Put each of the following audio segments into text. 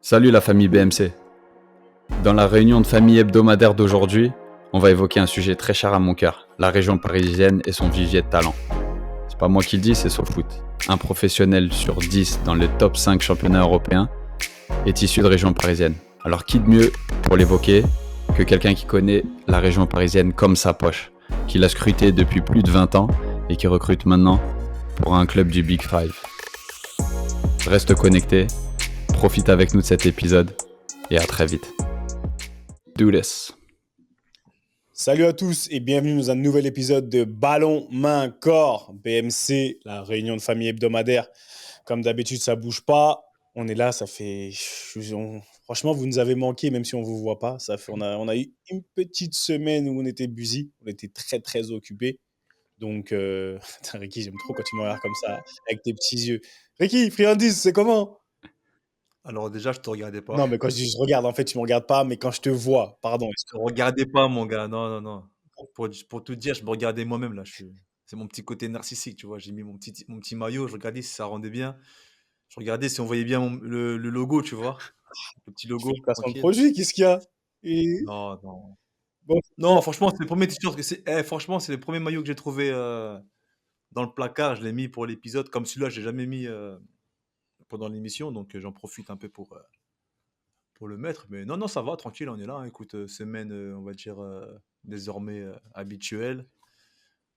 Salut la famille BMC. Dans la réunion de famille hebdomadaire d'aujourd'hui, on va évoquer un sujet très cher à mon cœur, la région parisienne et son vivier de talent. C'est pas moi qui le dis, c'est SoFoot. Un professionnel sur 10 dans le top 5 championnats européens est issu de région parisienne. Alors qui de mieux pour l'évoquer que quelqu'un qui connaît la région parisienne comme sa poche, qui l'a scruté depuis plus de 20 ans et qui recrute maintenant pour un club du Big Five. Reste connecté, profite avec nous de cet épisode et à très vite. Do this. Salut à tous et bienvenue dans un nouvel épisode de Ballon, Main, Corps, BMC, la réunion de famille hebdomadaire. Comme d'habitude, ça bouge pas. On est là, ça fait... Franchement, vous nous avez manqué, même si on vous voit pas. On a eu une petite semaine où on était busy, on était très très occupés. Donc, Putain, Ricky, j'aime trop quand tu me regardes comme ça, avec tes petits yeux. Ricky, friandise, c'est comment? Alors déjà, je te regardais Non, pas. mais quand je dis je regarde, en fait, tu me regardes pas, mais quand je te vois, pardon. Je te regardais pas, mon gars. Non, non, non. Pour tout dire, je me regardais moi-même là. C'est mon petit côté narcissique, tu vois. J'ai mis mon petit maillot. Je regardais si ça rendait bien. Je regardais si on voyait bien le logo, tu vois. Le petit Tu logo, fais le placement de tranquille. produit, qu'est-ce qu'il y a? Et... Non, non. Bon, Non, franchement, c'est le premier t-shirt franchement, c'est le premier maillot que j'ai trouvé dans le placard. Je l'ai mis pour l'épisode. Comme celui-là, je l'ai jamais mis pendant l'émission, donc j'en profite un peu pour le mettre. Mais non, non, ça va, tranquille, on est là, hein. Écoute, semaine, on va dire, désormais habituelle.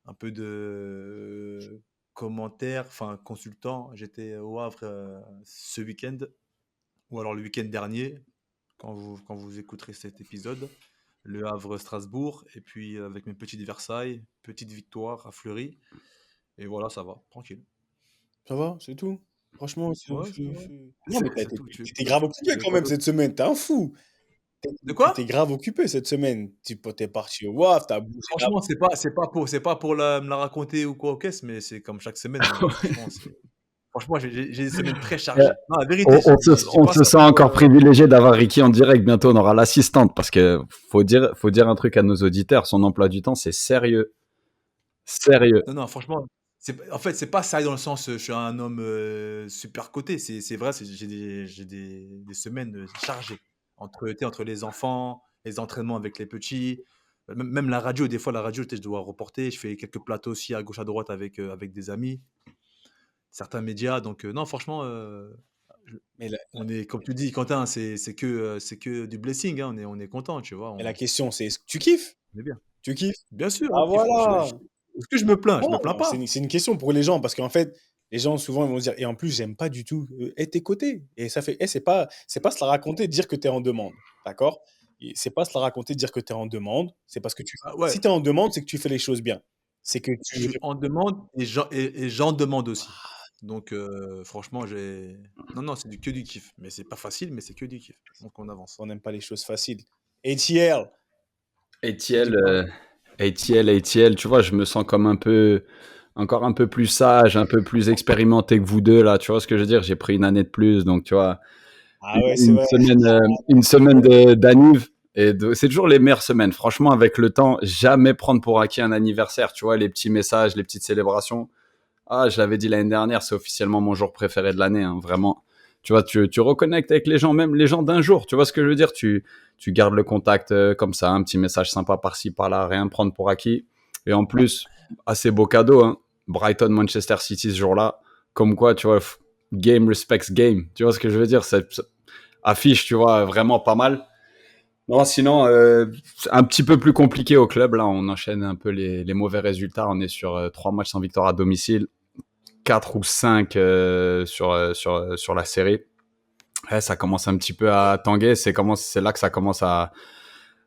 Un peu de commentaires, enfin, consultant. J'étais au Havre ce week-end, ou alors le week-end dernier, quand vous écouterez cet épisode. Le Havre-Strasbourg, et puis avec mes petites Versailles, petite victoire à Fleury. Et voilà, ça va, tranquille. ça va, c'est tout. Franchement, Ouais, ça va. non, mais C'est tout. t'étais grave occupé quand Quoi même d'autre? cette semaine. T'es un fou. De T'étais quoi? grave occupé cette semaine. T'es parti au WAF, t'as bougé là. Franchement, c'est pas pour me la raconter ou quoi aux caisses, mais c'est comme chaque semaine, mon gars. Franchement, j'ai des semaines très chargées. Non, la vérité, je dis On pas se ça sent pour. encore privilégié d'avoir Ricky en direct. Bientôt, on aura l'assistante parce que faut dire un truc à nos auditeurs. Son emploi du temps, c'est sérieux. Sérieux. Non, non, franchement, en fait, c'est pas ça dans le sens, je suis un homme super coté. C'est vrai, j'ai des semaines chargées. Entre les enfants, les entraînements avec les petits, même la radio, des fois, la radio, je dois reporter. Je fais quelques plateaux aussi à gauche, à droite avec des amis, certains médias. Donc, non, franchement. Mais la, On est, comme tu dis, Quentin, c'est que du blessing, hein, on est content, tu vois, mais la question, c'est est-ce que tu kiffes? on est bien. Tu kiffes? Bien sûr, Ah on kiffe. voilà. Est-ce que je me plains? Je me Non, plains c'est pas. c'est une question pour les gens parce qu'en fait, les gens souvent ils vont se dire et en plus j'aime pas du tout tes côtés et ça fait c'est pas se la raconter dire que tu es en demande, d'accord? Et c'est pas se la raconter dire que tu es en demande, c'est parce que Ah ouais, si tu es en demande, c'est que tu fais les choses bien. C'est que je suis en demande et j'en demande aussi. Donc, franchement, non, non, que du kiff. Mais c'est pas facile, mais c'est que du kiff. Donc, on avance. on n'aime pas les choses faciles. ATL, ATL, dis-moi. ATL, tu vois, je me sens comme encore un peu plus sage, un peu plus expérimenté que vous deux là. Tu vois ce que je veux dire? J'ai pris une année de plus, donc tu vois, Ah ouais, c'est une vrai. semaine, d'anniv. C'est toujours les meilleures semaines. Franchement, avec le temps, jamais prendre pour acquis un anniversaire. Tu vois, les petits messages, les petites célébrations. Ah, je l'avais dit l'année dernière, c'est officiellement mon jour préféré de l'année, hein, vraiment. Tu vois, tu reconnectes avec les gens, même les gens d'un jour. Tu vois ce que je veux dire? Tu gardes le contact comme ça, un petit message sympa par-ci, par-là, rien prendre pour acquis. Et en plus, assez beau cadeau, hein. Brighton, Manchester City ce jour-là. Comme quoi, tu vois, game respects game. Tu vois ce que je veux dire? Ça affiche, tu vois, vraiment pas mal. Non, sinon, un petit peu plus compliqué au club. Là, on enchaîne un peu les mauvais résultats. On est sur 3 matchs sans victoire à domicile. 4 ou 5 sur la série. Ouais, ça commence un petit peu à tanguer. C'est là que ça commence à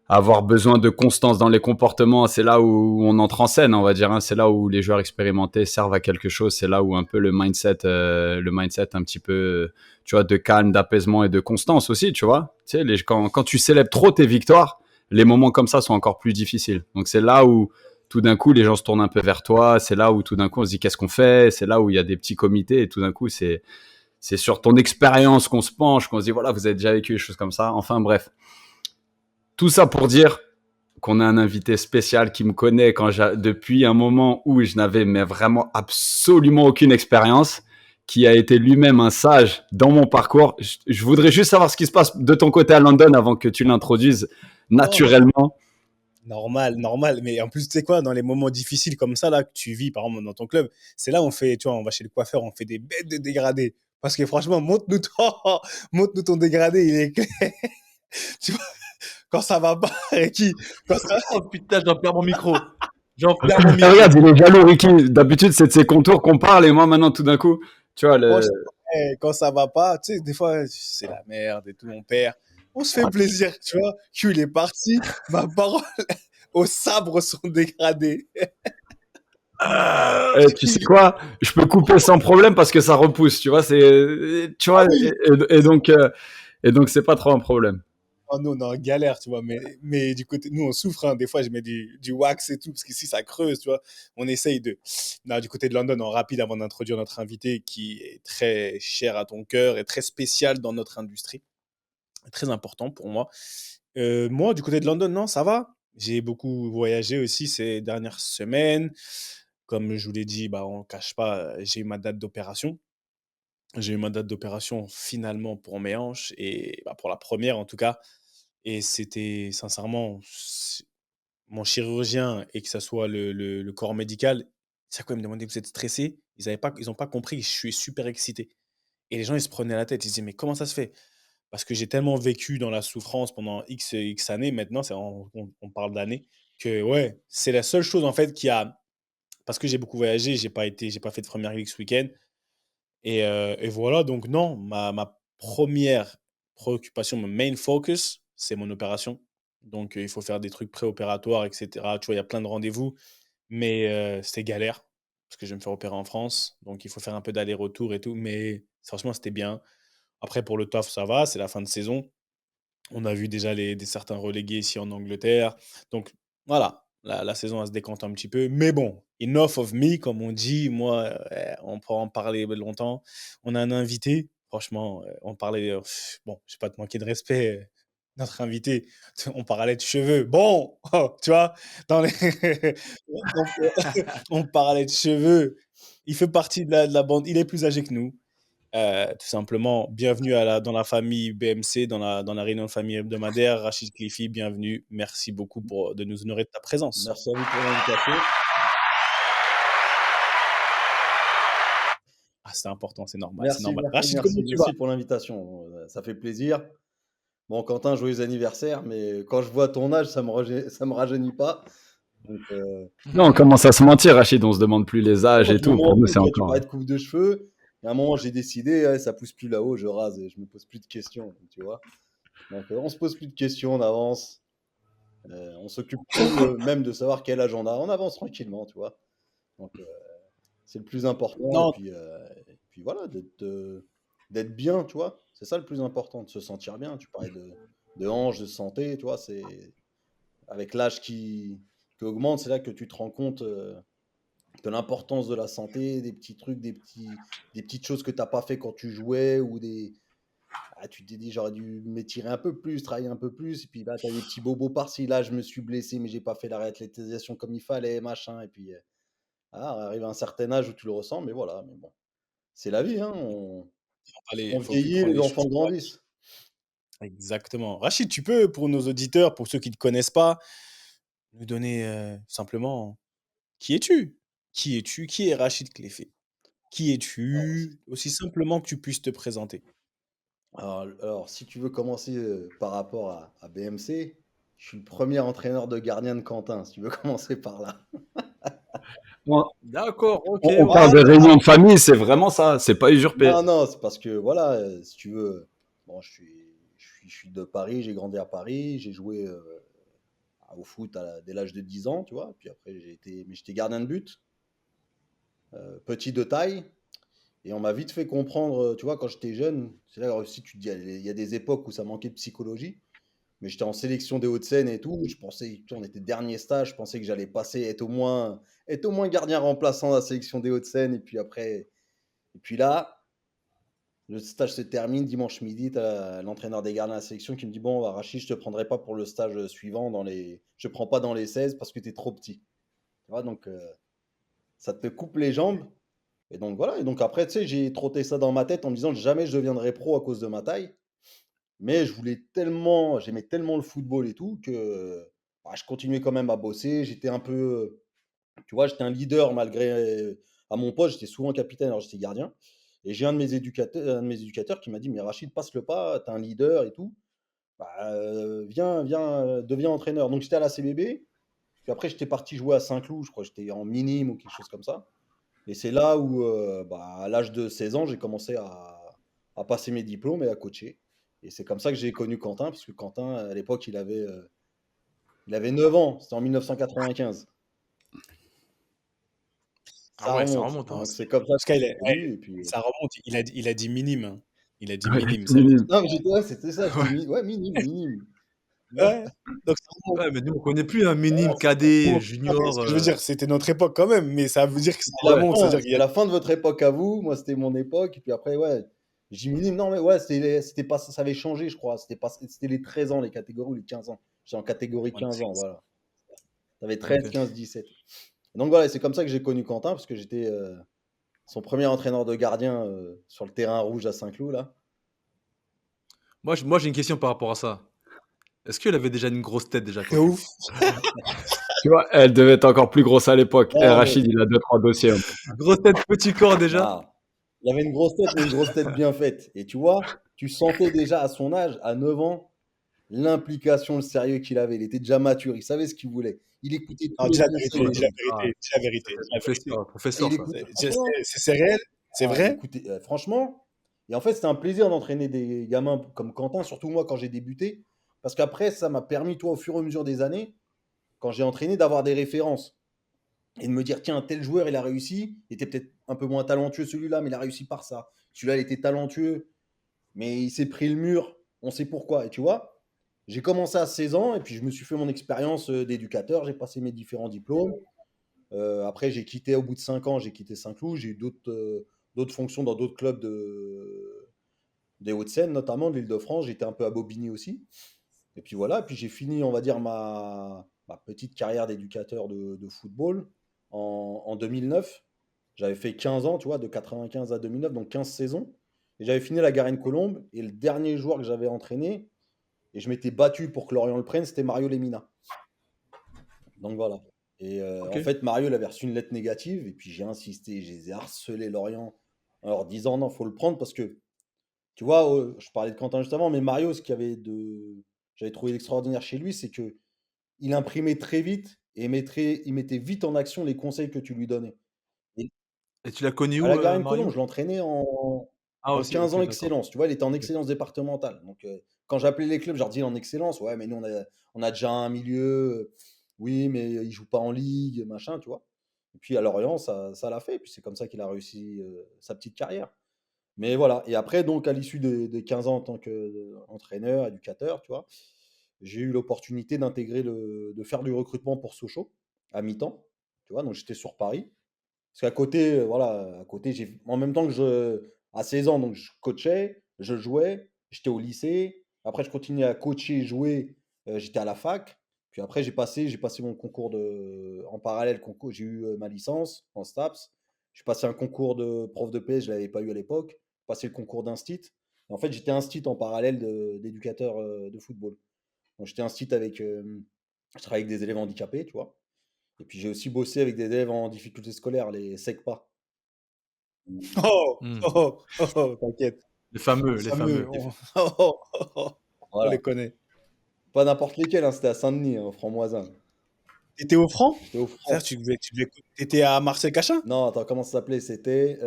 avoir besoin de constance dans les comportements. C'est là où on entre en scène, on va dire, hein. C'est là où les joueurs expérimentés servent à quelque chose. C'est là où un peu le mindset un petit peu, tu vois, de calme, d'apaisement et de constance aussi, tu vois. Tu sais, quand tu célèbres trop tes victoires, les moments comme ça sont encore plus difficiles. Donc c'est là où tout d'un coup les gens se tournent un peu vers toi. C'est là où tout d'un coup on se dit qu'est-ce qu'on fait. C'est là où il y a des petits comités et tout d'un coup c'est sur ton expérience qu'on se penche, qu'on se dit voilà, vous avez déjà vécu des choses comme ça. Enfin bref, tout ça pour dire qu'on a un invité spécial qui me connaît depuis un moment où je n'avais mais vraiment absolument aucune expérience, qui a été lui-même un sage dans mon parcours. Je voudrais juste savoir ce qui se passe de ton côté à London avant que tu l'introduises Non, mais naturellement. normal, normal. Mais en plus, tu sais quoi, dans les moments difficiles comme ça, là, que tu vis, par exemple, dans ton club, c'est là où on fait, tu vois, on va chez le coiffeur, on fait des bêtes de dégradés. Parce que franchement, montre-nous ton dégradé, il est clair. Tu vois, quand ça va pas, Ricky, quand ça, Oh putain, j'en perds mon micro. J'en perds mon Ah, micro. regarde, il est jaloux, Ricky. D'habitude, c'est de ses contours qu'on parle et moi, maintenant, tout d'un coup, tu vois, franchement, quand ça va pas, tu sais, des fois, c'est la merde et tout, on perd. On se fait plaisir, tu vois. Q, il est parti, ma parole au sabre sont dégradées. Tu sais quoi, je peux couper sans problème parce que ça repousse, tu vois, tu Ah vois, oui, et donc c'est pas trop un problème. oh, nous, on est en galère, tu vois, mais du côté, nous, on souffre, hein. Des fois, je mets du wax et tout, parce qu'ici, ça creuse, tu vois. On essaye de. Non, du côté de London, en rapide, avant d'introduire notre invité, qui est très cher à ton cœur et très spécial dans notre industrie, très important pour moi. Moi, du côté de London, non, ça va. J'ai beaucoup voyagé aussi ces dernières semaines. Comme je vous l'ai dit, bah, on ne cache pas, j'ai eu ma date d'opération. J'ai eu ma date d'opération finalement pour mes hanches, et bah, pour la première en tout cas. Et c'était sincèrement, mon chirurgien et que ça soit le corps médical, ça quand même demandé, vous êtes stressé? Ils ont pas compris, je suis super excité. Et les gens, ils se prenaient la tête. Ils disaient, mais comment ça se fait? Parce que j'ai tellement vécu dans la souffrance pendant X années, maintenant, on parle d'années, que ouais, c'est la seule chose en fait qui a. Parce que j'ai beaucoup voyagé, j'ai pas fait de première ligue ce week-end. Et voilà, donc non, ma première préoccupation, mon main focus, c'est mon opération. Donc, il faut faire des trucs préopératoires, et cetera. Tu vois, il y a plein de rendez-vous, mais c'était galère parce que je vais me faire opérer en France. Donc, il faut faire un peu d'aller-retour et tout. Mais franchement, c'était bien. Après, pour le taf, ça va, c'est la fin de saison. On a vu déjà certains relégués ici en Angleterre. Donc voilà, la saison elle se décante un petit peu. Mais bon, enough of me, comme on dit. Moi, on peut en parler longtemps. On a un invité. Franchement, on parlait. Bon, je ne vais pas te manquer de respect. Notre invité, on parlait de cheveux. Bon, tu vois, dans les... on, on parlait de cheveux. Il fait partie de la bande. Il est plus âgé que nous. Tout simplement, bienvenue dans la famille BMC, dans la réunion de famille hebdomadaire. Rachid Klifi, bienvenue. Merci beaucoup de nous honorer de ta présence. Merci à vous pour l'invitation. Ah, c'est important, c'est normal, c'est Merci, normal. merci, Rachid, merci, comment tu vas? merci pour l'invitation. Ça fait plaisir. Bon, Quentin, joyeux anniversaire, mais quand je vois ton âge, ça me rajeunit pas. Donc, Non, on commence à se mentir, Rachid, on se demande plus les âges non, et je me tout. mets Pour en nous, plus, c'est tu vois, tu encore. parlais de coupe de cheveux. Et à un moment, j'ai décidé, ouais, ça pousse plus là-haut, je rase et je me pose plus de questions, tu vois. Donc, on se pose plus de questions, on avance. On s'occupe plus même de savoir quel âge on a. On avance tranquillement, tu vois. Donc, c'est le plus important. Non, Et puis voilà, d'être bien, tu vois. C'est ça le plus important, de se sentir bien. Tu parlais de hanches, de santé, tu vois. C'est avec l'âge qui augmente, c'est là que tu te rends compte de l'importance de la santé, des petits trucs, des petites choses que tu n'as pas fait quand tu jouais ou des. Ah, tu t'es dit, j'aurais dû m'étirer un peu plus, travailler un peu plus. Et puis là, tu as des petits bobos par-ci. Là, je me suis blessé, mais j'ai pas fait la réathlétisation comme il fallait, machin. Et puis, arrive à un certain âge où tu le ressens, mais voilà. Mais bon, c'est la vie, hein. On faut plus vieillit, prendre les les choses. enfants grandissent. Exactement. Rachid, tu peux, pour nos auditeurs, pour ceux qui ne te connaissent pas, nous donner simplement qui es-tu? Qui es-tu? Qui est Rachid Cléfé? Qui Alors, es-tu? Aussi simplement que tu puisses te présenter. alors, si tu veux commencer par rapport à BMC, je suis le premier entraîneur de gardien de Quentin, si tu veux commencer par là. On, D'accord, ok, on ok. parle de Voilà. réunion de famille, c'est vraiment ça, c'est pas usurpé. Non, non, c'est parce que, voilà, si tu veux, bon, je suis de Paris, j'ai grandi à Paris, j'ai joué au foot dès l'âge de 10 ans, tu vois, puis après, mais j'étais gardien de but, petit de taille, et on m'a vite fait comprendre, tu vois, quand j'étais jeune, c'est là aussi, tu te dis, il y a des époques où ça manquait de psychologie. Mais j'étais en sélection des Hauts-de-Seine et tout. Je pensais, tu vois, on était dernier stage. Je pensais que j'allais passer, être au moins gardien remplaçant à la sélection des Hauts-de-Seine. Et puis là, le stage se termine dimanche midi. Tu as l'entraîneur des gardiens de la sélection qui me dit, bon, Rachid, je te prendrai pas pour le stage suivant je prends pas dans les 16 parce que tu es trop petit. Tu vois, donc ça te coupe les jambes. Et donc voilà, et donc après, tu sais, j'ai trotté ça dans ma tête en me disant: «Jamais je deviendrai pro à cause de ma taille». Mais j'aimais tellement le football et tout que, bah, je continuais quand même à bosser. J'étais un peu, tu vois, j'étais un leader malgré à mon poste, j'étais souvent capitaine alors j'étais gardien. Et j'ai un de mes éducateurs qui m'a dit: «Mais Rachid, passe le pas, tu es un leader et tout, bah, viens, deviens entraîneur». Donc j'étais à la CBB, puis après j'étais parti jouer à Saint-Cloud, je crois que j'étais en minime ou quelque chose comme ça. Et c'est là où, bah, à l'âge de 16 ans, j'ai commencé à passer mes diplômes et à coacher. Et c'est comme ça que j'ai connu Quentin, parce que Quentin, à l'époque, il avait 9 ans, c'était en 1995. Ah Ça ouais, ça remonte. remonte, hein. Donc c'est comme ça Parce que qu'il j'ai est, connu. Et puis, ça remonte. Il a dit minime, hein. Il a dit Ouais, minime. Ça veut dire. minime. non, mais ouais, c'était ça, Ouais. ouais, minime, minime. Ouais. Donc ça remonte. Ouais, mais nous, on connaît plus un Voilà, minime, ça cadet, remonte. Non, mais ce junior. que je veux dire, c'était notre époque quand même, mais ça veut dire que ça C'était la Ouais. remonte. fin, C'est-à-dire qu'il y c'était a. la fin de votre époque à vous. Moi, c'était mon époque. Et puis après, ouais, j'ai minime. Non, mais ouais, c'était pas, ça avait changé, je crois. C'était les 13 ans, les catégories, ou les 15 ans. J'étais en catégorie Moins de 15 ans, 13. voilà. T'avais 13, Ok. 15, 17. Donc voilà, c'est comme ça que j'ai connu Quentin, parce que j'étais son premier entraîneur de gardien sur le terrain rouge à Saint-Cloud, là. Moi, j'ai une question par rapport à ça. Est-ce qu'il avait déjà une grosse tête déjà, De Quentin? ouf. Tu vois, elle devait être encore plus grosse à l'époque. Et Non, mais Rachid, il a deux, trois dossiers. Grosse tête, petit corps déjà? non. Il avait une grosse tête, mais une grosse tête bien faite. Et tu vois, tu sentais déjà à son âge, à 9 ans, l'implication, le sérieux qu'il avait. Il était déjà mature, il savait ce qu'il voulait. Il écoutait tous Non, les dis la vérité. Ouais. Dis conseils. la Ah, vérité. Dis la vérité. c'était Dis la vérité. professeur, Et il ça. écoutait, C'est franchement, c'est réel. C'est il vrai. écoutait, franchement. Et en fait, c'était un plaisir d'entraîner des gamins comme Quentin, surtout moi quand j'ai débuté. Parce qu'après, ça m'a permis, toi, au fur et à mesure des années, quand j'ai entraîné, d'avoir des références. Et de me dire, tiens, tel joueur, il a réussi. Il était peut-être un peu moins talentueux celui-là, mais il a réussi par ça. Celui-là, il était talentueux, mais il s'est pris le mur. On sait pourquoi. Et tu vois, j'ai commencé à 16 ans et puis je me suis fait mon expérience d'éducateur. J'ai passé mes différents diplômes. Après, j'ai quitté au bout de 5 ans, j'ai quitté Saint-Cloud. J'ai eu d'autres fonctions dans d'autres clubs des Hauts-de-Seine, notamment de l'Île-de-France. J'étais un peu à Bobigny aussi. Et puis voilà, puis j'ai fini, on va dire, ma petite carrière d'éducateur de football en 2009. J'avais fait 15 ans, tu vois, de 95 à 2009, donc 15 saisons. Et j'avais fini la Garenne-Colombe. Et le dernier joueur que j'avais entraîné, et je m'étais battu pour que Lorient le prenne, c'était Mario Lemina. Donc voilà. Et Ok. en fait, Mario, il avait reçu une lettre négative. Et puis j'ai insisté, je les ai harcelés Lorient en leur disant non, faut le prendre parce que, tu vois, je parlais de Quentin juste avant, mais Mario, j'avais trouvé extraordinaire chez lui, c'est que il imprimait très vite et il mettait vite en action les conseils que tu lui donnais. Et Et tu l'as connu à où, la Garenne-Colombe, Mario? je l'entraînais Ah en aussi, 15 ok, ans d'accord. excellence. Tu vois, il était en Ok. excellence départementale. Donc, quand j'appelais les clubs, je leur disais en excellence, ouais, mais nous, on a déjà un milieu. Oui, mais il joue pas en ligue, machin, tu vois. Et puis à Lorient, ça l'a fait. Et puis c'est comme ça qu'il a réussi sa petite carrière. Mais voilà. Et après, donc, à l'issue des 15 ans en tant qu'entraîneur, éducateur, tu vois, j'ai eu l'opportunité de faire du recrutement pour Sochaux à mi-temps. Tu vois, donc j'étais sur Paris. Parce qu'à côté, voilà, à côté, en même temps que à 16 ans, donc je coachais, je jouais, j'étais au lycée. Après, je continuais à coacher, jouer, j'étais à la fac. Puis après, j'ai passé mon concours en parallèle, j'ai eu ma licence en STAPS. J'ai passé un concours de prof de PS, je ne l'avais pas eu à l'époque. J'ai passé le concours d'instit. Et en fait, j'étais instit en parallèle d'éducateur de football. Donc, j'étais instit je travaillais avec des élèves handicapés, tu vois. Et puis j'ai aussi bossé avec des élèves en difficulté scolaire, les SECPA. Oh, Hmm. oh, oh, oh, t'inquiète. Les fameux, Les les fameux. fameux. Oh, oh, oh, oh. On Voilà. les connaît. Pas n'importe lesquels, hein, c'était à Saint-Denis, hein, Franc-Moisin. T'étais au franc? J'étais au C'est-à-dire, Franc. t'étais à Marseille-Cachin? Non, attends, comment ça s'appelait? C'était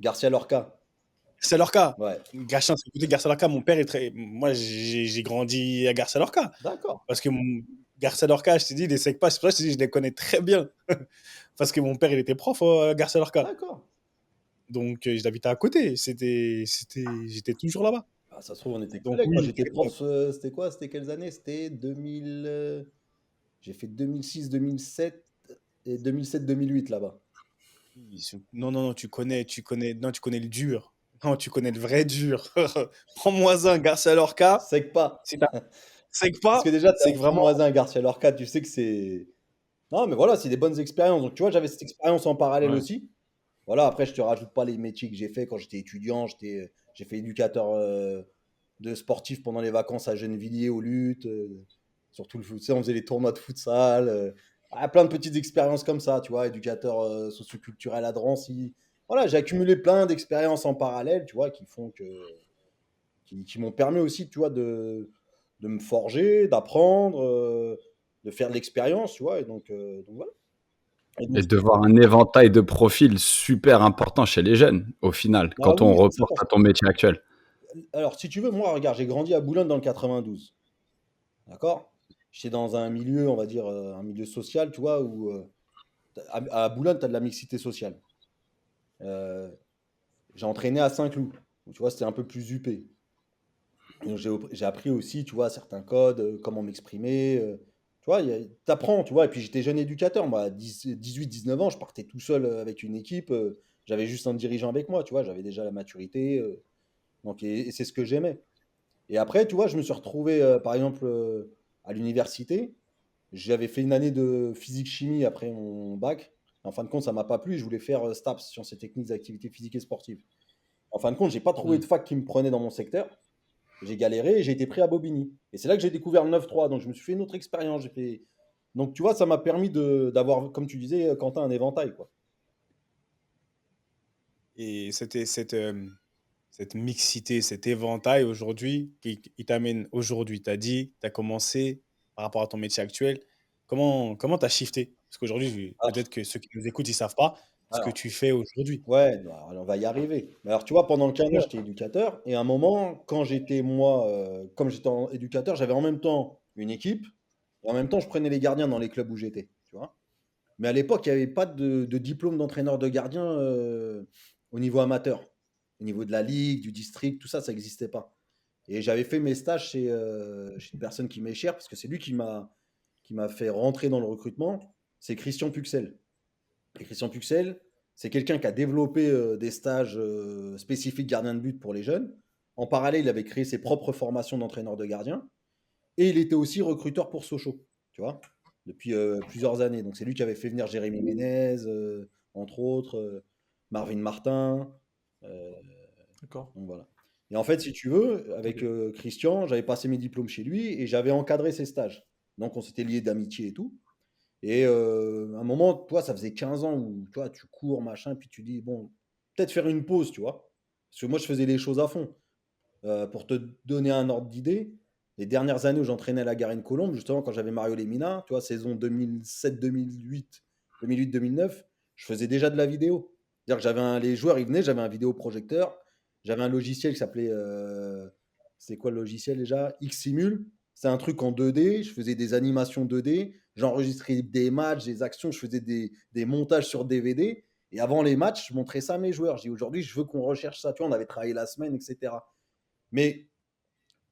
Garcia Lorca. Garcia Lorca. Ouais, Gachin, c'est écoutez, Garcia Lorca, mon père est très. Moi, j'ai grandi à Garcia Lorca. d'accord. Parce que Garcia Lorca, je t'ai dit, les SECPA, c'est pour ça que je t'ai dit, je les connais très bien. Parce que mon père, il était prof à Garcia Lorca. D'accord. Donc, j'habitais à côté. J'étais toujours là-bas. Ah, ça se trouve, on était Donc, collègues. Moi, oui, à j'étais l'époque. prof, c'était quoi? C'était quelles années? C'était 2000. J'ai fait 2006, 2007 et 2007-2008 là-bas. Non, non, non, non, tu connais le dur. Non, tu connais le vrai dur. Prends-moi un, Garcia Lorca. SECPA. C'est ta Parce que SECPA, déjà, t'es c'est à que vraiment. Franc-Moisin, Garcia Lorca, tu sais que c'est. Non, mais voilà, c'est des bonnes expériences. Donc, tu vois, j'avais cette expérience en parallèle Ouais. aussi. Voilà, après, je te rajoute pas les métiers que j'ai fait quand j'étais étudiant. J'ai fait éducateur de sportif pendant les vacances à Gennevilliers, aux luttes. Surtout le foot, tu sais, on faisait les tournois de futsal. Plein de petites expériences comme ça, tu vois, éducateur socioculturel à Drancy. Voilà, j'ai accumulé plein d'expériences en parallèle, tu vois, qui m'ont permis aussi, tu vois, de me forger, d'apprendre, de faire de l'expérience, tu vois. Donc voilà. Et donc, Et de voir un éventail de profils super important chez les jeunes, au final, ah quand on oui, c'est ça. reporte à ton métier actuel. Alors, si tu veux, moi, regarde, j'ai grandi à Boulogne dans le 92. D'accord? J'étais dans un milieu, on va dire, un milieu social, tu vois, où à Boulogne, tu as de la mixité sociale. Euh, j'ai entraîné à Saint-Cloud, où, tu vois, c'était un peu plus huppé. Donc, j'ai appris aussi, tu vois, certains codes, comment m'exprimer. Tu vois, t'apprends, tu vois. Et puis j'étais jeune éducateur, moi, à 18-19 ans, je partais tout seul avec une équipe. J'avais juste un dirigeant avec moi, tu vois, j'avais déjà la maturité. Et c'est ce que j'aimais. Et après, tu vois, je me suis retrouvé, par exemple, à l'université. J'avais fait une année de physique-chimie après mon bac. En fin de compte, ça m'a pas plu. Je voulais faire STAPS, sciences et techniques d'activité physique et sportive. En fin de compte, j'ai pas trouvé Hmm. de fac qui me prenait dans mon secteur. J'ai galéré et j'ai été pris à Bobigny. Et c'est là que j'ai découvert le 9-3. Donc, je me suis fait une autre expérience. Donc, tu vois, ça m'a permis d'avoir, comme tu disais, Quentin, un éventail, quoi. Et c'était cette mixité, cet éventail aujourd'hui qui t'amène aujourd'hui. Tu as dit, tu as commencé par rapport à ton métier actuel. Comment tu as shifté? Parce qu'aujourd'hui, Alors, peut-être que ceux qui nous écoutent, ils ne savent pas ce que alors, tu fais aujourd'hui. ouais, bah, on va y arriver. Mais alors, tu vois, pendant le quinquennat, j'étais éducateur. Et à un moment, quand j'étais, moi, comme j'étais éducateur, j'avais en même temps une équipe. Et en même temps, je prenais les gardiens dans les clubs où j'étais. Tu vois. Mais à l'époque, il n'y avait pas de diplôme d'entraîneur de gardien au niveau amateur. Au niveau de la ligue, du district, tout ça, ça n'existait pas. Et j'avais fait mes stages chez une personne qui m'est chère, parce que c'est lui qui m'a fait rentrer dans le recrutement. C'est Christian Puxel. Et Christian Puxel, c'est quelqu'un qui a développé des stages spécifiques gardien de but pour les jeunes. En parallèle, il avait créé ses propres formations d'entraîneur de gardien. Et il était aussi recruteur pour Sochaux, tu vois, depuis plusieurs années. Donc c'est lui qui avait fait venir Jérémy Ménez, entre autres, Marvin Martin. euh, D'accord. donc voilà. Et en fait, si tu veux, avec Ok. Christian, j'avais passé mes diplômes chez lui et j'avais encadré ses stages. Donc on s'était liés d'amitié et tout. Et à un moment, toi, ça faisait 15 ans où toi, tu cours, machin, puis tu dis, bon, peut-être faire une pause, tu vois. Parce que moi, je faisais les choses à fond. Pour te donner un ordre d'idée, les dernières années où j'entraînais à la Garenne-Colombe, justement quand j'avais Mario Lemina, tu vois, saison 2007-2008, 2008-2009, je faisais déjà de la vidéo. C'est-à-dire que les joueurs, ils venaient, j'avais un vidéoprojecteur, j'avais un logiciel qui s'appelait, c'est quoi le logiciel déjà? Xsimul. C'est un truc en 2D, je faisais des animations 2D, j'enregistrais des matchs, des actions, je faisais des montages sur DVD. Et avant les matchs, je montrais ça à mes joueurs. Je dis aujourd'hui, je veux qu'on recherche ça. Tu vois, on avait travaillé la semaine, etc. Mais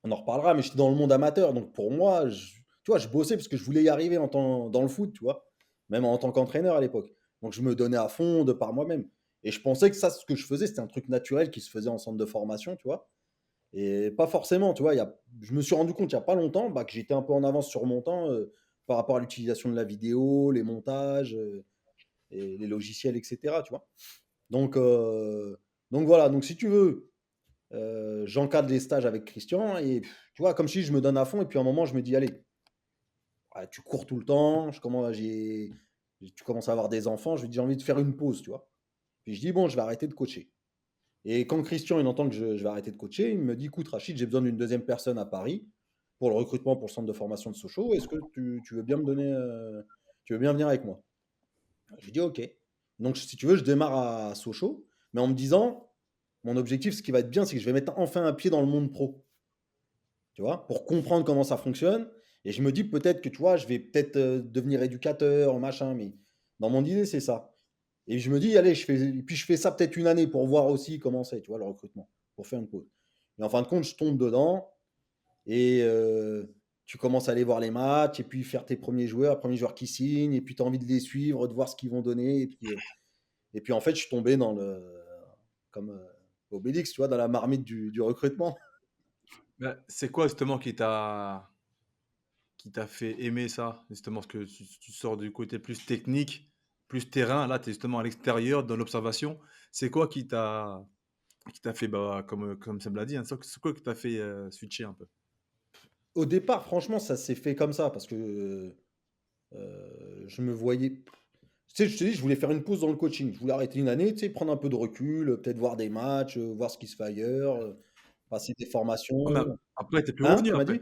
on en reparlera, mais j'étais dans le monde amateur. Donc pour moi, tu vois, je bossais parce que je voulais y arriver dans le foot, tu vois, même en tant qu'entraîneur à l'époque. Donc je me donnais à fond de par moi-même. Et je pensais que ça, ce que je faisais, c'était un truc naturel qui se faisait en centre de formation, tu vois. Et pas forcément, tu vois. Je me suis rendu compte il n'y a pas longtemps que j'étais un peu en avance sur mon temps par rapport à l'utilisation de la vidéo, les montages, et les logiciels, etc. Tu vois. Donc, euh, donc voilà, donc si tu veux, j'encadre les stages avec Christian et tu vois, comme si je me donne à fond et puis à un moment, je me dis, allez, ouais, tu cours tout le temps, tu commences à avoir des enfants, je lui dis, j'ai envie de faire une pause, tu vois. Puis je dis, bon, je vais arrêter de coacher. Et quand Christian, il entend que je vais arrêter de coacher, il me dit, écoute, Rachid, j'ai besoin d'une deuxième personne à Paris pour le recrutement pour le centre de formation de Sochaux. Est-ce que tu veux bien me donner, tu veux bien venir avec moi? Je lui dis, ok. Donc, si tu veux, je démarre à Sochaux, mais en me disant, mon objectif, ce qui va être bien, c'est que je vais mettre enfin un pied dans le monde pro. Tu vois, pour comprendre comment ça fonctionne. Et je me dis peut-être que, tu vois, je vais peut-être devenir éducateur, machin, mais dans mon idée, c'est ça. Et je me dis, allez, et puis je fais ça peut-être une année pour voir aussi comment c'est, tu vois, le recrutement, pour faire une pause. Et en fin de compte, je tombe dedans et tu commences à aller voir les matchs et puis faire tes premiers joueurs qui signent, et puis tu as envie de les suivre, de voir ce qu'ils vont donner. Et puis en fait, je suis tombé comme Obélix, tu vois, dans la marmite du recrutement. Mais c'est quoi justement qui t'a fait aimer ça? Justement, parce que tu sors du côté plus technique. plus terrain. Là, tu es justement à l'extérieur, dans l'observation. C'est quoi qui t'a fait, comme Sam l'a dit, hein, c'est quoi qui t'a fait switcher un peu? Au départ, franchement, ça s'est fait comme ça parce que je me voyais. Tu sais, je te dis, je voulais faire une pause dans le coaching. Je voulais arrêter une année, tu sais, prendre un peu de recul, peut-être voir des matchs, voir ce qui se fait ailleurs, passer des Ouais, mais formations. après, tu plus Hein, revenu tu m'as après. dit?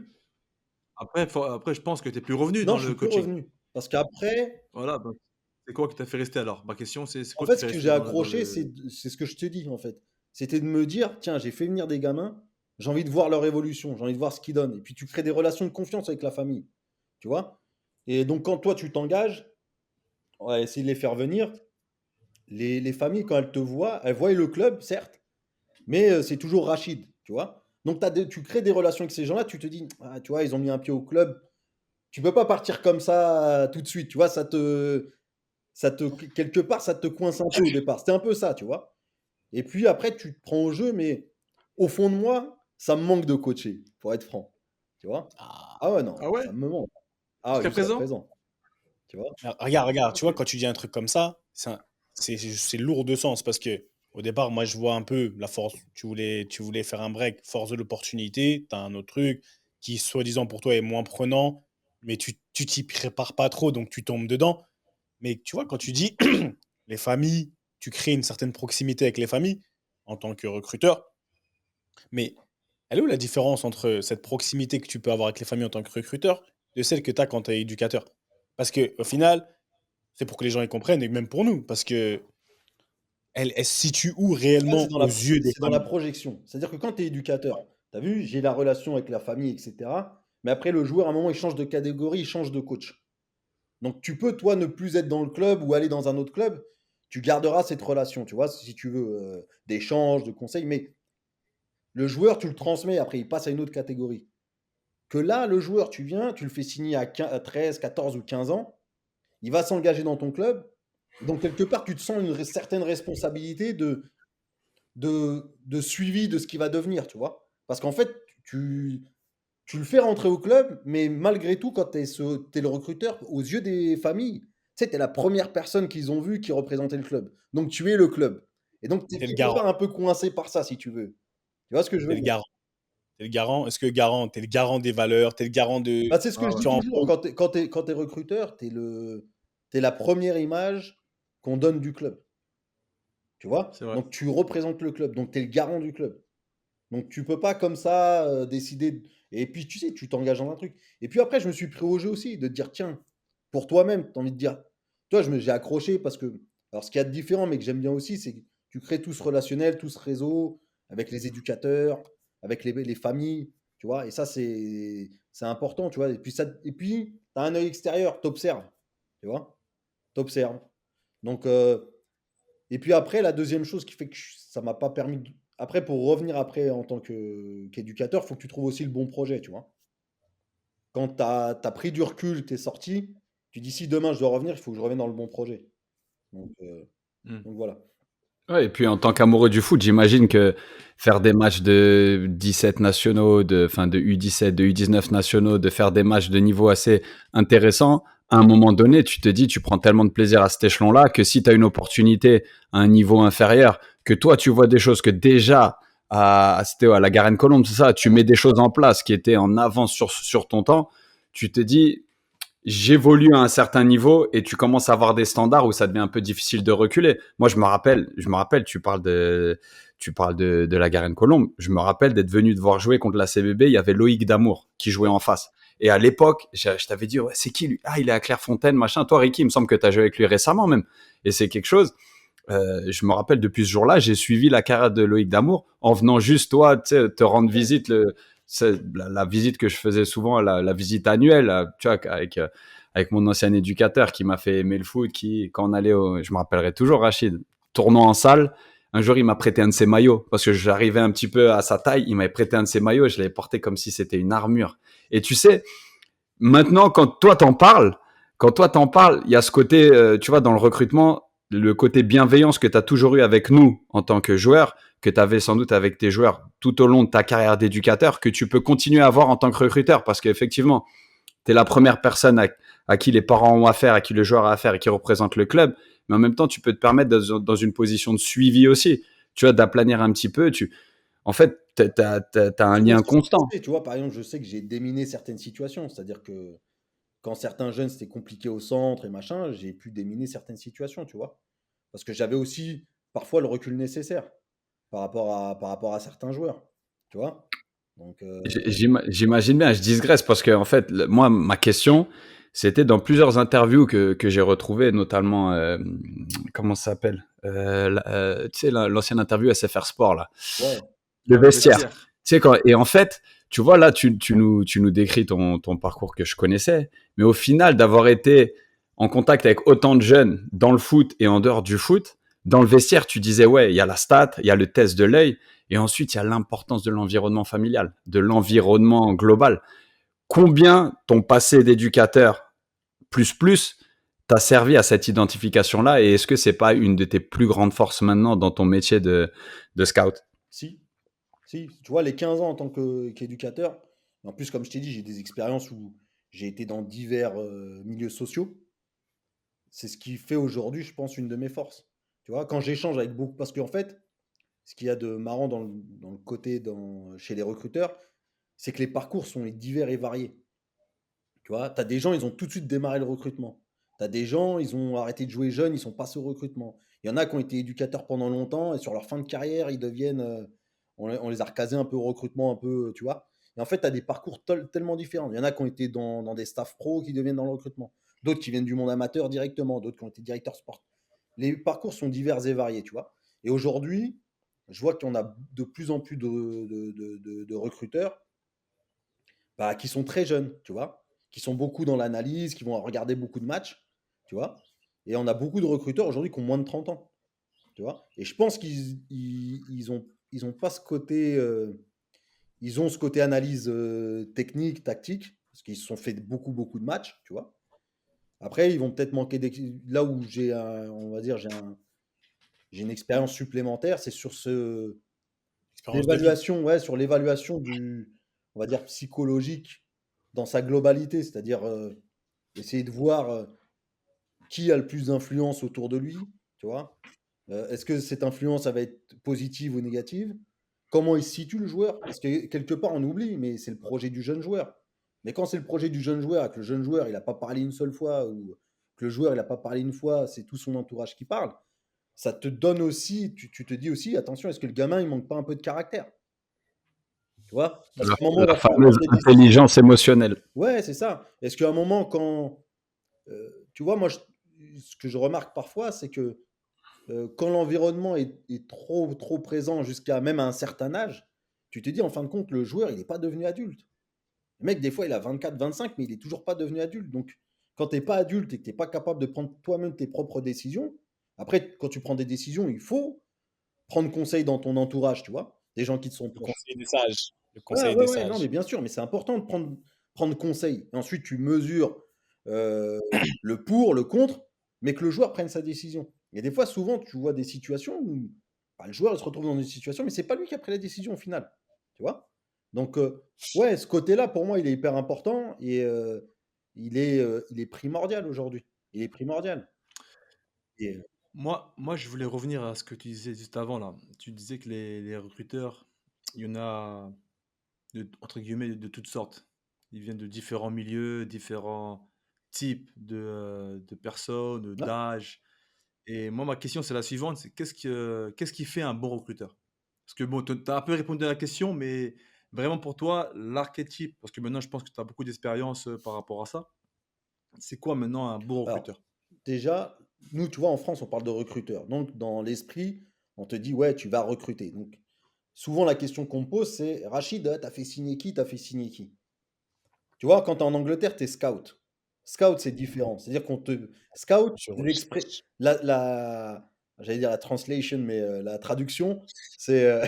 Après, je pense que tu plus revenu Non, dans je le suis plus coaching. revenu. Parce qu'après, Voilà, donc c'est quoi qui t'a fait rester alors? Ma question, c'est en quoi qui fait, te fait ce que rester j'ai dans accroché, le. c'est ce que je te dis, en fait. C'était de me dire, tiens, j'ai fait venir des gamins, j'ai envie de voir leur évolution, j'ai envie de voir ce qu'ils donnent. Et puis, tu crées des relations de confiance avec la famille, tu vois? Et donc, quand toi, tu t'engages, on va essayer de les faire venir. Les familles, quand elles te voient, elles voient le club, certes, mais c'est toujours Rachid, tu vois? Donc, tu crées des relations avec ces gens-là, tu te dis, ah, tu vois, ils ont mis un pied au club. Tu peux pas partir comme ça tout de suite, tu vois? Quelque part, ça te coince un peu au départ. C'était un peu ça, tu vois? Et puis après, tu te prends au jeu, mais au fond de moi, ça me manque de coacher, pour être franc, tu vois? Ah, Ah ouais, non, Ah ouais? ça me manque. Ah, Jusqu'à jusqu'à présent? présent, tu vois? regarde, tu Ok. vois, quand tu dis un truc comme ça, c'est lourd de sens parce que au départ, moi, je vois un peu la force. Tu voulais faire un break, force de l'opportunité. Tu as un autre truc qui, soi-disant, pour toi est moins prenant, mais tu t'y prépares pas trop, donc tu tombes dedans. Mais tu vois, quand tu dis les familles, tu crées une certaine proximité avec les familles en tant que recruteur, mais elle est où la différence entre cette proximité que tu peux avoir avec les familles en tant que recruteur de celle que tu as quand tu es éducateur? Parce que au final, c'est pour que les gens y comprennent et même pour nous, parce que elle se situe où En fait, réellement aux yeux des c'est dans la familles? projection. C'est-à-dire que quand tu es éducateur, tu as vu, j'ai la relation avec la famille, etc. Mais après, le joueur, à un moment, il change de catégorie, il change de coach. Donc, tu peux, toi, ne plus être dans le club ou aller dans un autre club. Tu garderas cette relation, tu vois, si tu veux, d'échange, de conseils. Mais le joueur, tu le transmets, après, il passe à une autre catégorie. Que là, le joueur, tu viens, tu le fais signer à 13, 14 ou 15 ans, il va s'engager dans ton club. Donc, quelque part, tu te sens une certaine responsabilité de suivi de ce qui va devenir, tu vois. Parce qu'en fait, tu le fais rentrer au club, mais malgré tout, quand tu es le recruteur, aux yeux des familles, tu sais, tu es la première personne qu'ils ont vue qui représentait le club. Donc, tu es le club. Et donc, tu es T'es le quelque garant, part un peu coincé par ça, si tu veux. Tu vois ce que je t'es veux le dire? garant, t'es le garant. Est-ce que garant, t'es le garant des valeurs, t'es le garant de Bah, c'est ce que Ah je ouais. dis différents toujours. points. Quand tu es recruteur, t'es la première image qu'on donne du club. Tu vois? C'est vrai. Donc, tu représentes le club. Donc, tu es le garant du club. Donc tu peux pas comme ça décider. Et puis tu sais, tu t'engages dans un truc. Et puis après, je me suis pris au jeu aussi de te dire, tiens, pour toi-même, tu as envie de dire, toi, j'ai accroché parce que, alors ce qu'il y a de différent, mais que j'aime bien aussi, c'est que tu crées tout ce relationnel, tout ce réseau avec les éducateurs, avec les familles, tu vois. Et ça, c'est important, tu vois. Et puis tu as un œil extérieur, tu observes, tu vois. Tu observes. Donc, et puis après, la deuxième chose qui fait que ça m'a pas permis après pour revenir après en tant qu'éducateur, il faut que tu trouves aussi le bon projet, tu vois? Quand tu as pris du recul, tu es sorti, tu dis: «Si demain je dois revenir, il faut que je revienne dans le bon projet». Donc heu, Hmm. donc voilà. Ouais, et puis en tant qu'amoureux du foot, j'imagine que faire des matchs de 17 nationaux, enfin de U17, de U19 nationaux, de faire des matchs de niveau assez intéressant, à un moment donné, tu te dis, tu prends tellement de plaisir à cet échelon-là que si tu as une opportunité à un niveau inférieur, que toi tu vois des choses que déjà c'était à la Garenne-Colombe, c'est ça, tu mets des choses en place qui étaient en avance sur ton temps, tu te dis, j'évolue à un certain niveau et tu commences à avoir des standards où ça devient un peu difficile de reculer. Moi, je me rappelle, tu parles de la Garenne-Colombe. Je me rappelle d'être venu te voir jouer contre la CBB. Il y avait Loïc Damour qui jouait en face. Et à l'époque, je t'avais dit, ouais, c'est qui lui? Ah, il est à Clairefontaine, machin. Toi, Ricky, il me semble que tu as joué avec lui récemment même. Et c'est quelque chose, je me rappelle depuis ce jour-là, j'ai suivi la carrière de Loïc Damour en venant juste, toi, tu sais, te rendre visite, la visite que je faisais souvent, la visite annuelle, tu vois, avec mon ancien éducateur qui m'a fait aimer le foot, quand on allait je me rappellerai toujours, Rachid, tournant en salle, un jour, il m'a prêté un de ses maillots parce que j'arrivais un petit peu à sa taille. Il m'avait prêté un de ses maillots et je l'avais porté comme si c'était une armure. Et tu sais, maintenant, quand toi t'en parles, il y a ce côté, tu vois, dans le recrutement, le côté bienveillance que tu as toujours eu avec nous en tant que joueur, que tu avais sans doute avec tes joueurs tout au long de ta carrière d'éducateur, que tu peux continuer à avoir en tant que recruteur parce qu'effectivement, tu es la première personne à qui les parents ont affaire, à qui le joueur a affaire et qui représente le club. mais en même temps, tu peux te permettre dans une position de suivi aussi, tu vois, d'aplanir un petit peu. En fait, t'as un Je pense lien que ça se constant. fait, tu vois, par exemple, je sais que j'ai déminé certaines situations, c'est-à-dire que quand certains jeunes c'était compliqué au centre et machin, j'ai pu déminer certaines situations, tu vois. Parce que j'avais aussi parfois le recul nécessaire par rapport à certains joueurs, tu vois. Donc, J'imagine bien, je digresse parce que en fait, moi, ma question, c'était dans plusieurs interviews que j'ai retrouvées, notamment, comment ça s'appelle tu sais, l'ancienne interview SFR Sport, là, ouais, le Le vestiaire. Tu vestiaire. sais, et en fait, tu vois, là, tu nous décris ton parcours que je connaissais, mais au final, d'avoir été en contact avec autant de jeunes dans le foot et en dehors du foot, dans le vestiaire, tu disais, ouais, il y a la stat, il y a le test de l'œil, et ensuite, il y a l'importance de l'environnement familial, de l'environnement global. Combien ton passé d'éducateur plus t'a servi à cette identification-là, et est-ce que c'est pas une de tes plus grandes forces maintenant dans ton métier de scout? si, si, tu vois, les 15 ans en tant qu'éducateur, en plus, comme je t'ai dit, j'ai des expériences où j'ai été dans divers milieux sociaux. C'est ce qui fait aujourd'hui, je pense, une de mes forces. Tu vois, quand j'échange avec beaucoup, parce qu'en fait, ce qu'il y a de marrant dans le côté chez les recruteurs, c'est que les parcours sont divers et variés. Tu vois, tu as des gens, ils ont tout de suite démarré le recrutement. Tu as des gens, ils ont arrêté de jouer jeunes, ils sont passés au recrutement. Il y en a qui ont été éducateurs pendant longtemps et sur leur fin de carrière, ils deviennent. On les a recasés un peu au recrutement, un peu, tu vois. Et en fait, tu as des parcours tellement différents. Il y en a qui ont été dans des staffs pro qui deviennent dans le recrutement. D'autres qui viennent du monde amateur directement, d'autres qui ont été directeurs sport. Les parcours sont divers et variés, tu vois. Et aujourd'hui, je vois qu'on a de plus en plus de recruteurs bah, qui sont très jeunes, tu vois, qui sont beaucoup dans l'analyse, qui vont regarder beaucoup de matchs, tu vois. Et on a beaucoup de recruteurs aujourd'hui qui ont moins de 30 ans, tu vois. Et je pense qu'ils ont pas ce côté, ils ont ce côté analyse technique, tactique, parce qu'ils se sont fait beaucoup, beaucoup de matchs, tu vois. Après, ils vont peut-être manquer là où on va dire, j'ai une expérience supplémentaire, c'est sur Expérience de vie. l'évaluation, ouais, sur l'évaluation on va dire, psychologique dans sa globalité, c'est-à-dire essayer de voir qui a le plus d'influence autour de lui, tu vois. Est-ce que cette influence, ça va être positive ou négative? Comment il se situe le joueur? Parce que quelque part, on oublie, mais c'est le projet du jeune joueur. Mais quand c'est le projet du jeune joueur, et que le jeune joueur, il n'a pas parlé une seule fois, ou que le joueur, il n'a pas parlé une fois, c'est tout son entourage qui parle, ça te donne aussi, tu te dis aussi, attention, est-ce que le gamin, il manque pas un peu de caractère? Tu vois? Parce La, qu'à un moment, on la va faire fameuse prendre des décisions. intelligence émotionnelle. Ouais, c'est ça. Est-ce qu'à un moment, tu vois, moi, ce que je remarque parfois, c'est que quand l'environnement est trop, trop présent jusqu'à même à un certain âge, tu te dis, en fin de compte, le joueur, il n'est pas devenu adulte. Le mec, des fois, il a 24, 25, mais il n'est toujours pas devenu adulte. Donc, quand tu n'es pas adulte et que tu n'es pas capable de prendre toi-même tes propres décisions, après, quand tu prends des décisions, il faut prendre conseil dans ton entourage, tu vois, des gens qui te sont Le proches. conseil des sages. Le Ouais, conseil ouais, des ouais, non, mais sages. bien sûr, mais c'est important de prendre conseil. Et ensuite, tu mesures euh, le pour, le contre, mais que le joueur prenne sa décision. Et des fois, souvent, tu vois des situations où bah, le joueur il se retrouve dans une situation, mais c'est pas lui qui a pris la décision au final. Tu vois? Donc, ouais, ce côté-là, pour moi, il est hyper important et il est primordial aujourd'hui. Il est primordial. Et, Moi, je voulais revenir à ce que tu disais juste avant là. Tu disais que les recruteurs, il y en a entre guillemets de toutes sortes. Ils viennent de différents milieux, différents types de personnes, ouais. d'âges. Et moi, ma question, c'est la suivante, c'est qu'est-ce qui fait un bon recruteur? Parce que bon, tu as un peu répondu à la question, mais vraiment pour toi, l'archétype, parce que maintenant, je pense que tu as beaucoup d'expérience par rapport à ça. C'est quoi maintenant un bon Alors, recruteur? déjà, nous, tu vois, en France, on parle de recruteur. Donc, dans l'esprit, on te dit, ouais, tu vas recruter. Donc, souvent, la question qu'on me pose, c'est Rachid, t'as fait signer qui? T'as fait signer qui? Tu vois, quand tu es en Angleterre, tu es scout. Scout, c'est différent. C'est-à-dire qu'on te. Scout, Je l'exprès. recherche. J'allais dire la translation, mais la traduction, c'est.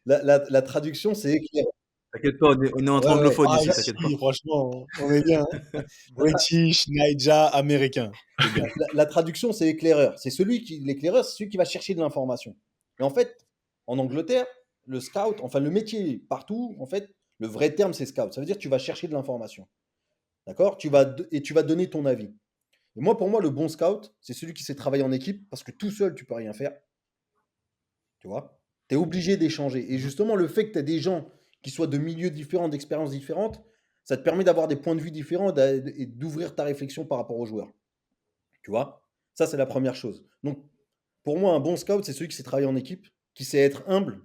La traduction, c'est éclaireur. T'inquiète pas, on est entre Ouais, ouais. anglophones Ah, ici, t'inquiète ici, pas. franchement, on est bien, hein. British, Naija, américain. C'est bien. La traduction, c'est éclaireur. L'éclaireur, c'est celui qui va chercher de l'information. Et en fait, en Angleterre, le scout, enfin le métier partout, en fait, le vrai terme, c'est scout. Ça veut dire que tu vas chercher de l'information. D'accord? Et tu vas donner ton avis. Et moi, pour moi, le bon scout, c'est celui qui sait travailler en équipe parce que tout seul, tu peux rien faire. Tu vois? Tu es obligé d'échanger. Et Mhm. justement, le fait que tu as des gens qui soient de milieux différents, d'expériences différentes, ça te permet d'avoir des points de vue différents et d'ouvrir ta réflexion par rapport aux joueurs. Tu vois? Ça, c'est la première chose. Donc, pour moi, un bon scout, c'est celui qui sait travailler en équipe, qui sait être humble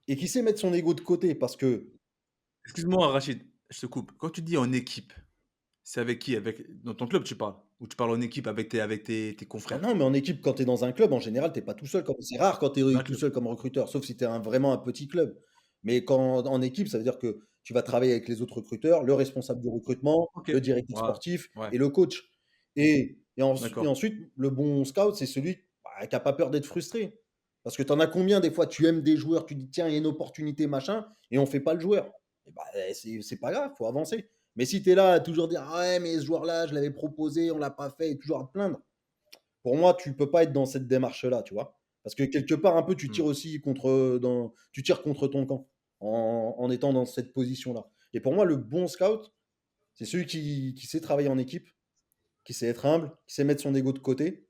et qui sait mettre son ego de côté parce que Excuse-moi, Rachid, je te coupe. Quand tu dis en équipe, c'est avec qui? Dans ton club, tu parles? Ou tu parles en équipe avec tes bah confrères? non, mais en équipe, quand tu es dans un club, en général, tu pas tout seul. C'est rare quand tu D'un es tout club. seul comme recruteur, sauf si tu es vraiment un petit club. Mais quand en équipe, ça veut dire que tu vas travailler avec les autres recruteurs, le responsable du recrutement, Ok. le directeur Voilà. sportif Ouais. et le coach. Et D'accord. ensuite, le bon scout, c'est celui qui n'a pas peur d'être frustré. Parce que tu en as combien des fois, tu aimes des joueurs, tu dis tiens, il y a une opportunité, machin, et on fait pas le joueur. Et bah, c'est pas grave, faut avancer. Mais si tu es là à toujours dire ah ouais, mais ce joueur-là, je l'avais proposé, on l'a pas fait, et toujours à te plaindre, pour moi, tu peux pas être dans cette démarche-là, tu vois? Parce que quelque part, un peu, tu Hmm. tires aussi tu tires contre ton camp en étant dans cette position-là. Et pour moi, le bon scout, c'est celui qui sait travailler en équipe, qui sait être humble, qui sait mettre son ego de côté,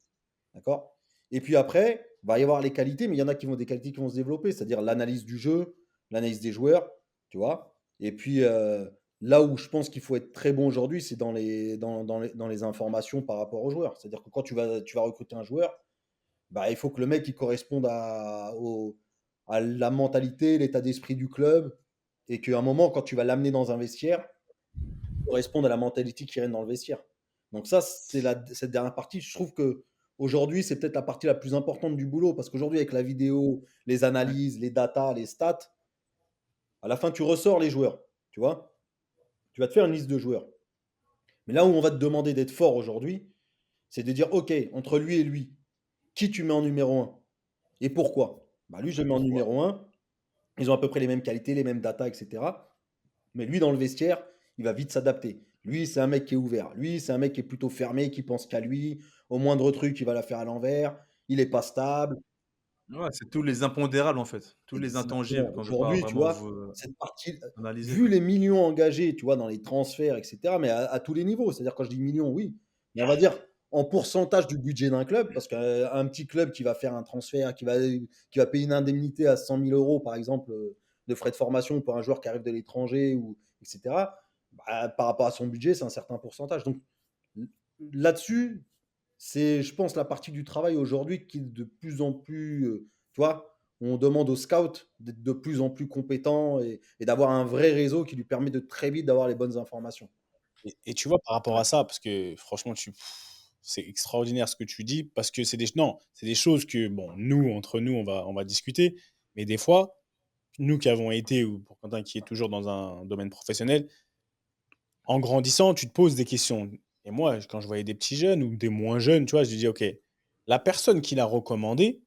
d'accord? Et puis après, il va y avoir les qualités, mais il y en a des qualités qui vont se développer, c'est-à-dire l'analyse du jeu, l'analyse des joueurs, tu vois? Et puis, là où je pense qu'il faut être très bon aujourd'hui, c'est dans les informations par rapport aux joueurs. C'est-à-dire que quand tu vas recruter un joueur, bah, il faut que le mec il corresponde à la mentalité, l'état d'esprit du club, et qu'à un moment, quand tu vas l'amener dans un vestiaire, il corresponde à la mentalité qui règne dans le vestiaire. Donc ça, cette dernière partie, je trouve que aujourd'hui, c'est peut-être la partie la plus importante du boulot, parce qu'aujourd'hui, avec la vidéo, les Ouais. analyses, les datas, les stats, à la fin, tu ressors les joueurs, tu vois. Tu vas te faire une liste de joueurs. Mais là où on va te demander d'être fort aujourd'hui, c'est de dire, OK, entre lui et lui, qui tu mets en numéro un et pourquoi? Bah, lui, je Et le mets en pourquoi? numéro un. Ils ont à peu près les mêmes qualités, les mêmes datas, etc. Mais lui, dans le vestiaire, il va vite s'adapter. Lui, c'est un mec qui est ouvert. Lui, c'est un mec qui est plutôt fermé, qui pense qu'à lui. Au moindre truc, il va la faire à l'envers. Il n'est pas stable. Ouais, c'est tous les impondérables en fait, tous les Exactement. intangibles qu'on ne veut pas Aujourd'hui, tu vraiment vois, cette partie, analyser vu quoi. les millions engagés, tu vois, dans les transferts, etc., mais à tous les niveaux, c'est-à-dire quand je dis millions, oui, mais on va dire en pourcentage du budget d'un club, parce qu'un petit club qui va faire un transfert, qui va payer une indemnité à 100 000 euros, par exemple, de frais de formation pour un joueur qui arrive de l'étranger, etc., bah, par rapport à son budget, c'est un certain pourcentage. Donc là-dessus, c'est, je pense, la partie du travail aujourd'hui qui est de plus en plus, tu vois, on demande aux scouts d'être de plus en plus compétents et d'avoir un vrai réseau qui lui permet de très vite d'avoir les bonnes informations. Et tu vois, par rapport à Ouais. ça, parce que franchement, c'est extraordinaire ce que tu dis, parce que non, c'est des choses que, bon, nous, entre nous, on va discuter, mais des fois, nous qui avons été, ou pour Quentin qui est toujours dans un domaine professionnel, en grandissant, tu te poses des questions. Et moi, quand je voyais des petits jeunes ou des moins jeunes, tu vois, je me dis, OK, la personne qui l'a recommandé,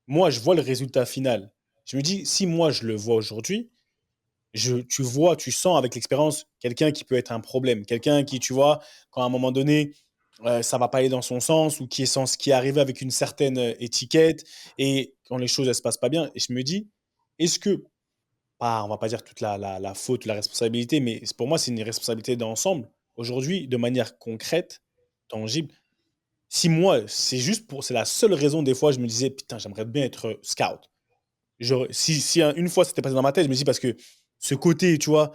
moi, je vois le résultat final. Je me dis, si moi, je le vois aujourd'hui, tu vois, tu sens avec l'expérience quelqu'un qui peut être un problème, quelqu'un qui, tu vois, quand à un moment donné, ça va pas aller dans son sens ou qui est arrivé avec une certaine étiquette et quand les choses ne se passent pas bien. Et je me dis, est-ce que, on va pas dire toute la faute, la responsabilité, mais pour moi, c'est une responsabilité d'ensemble. Aujourd'hui, de manière concrète, tangible, si moi, c'est la seule raison des fois, je me disais, putain, j'aimerais bien être scout. Si une fois c'était passé dans ma tête, je me dis parce que ce côté, tu vois,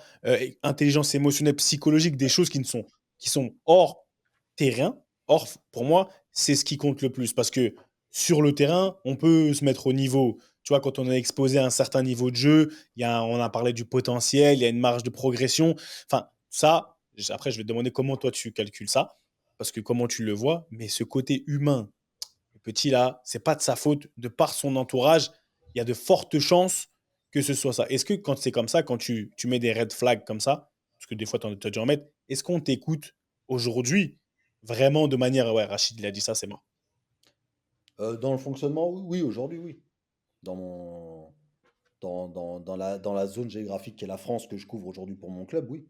intelligence émotionnelle, psychologique, des choses qui sont hors terrain, pour moi, c'est ce qui compte le plus. Parce que sur le terrain, on peut se mettre au niveau. Tu vois, quand on est exposé à un certain niveau de jeu, on a parlé du potentiel, il y a une marge de progression. Enfin, ça, après, je vais te demander comment toi tu calcules ça, parce que comment tu le vois, mais ce côté humain, le petit là, c'est pas de sa faute, de par son entourage, il y a de fortes chances que ce soit ça. Est-ce que quand c'est comme ça, quand tu mets des red flags comme ça, parce que des fois tu as dû en mettre, est-ce qu'on t'écoute aujourd'hui vraiment de manière, ouais, Rachid il a dit ça, c'est mort. Dans le fonctionnement, oui, oui, aujourd'hui, oui. Dans, mon, dans la zone géographique qui est la France que je couvre aujourd'hui pour mon club, oui.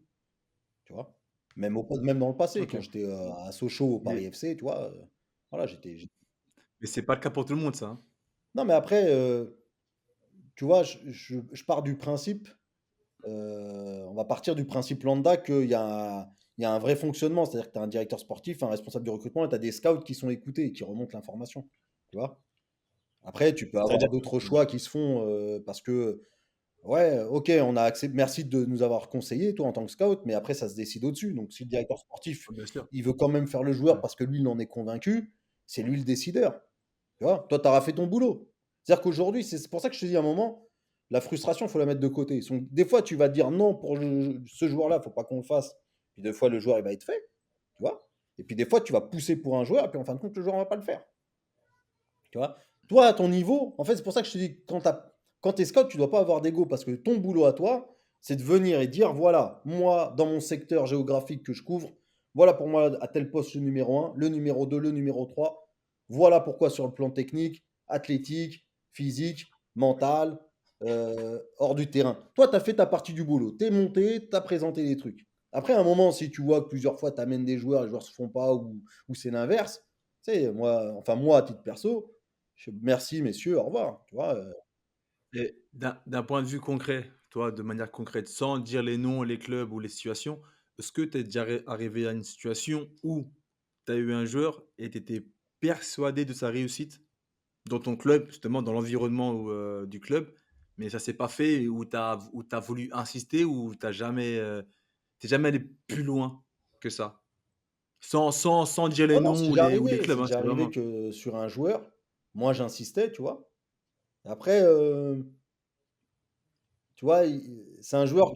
Tu vois? Même dans le passé, Ok. quand j'étais à Sochaux au Paris Mais, FC, tu vois, voilà, mais c'est pas le cas pour tout le monde, ça, hein. Non, mais après, tu vois, je pars du principe, on va partir du principe lambda qu'il y a il y a un vrai fonctionnement. C'est-à-dire que tu as un directeur sportif, un responsable du recrutement et tu as des scouts qui sont écoutés et qui remontent l'information. Tu vois? Après, tu peux avoir C'est-à-dire, d'autres choix qui se font parce que, ouais, ok, on a accepté, merci de nous avoir conseillé, toi, en tant que scout, mais après, ça se décide au-dessus. Donc, si le directeur sportif, Bien sûr. il veut quand même faire le joueur Ouais. parce que lui, il en est convaincu, c'est lui le décideur. Tu vois? Toi, tu auras fait ton boulot. C'est-à-dire qu'aujourd'hui, c'est pour ça que je te dis à un moment, la frustration, il faut la mettre de côté. Des fois, tu vas dire non pour ce joueur-là, il ne faut pas qu'on le fasse. Puis des fois, le joueur, il va être fait. Tu vois? Et puis des fois, tu vas pousser pour un joueur, et puis en fin de compte, le joueur ne va pas le faire. Tu vois? Toi, à ton niveau, en fait, c'est pour ça que je te dis, quand tu es scout, tu ne dois pas avoir d'ego, parce que ton boulot à toi, c'est de venir et dire, voilà, moi, dans mon secteur géographique que je couvre, voilà pour moi, à tel poste, le numéro 1, le numéro 2, le numéro 3. Voilà pourquoi sur le plan technique, athlétique, physique, mental, hors du terrain. Toi, tu as fait ta partie du boulot. Tu es monté, tu as présenté des trucs. Après, à un moment, si tu vois que plusieurs fois, tu amènes des joueurs, les joueurs ne se font pas, ou c'est l'inverse, tu sais, moi, à titre perso, merci messieurs, au revoir. Tu vois, Et d'un point de vue concret, toi, de manière concrète, sans dire les noms, les clubs ou les situations, est-ce que tu es déjà arrivé à une situation où tu as eu un joueur et tu étais persuadé de sa réussite dans ton club, justement dans l'environnement du club, mais ça s'est pas fait, où tu as voulu insister, ou t'es jamais allé plus loin que ça, sans dire les oh non, noms ou les c'est clubs, hein, déjà c'est arrivé vraiment que sur un joueur, moi j'insistais, tu vois. Après, tu vois, c'est un joueur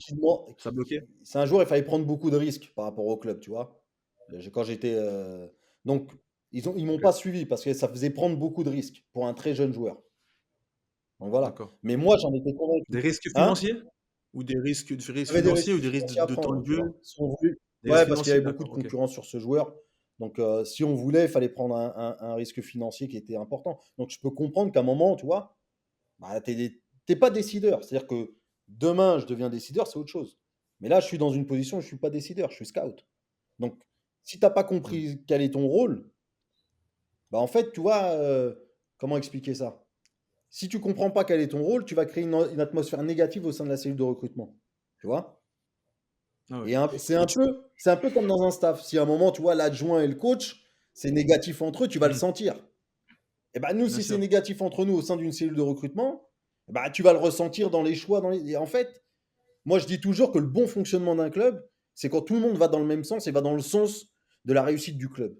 ça bloquait. c'est un joueur, il fallait prendre beaucoup de risques par rapport au club, tu vois. Quand j'étais, donc ils m'ont Ok, pas suivi parce que ça faisait prendre beaucoup de risques pour un très jeune joueur. Donc voilà. d'accord. Mais moi, j'en étais convaincu. Des risques Hein? financiers? Ou des risques Il y avait des risques ou des risques financiers à de temps prendre, de tu vois. jeu? Si on voulait- Des risques Ouais, parce qu'il y financiers, avait beaucoup de d'accord, OK. concurrence sur ce joueur. Donc, si on voulait, il fallait prendre un risque financier qui était important. Donc, je peux comprendre qu'à un moment, tu vois, bah, t'es pas décideur. C'est-à-dire que demain, je deviens décideur, c'est autre chose. Mais là, je suis dans une position où je suis pas décideur, je suis scout. Donc, si t'as pas Mmh. compris quel est ton rôle, bah, en fait, tu vois, comment expliquer ça? Si tu comprends pas quel est ton rôle, tu vas créer une atmosphère négative au sein de la cellule de recrutement. Tu vois? Ah ouais. Et Et tu c'est un peu comme dans un staff. Si à un moment, tu vois, l'adjoint et le coach, c'est négatif entre eux, tu vas le Mmh, sentir. Et ben nous, bien si c'est sûr. négatif entre nous au sein d'une cellule de recrutement, eh ben, tu vas le ressentir dans les choix. Et en fait, moi, je dis toujours que le bon fonctionnement d'un club, c'est quand tout le monde va dans le même sens et va dans le sens de la réussite du club.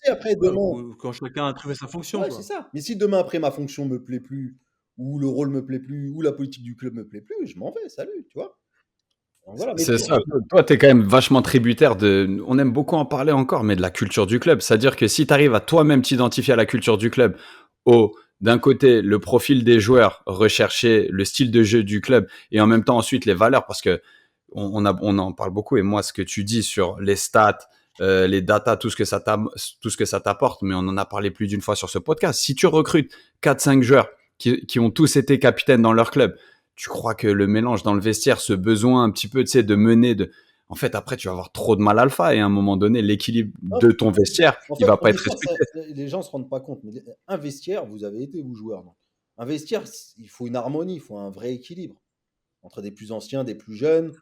Et après, Ouais, demain, ou quand chacun a trouvé sa fonction, ouais, c'est quoi. ça. Mais si demain, après, ma fonction me plaît plus, ou le rôle me plaît plus, ou la politique du club me plaît plus, je m'en vais, salut, tu vois. Donc, voilà. Mais C'est ça. Toi, tu es quand même vachement tributaire de. On aime beaucoup en parler encore, mais de la culture du club. C'est-à-dire que si tu arrives à toi-même t'identifier à la culture du club, au d'un côté le profil des joueurs, rechercher le style de jeu du club, et en même temps ensuite les valeurs, parce que on en parle beaucoup. Et moi, ce que tu dis sur les stats, les datas, tout ce que ça t'apporte, mais on en a parlé plus d'une fois sur ce podcast. Si tu recrutes 4-5 joueurs qui ont tous été capitaines dans leur club, tu crois que le mélange dans le vestiaire, ce besoin un petit peu, tu sais, de mener, en fait, après, tu vas avoir trop de mal alpha, et à un moment donné, l'équilibre Non, de ton vestiaire, en il fait, va un pas être vestiaire, respecté. les gens ne se rendent pas compte, mais un vestiaire, vous avez été, vous joueurs. Donc. Un vestiaire, il faut une harmonie, il faut un vrai équilibre entre des plus anciens, des plus jeunes,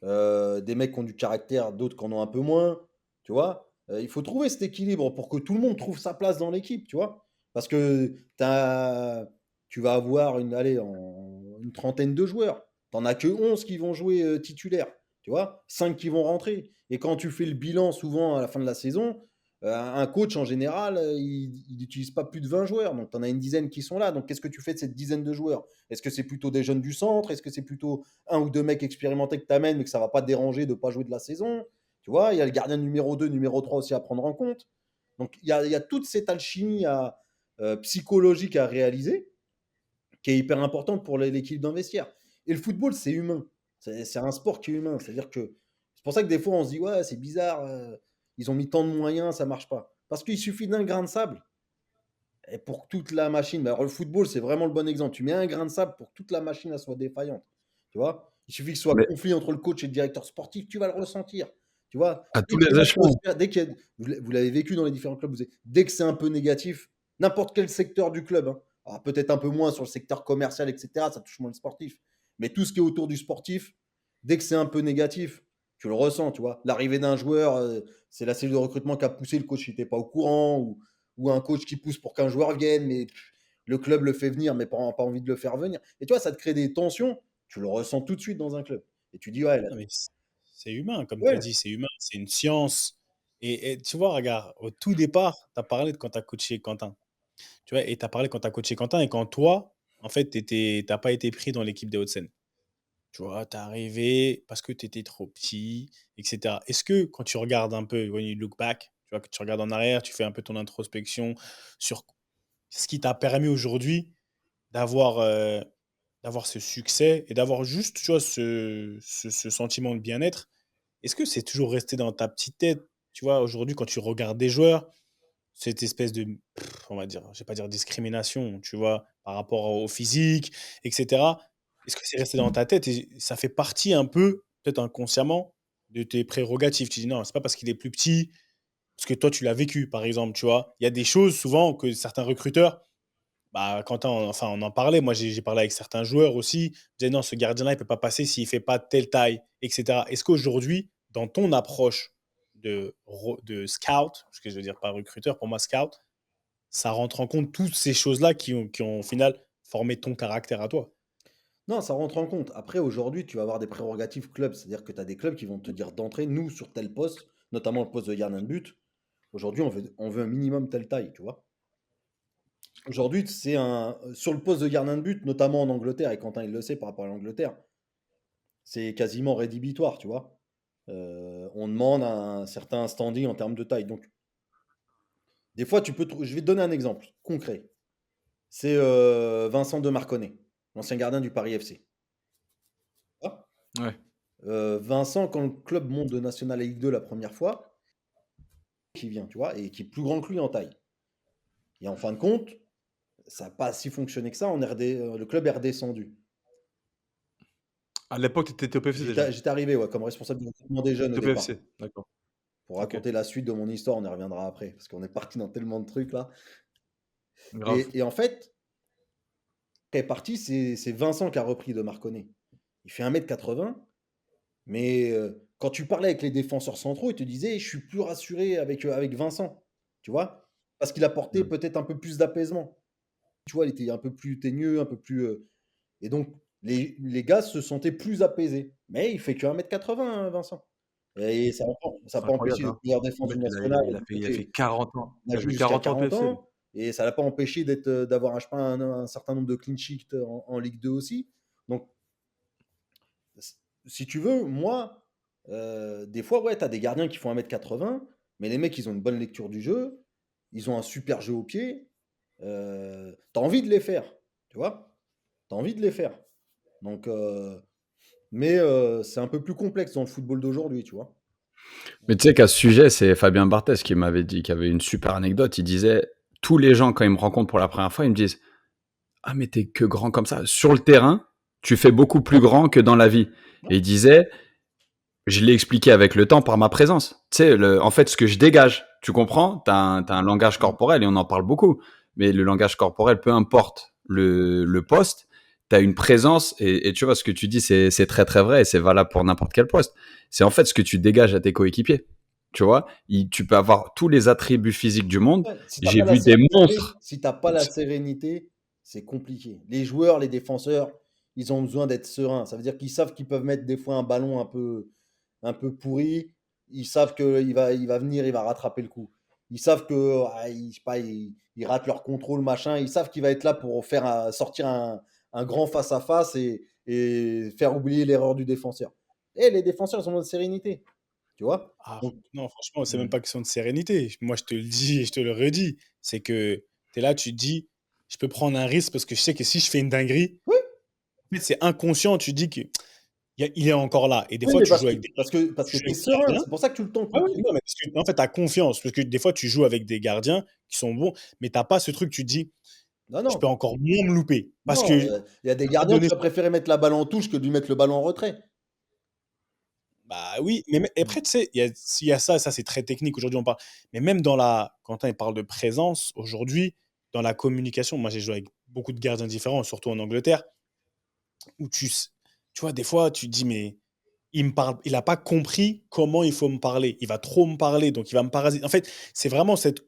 des mecs qui ont du caractère, d'autres qui en ont un peu moins, tu vois. Il faut trouver cet équilibre pour que tout le monde trouve sa place dans l'équipe, tu vois. Parce que tu vas avoir une trentaine de joueurs. Tu n'en as que 11 qui vont jouer titulaires, tu vois. 5 qui vont rentrer. Et quand tu fais le bilan, souvent à la fin de la saison, un coach en général, il n'utilise pas plus de 20 joueurs. Donc, tu en as une dizaine qui sont là. Donc, qu'est-ce que tu fais de cette dizaine de joueurs? Est-ce que c'est plutôt des jeunes du centre? Est-ce que c'est plutôt un ou deux mecs expérimentés que tu amènes, mais que ça ne va pas te déranger de ne pas jouer de la saison? Tu vois, il y a le gardien numéro 2, numéro 3 aussi à prendre en compte. Donc, il y a toute cette alchimie psychologique à réaliser qui est hyper importante pour l'équipe d'un vestiaire. Et le football, c'est humain. C'est un sport qui est humain. C'est-à-dire que c'est pour ça que des fois, on se dit, ouais, c'est bizarre, ils ont mis tant de moyens, ça marche pas. Parce qu'il suffit d'un grain de sable et pour que toute la machine. Alors, le football, c'est vraiment le bon exemple. Tu mets un grain de sable pour que toute la machine elle soit défaillante. Tu vois? Il suffit que ce soit Mais conflit entre le coach et le directeur sportif, tu vas le ressentir. Tu vois? à tous Dès qu'il y les a une échelons. atmosphère, vous l'avez vécu dans les différents clubs, dès que c'est un peu négatif, n'importe quel secteur du club, hein, alors peut-être un peu moins sur le secteur commercial, etc., ça touche moins le sportif. Mais tout ce qui est autour du sportif, dès que c'est un peu négatif, Tu le ressens, tu vois. L'arrivée d'un joueur, c'est la cellule de recrutement qui a poussé, le coach n'était pas au courant, ou un coach qui pousse pour qu'un joueur vienne, mais le club le fait venir, mais pas envie de le faire venir. Et tu vois, ça te crée des tensions, tu le ressens tout de suite dans un club. Et tu dis, ouais, là, Non, mais c'est humain, comme tu as ouais, dit, c'est humain, c'est une science. Et tu vois, regarde, au tout départ, tu as parlé de quand tu as coaché Quentin. Tu vois, et tu as parlé quand tu as coaché Quentin et quand toi, en fait, tu n'as pas été pris dans l'équipe des Hauts-de-Seine. Tu vois, tu es arrivé parce que tu étais trop petit, etc. Est-ce que quand tu regardes un peu, when you look back, tu vois, que tu regardes en arrière, tu fais un peu ton introspection sur ce qui t'a permis aujourd'hui d'avoir d'avoir ce succès et d'avoir juste, tu vois, ce sentiment de bien-être, est-ce que c'est toujours resté dans ta petite tête, tu vois, aujourd'hui, quand tu regardes des joueurs, cette espèce de, on va dire, je vais pas dire discrimination, tu vois, par rapport au physique, etc. Est-ce que c'est resté dans ta tête et ça fait partie un peu, peut-être inconsciemment, de tes prérogatives? Tu dis non, c'est pas parce qu'il est plus petit, parce que toi, tu l'as vécu, par exemple, tu vois. Il y a des choses souvent que certains recruteurs, bah, Quentin, enfin, on en parlait. Moi, j'ai parlé avec certains joueurs aussi. Je disais, non, ce gardien-là, il ne peut pas passer s'il ne fait pas telle taille, etc. Est-ce qu'aujourd'hui, dans ton approche de scout, ce que je veux dire pas recruteur, pour moi, scout, ça rentre en compte toutes ces choses-là qui ont au final formé ton caractère à toi? non, ça rentre en compte. Après, aujourd'hui, tu vas avoir des prérogatives clubs. C'est-à-dire que tu as des clubs qui vont te dire d'entrée, nous, sur tel poste, notamment le poste de gardien de but, aujourd'hui, on veut un minimum telle taille, tu vois. Aujourd'hui, sur le poste de gardien de but, notamment en Angleterre, et Quentin il le sait par rapport à l'Angleterre, c'est quasiment rédhibitoire, tu vois. On demande un certain standing en termes de taille. Donc, des fois, je vais te donner un exemple concret. C'est Vincent de Marconnet, l'ancien gardien du Paris FC. Ah. Ouais. Vincent, quand le club monte de National League 2 la première fois, qui vient, tu vois, et qui est plus grand que lui en taille. Et en fin de compte, ça n'a pas si fonctionné que ça. Le club est redescendu. À l'époque, tu étais au PFC déjà. J'étais arrivé, ouais, comme responsable du recrutement des jeunes au T'étais au départ. PFC, d'accord. Pour Ok, raconter la suite de mon histoire, on y reviendra après, parce qu'on est parti dans tellement de trucs là. grave. Et en fait, quand est parti, c'est Vincent qui a repris de Marconnet. Il fait 1,80 m, mais quand tu parlais avec les défenseurs centraux, ils te disaient, je suis plus rassuré avec Vincent, tu vois, parce qu'il apportait Mm. peut-être un peu plus d'apaisement. Tu vois, il était un peu plus teigneux, un peu plus. Et donc, les gars se sentaient plus apaisés. Mais il fait que 1,80 m, Vincent. Et ça C'est n'a pas incroyable, empêché hein. d'être meilleur Le défense du mec, national. il a fait 40 ans. On Il a a joué joué jusqu'à 40 ans au 40 PFC, lui. ans. Et ça l'a pas empêché d'avoir, je sais pas, un certain nombre de clean sheets en Ligue 2 aussi. Donc, si tu veux, moi, des fois, ouais, tu as des gardiens qui font 1,80 m, mais les mecs, ils ont une bonne lecture du jeu, ils ont un super jeu au pied, tu as envie de les faire, tu vois? Tu as envie de les faire. Donc, mais c'est un peu plus complexe dans le football d'aujourd'hui, tu vois? Mais tu sais qu'à ce sujet, c'est Fabien Barthez qui m'avait dit, qui avait une super anecdote. Il disait, tous les gens, quand ils me rencontrent pour la première fois, ils me disent, ah, mais t'es que grand comme ça. Sur le terrain, tu fais beaucoup plus grand que dans la vie. Ouais, Et il disait, je l'ai expliqué avec le temps par ma présence. Tu sais, en fait, ce que je dégage, tu comprends? T'as un langage mmh, corporel et on en parle beaucoup. Mais le langage corporel, peu importe le poste, t'as une présence et tu vois, ce que tu dis, c'est très, très vrai et c'est valable pour n'importe quel poste. C'est en fait ce que tu dégages à tes coéquipiers. Tu vois, tu peux avoir tous les attributs physiques du monde. ouais, si tu J'ai pas la vu des sérénité monstres. si tu pas la sérénité, c'est compliqué. Les joueurs, les défenseurs, ils ont besoin d'être sereins. Ça veut dire qu'ils savent qu'ils peuvent mettre des fois un ballon un peu pourri. Ils savent qu'il va venir, il va rattraper le coup. Ils savent que, je sais pas, ils ratent leur contrôle, machin. Ils savent qu'il va être là pour faire sortir un grand face-à-face et faire oublier l'erreur du défenseur. Et les défenseurs, ils ont besoin de sérénité. Tu vois? Ah, Donc, non, franchement, c'est même Mm. pas question de sérénité. Moi, je te le dis et je te le redis. C'est que tu es là, tu te dis, je peux prendre un risque parce que je sais que si je fais une dinguerie, oui, en fait, c'est inconscient. Tu dis qu'il il est encore là. Et des oui, fois, mais tu parce joues que avec des, parce que parce tu que joues tu es avec des serein. gardiens. C'est pour ça que tu le tentes Ah le oui, truc. non, mais parce que, en fait, tu as confiance. Parce que des fois, tu joues avec des gardiens qui sont bons, mais tu n'as pas ce truc, tu te dis, Non, je peux non, encore moins me louper. Parce que, non, à il y a des un moment gardiens, donné, tu vas préférer mettre la balle en touche que de lui mettre le ballon en retrait. bah oui, mais Mmh. après, tu sais, il y a ça c'est très technique. Aujourd'hui, on parle. Mais même Quentin, il parle de présence. Aujourd'hui, dans la communication, moi, j'ai joué avec beaucoup de gardiens différents, surtout en Angleterre, où tu vois, des fois, tu te dis, mais il me parle, il n'a pas compris comment il faut me parler. Il va trop me parler, donc il va me parasiter. En fait, c'est vraiment cette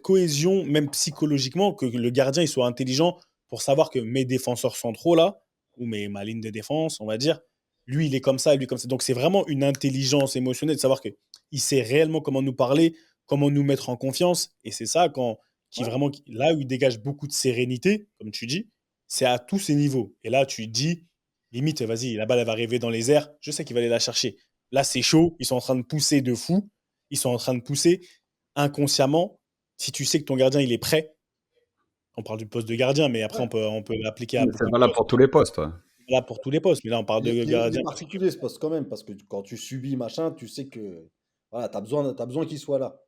cohésion, même psychologiquement, que le gardien il soit intelligent pour savoir que mes défenseurs centraux là, ou ma ligne de défense, on va dire, lui il est comme ça, lui comme ça. Donc c'est vraiment une intelligence émotionnelle de savoir que il sait réellement comment nous parler, comment nous mettre en confiance. Et c'est ça qui Ouais. vraiment là où il dégage beaucoup de sérénité, comme tu dis, c'est à tous ces niveaux. Et là tu dis limite, vas-y, la balle, elle va arriver dans les airs. Je sais qu'il va aller la chercher. Là, c'est chaud. Ils sont en train de pousser de fou. Ils sont en train de pousser inconsciemment. Si tu sais que ton gardien, il est prêt, on parle du poste de gardien, mais après, Ouais. on peut l'appliquer à Mais beaucoup c'est de valable postes. pour tous les postes, ouais. Là, pour tous les postes. Mais là, on parle de Il gardien. est particulier ce poste quand même, parce que quand tu subis machin, tu sais que voilà, t'as besoin qu'il soit là.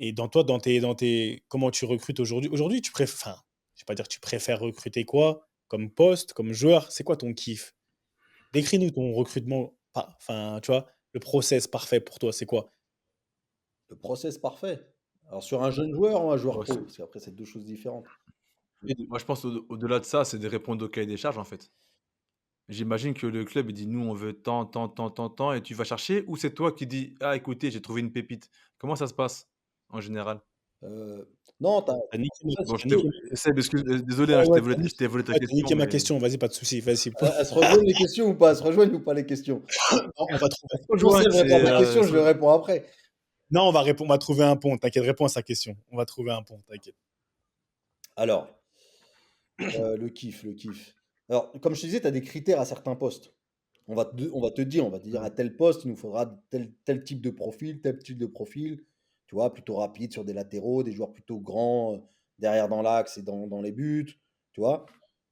Et dans tes, comment tu recrutes aujourd'hui? Aujourd'hui, tu préfères, enfin, je vais pas dire que tu préfères recruter quoi comme poste, comme joueur. C'est quoi ton kiff? Décris-nous ton recrutement. Enfin, tu vois, le process parfait pour toi, c'est quoi? Le process parfait. Alors sur un jeune joueur ou un joueur Ouais, pro, parce qu'après c'est deux choses différentes. moi, je pense au-delà de ça, c'est de répondre au cahier des charges, en fait. J'imagine que le club, il dit, nous, on veut tant, tant, tant, tant, tant, et tu vas chercher, ou c'est toi qui dis, ah, écoutez, j'ai trouvé une pépite. Comment ça se passe, en général? Euh, non, T'as niqué ma, Bon, t'as niqué Seb, désolé, hein, Ouais, ouais, je t'ai volé ta ouais, t'as question, niqué ma mais question. Vas-y, pas de souci. Vas-y. elles se rejoignent les questions ou pas? Elles se rejoignent ou pas les questions? On va trouver. Toujours rejoint, Seb répond à c'est, ma question, je le réponds après. Non, on va trouver un pont. T'inquiète, réponds à sa question. On va trouver un pont. T'inquiète. Alors, le kiff, le kiff. Alors, comme je te disais, tu as des critères à certains postes. On va te dire à tel poste, il nous faudra tel type de profil, tel type de profil, tu vois, plutôt rapide sur des latéraux, des joueurs plutôt grands derrière dans l'axe et dans les buts, tu vois.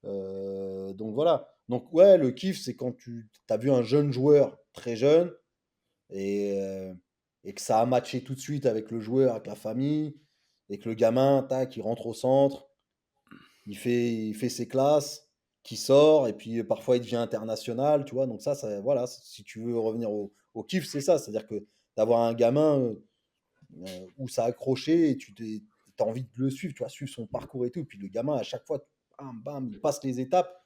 Donc voilà. Donc ouais, le kiff, c'est quand tu as vu un jeune joueur très jeune et, et que ça a matché tout de suite avec le joueur, avec la famille, et que le gamin, tac, il rentre au centre, il fait ses classes, qui sort, et puis parfois il devient international, tu vois. Donc ça voilà, si tu veux revenir au kiff, c'est ça. C'est-à-dire que d'avoir un gamin où ça a accroché et as envie de le suivre, tu vois, suivre son parcours et tout. Et puis le gamin, à chaque fois, bam, bam, il passe les étapes.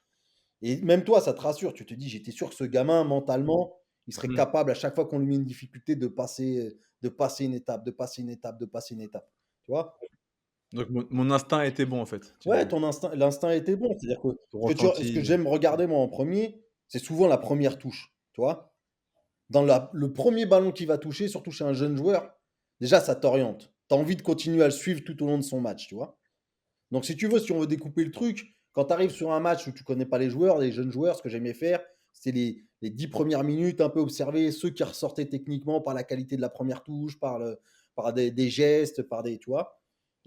Et même toi, ça te rassure. Tu te dis, j'étais sûr que ce gamin, mentalement, il serait Mhm. capable, à chaque fois qu'on lui met une difficulté, de passer une étape, de passer une étape, de passer une étape. Tu vois? Donc mon instinct était bon, en fait, tu Ouais, dis. l'instinct était bon. C'est-à-dire que Ton ce que ressenti. j'aime regarder moi en premier, c'est souvent la première touche. Tu vois? Le premier ballon qu'il va toucher, surtout chez un jeune joueur, déjà ça t'oriente. Tu as envie de continuer à le suivre tout au long de son match, tu vois? Donc si tu veux, si on veut découper le truc, quand tu arrives sur un match où tu connais pas les joueurs, les jeunes joueurs, ce que j'aimais faire, c'est les 10 premières minutes, un peu observer ceux qui ressortaient techniquement par la qualité de la première touche, par des gestes, par des, tu vois.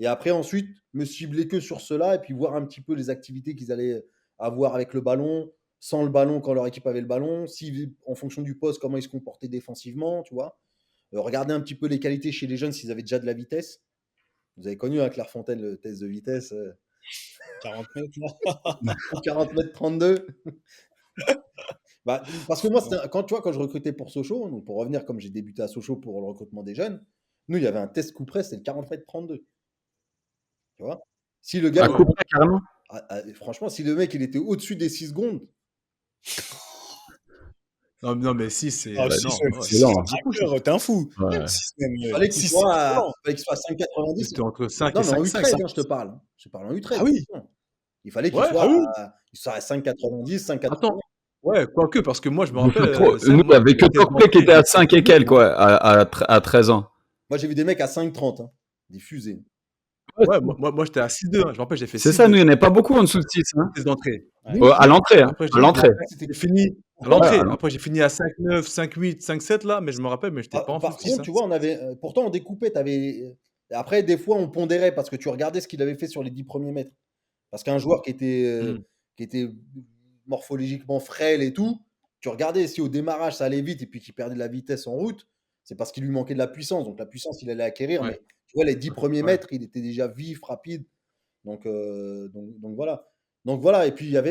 Et après, ensuite, me cibler que sur cela et puis voir un petit peu les activités qu'ils allaient avoir avec le ballon, sans le ballon quand leur équipe avait le ballon, si, en fonction du poste, comment ils se comportaient défensivement, tu vois. Regarder un petit peu les qualités chez les jeunes s'ils avaient déjà de la vitesse. Vous avez connu, hein, Clairefontaine, le test de vitesse. 40 mètres, là. 40 mètres 32. Bah, parce que moi, quand tu vois, quand je recrutais pour Sochaux, donc pour revenir comme j'ai débuté à Sochaux pour le recrutement des jeunes, nous, il y avait un test coup près, c'était le 40 mètres 32. Tu vois? Si le gars, À Ah ouais. coup près, carrément. franchement, si le mec, il était au-dessus des 6 secondes, Non, non, mais si, c'est. Ah, Ouais, si, Non, c'est ouais, c'est six, lent, c'est hein. beaucoup, tracker, t'es un fou. Ouais. Si, même, il fallait qu'il si, c'est soit, violent. il fallait qu'il soit à 5,90. c'était entre 5 Non, et mais en 5,5. U13, hein, je te parle, hein. Je te parle en U13. Ah oui, attention. Il fallait Ouais, ah oui. qu'il soit à 5,90, 5,80. attends. Ouais, quoique, parce que moi, je me Vous rappelle, faites trop. Seb, Nous, il moi, y avait que les tests Tokpé qui d'entrée, était à j'ai 5 et beaucoup, quelques, hein. quoi, à 13 ans. Moi, j'ai vu des mecs à 5,30, hein, des fusées. Ouais, Ouais, moi j'étais à 6,2, hein. Je me rappelle, j'ai fait c'est ça, nous, 6,2. il n'y en a pas beaucoup en dessous de 6. Hein. Test d'entrée. Ouais. Nous, À l'entrée, hein. Après, À l'entrée. c'était j'ai fini à Ouais, à l'entrée. l'entrée. Après, j'ai fini à 5,9, 5,8, 5,7 là, mais je me rappelle, mais j'étais pas en Par dessous de 6, contre, hein. tu vois, on avait, pourtant on découpait. Après, des fois, on pondérait parce que tu regardais ce qu'il avait fait sur les 10 premiers mètres. Parce qu'un joueur Hmm. qui était morphologiquement frêle et tout, tu regardais si au démarrage ça allait vite et puis qu'il perdait de la vitesse en route, c'est parce qu'il lui manquait de la puissance. Donc la puissance, il allait acquérir. Ouais, Mais tu vois, les 10 premiers ouais. mètres, il était déjà vif, rapide. Donc voilà. Donc voilà. Et puis il y a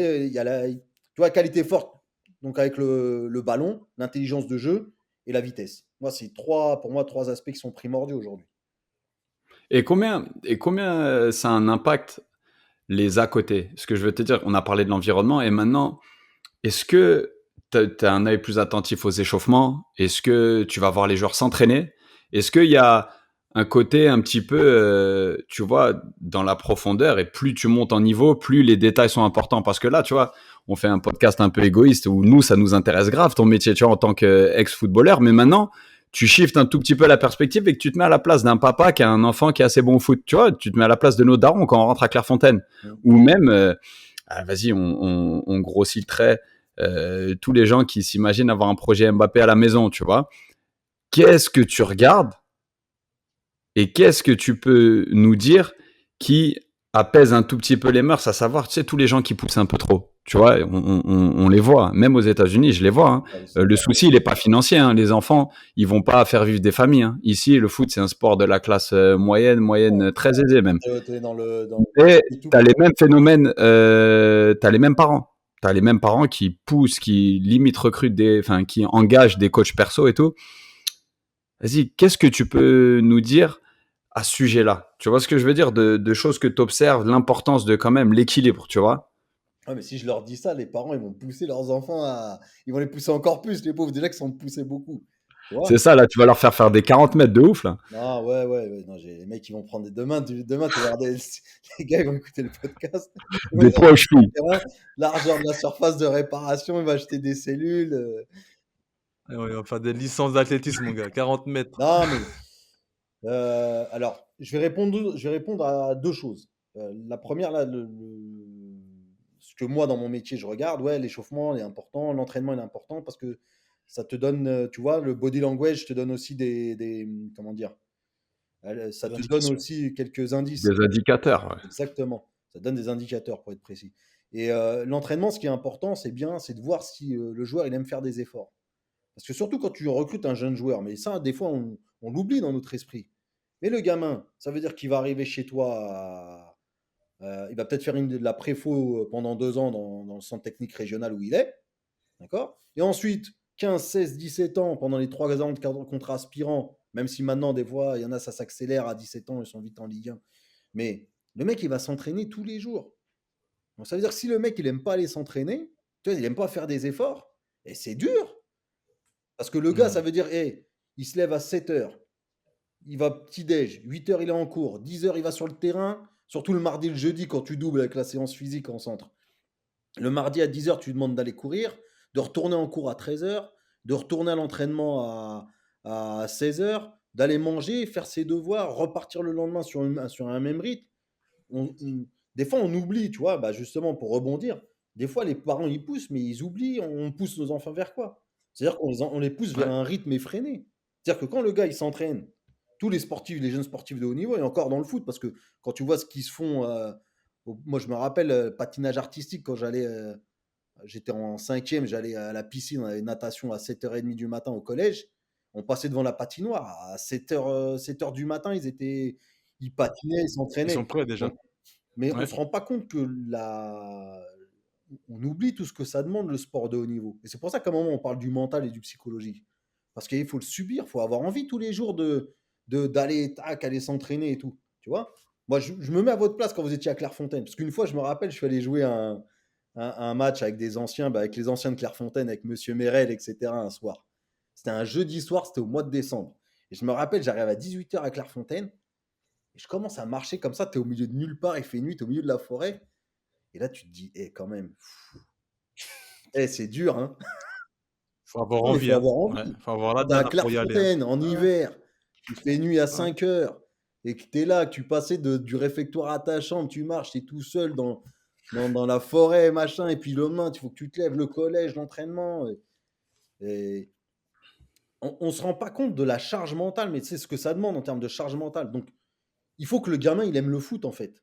tu vois, qualité forte. Donc avec le ballon, l'intelligence de jeu et la vitesse. Moi, pour moi, trois aspects qui sont primordiaux aujourd'hui. Et combien ça a un impact les à côté? Ce que je veux te dire, on a parlé de l'environnement et maintenant, est-ce que tu as un œil plus attentif aux échauffements? Est-ce que tu vas voir les joueurs s'entraîner? Est-ce qu'il y a un côté un petit peu, tu vois, dans la profondeur et plus tu montes en niveau, plus les détails sont importants. Parce que là, tu vois, on fait un podcast un peu égoïste où nous, ça nous intéresse grave ton métier, tu vois, en tant qu'ex-footballeur. Mais maintenant, tu shiftes un tout petit peu la perspective et que tu te mets à la place d'un papa qui a un enfant qui est assez bon au foot. Tu vois, tu te mets à la place de nos darons quand on rentre à Clairefontaine. Mm. Ou même, vas-y, on grossit le trait. Tous les gens qui s'imaginent avoir un projet Mbappé à la maison, tu vois. Qu'est-ce que tu regardes et qu'est-ce que tu peux nous dire qui apaise un tout petit peu les mœurs, à savoir, tu sais, tous les gens qui poussent un peu trop. Tu vois, on les voit, même aux États-Unis, je les vois. Hein. Le souci, il n'est pas financier. Hein. Les enfants, ils vont pas faire vivre des familles. Hein. Ici, le foot, c'est un sport de la classe moyenne très aisée même. T'es dans le Et tout. tu as les mêmes phénomènes, tu as les mêmes parents. Tu as les mêmes parents qui poussent, qui limite recrutent qui engagent des coachs perso et tout. Vas-y, qu'est-ce que tu peux nous dire à ce sujet-là? Tu vois ce que je veux dire de choses que tu observes, l'importance de quand même l'équilibre, tu vois? Ouais, mais si je leur dis ça, les parents, ils vont pousser leurs enfants à. Ils vont les pousser encore plus, les pauvres, déjà qu'ils sont poussés beaucoup. Tu vois? C'est ça, là, tu vas leur faire des 40 mètres de ouf, là. Non, ouais. Non, les mecs, ils vont prendre des. Demain, tu vas regarder. Les gars, ils vont écouter le podcast. Ils vont Des aller poids aux sur le chevilles. terrain, largeur de la surface de réparation, ils vont acheter des cellules. Ouais, on va faire des licences d'athlétisme, mon gars. 40 mètres. Non, mais. Alors, je vais répondre à deux choses. La première, là, ce que moi, dans mon métier, je regarde, ouais, l'échauffement est important, l'entraînement est important parce que ça te donne, tu vois, le body language te donne aussi comment dire, ça Des te donne indications. aussi quelques indices. Des indicateurs, ouais. Exactement. Ça donne des indicateurs pour être précis. Et l'entraînement, ce qui est important, c'est bien, c'est de voir si le joueur, il aime faire des efforts. Parce que surtout quand tu recrutes un jeune joueur, mais ça, des fois, on l'oublie dans notre esprit. Mais le gamin, ça veut dire qu'il va arriver chez toi, il va peut-être faire de la préfo pendant 2 ans dans le centre technique régional où il est, d'accord? Et ensuite, 15, 16, 17 ans, pendant les 3 ans de contrat aspirant, même si maintenant, des fois, il y en a, ça s'accélère à 17 ans, ils sont vite en Ligue 1. Mais le mec, il va s'entraîner tous les jours. Donc ça veut dire que si le mec, il aime pas aller s'entraîner, tu vois, il aime pas faire des efforts, et c'est dur. Parce que le gars, ça veut dire, hey, il se lève à 7 heures, il va petit-déj, 8 heures, il est en cours, 10 heures, il va sur le terrain, surtout le mardi et le jeudi quand tu doubles avec la séance physique en centre. Le mardi à 10 heures, tu lui demandes d'aller courir, de retourner en cours à 13 heures, de retourner à l'entraînement à 16 heures, d'aller manger, faire ses devoirs, repartir le lendemain sur un même rythme. Des fois, on oublie, tu vois, bah justement, pour rebondir, des fois, les parents, ils poussent, mais ils oublient, on pousse nos enfants vers quoi? C'est-à-dire on les pousse vers Ouais. un rythme effréné. C'est-à-dire que quand le gars, il s'entraîne, tous les sportifs, les jeunes sportifs de haut niveau, et encore dans le foot, parce que quand tu vois ce qu'ils se font, moi, je me rappelle, patinage artistique, quand j'étais en cinquième, j'allais à la piscine, on avait natation à 7h30 du matin au collège. On passait devant la patinoire à 7h du matin, ils patinaient, ils Ils sont s'entraînaient. prêts déjà. Donc, mais on Ouais. se rend pas compte que on oublie tout ce que ça demande le sport de haut niveau. Et c'est pour ça qu'à un moment on parle du mental et du psychologique. Parce qu'il faut le subir, il faut avoir envie tous les jours d'aller aller s'entraîner et tout. Tu vois? Moi, je me mets à votre place quand vous étiez à Clairefontaine. Parce qu'une fois, je me rappelle, je suis allé jouer un match avec des anciens, avec les anciens de Clairefontaine, avec Monsieur Merel, etc. un soir. C'était un jeudi soir, c'était au mois de décembre. Et je me rappelle, j'arrive à 18h à Clairefontaine. Et je commence à marcher comme ça, tu es au milieu de nulle part, il fait nuit, tu es au milieu de la forêt. Et là, tu te dis, quand même, c'est dur, hein. Faut avoir Non, mais il envie, faut hein. avoir Ouais. envie. Faut avoir la Quand tu es à dalle pour y aller, hein. Clairefontaine, en Ouais. hiver, il fait nuit à Ouais. 5 heures, et que tu es là, que tu passais du réfectoire à ta chambre, tu marches, tu es tout seul dans la forêt, machin, et puis le lendemain, il faut que tu te lèves, le collège, l'entraînement. Et on ne se rend pas compte de la charge mentale, mais tu sais ce que ça demande en termes de charge mentale. Donc, il faut que le gamin, il aime le foot, en fait.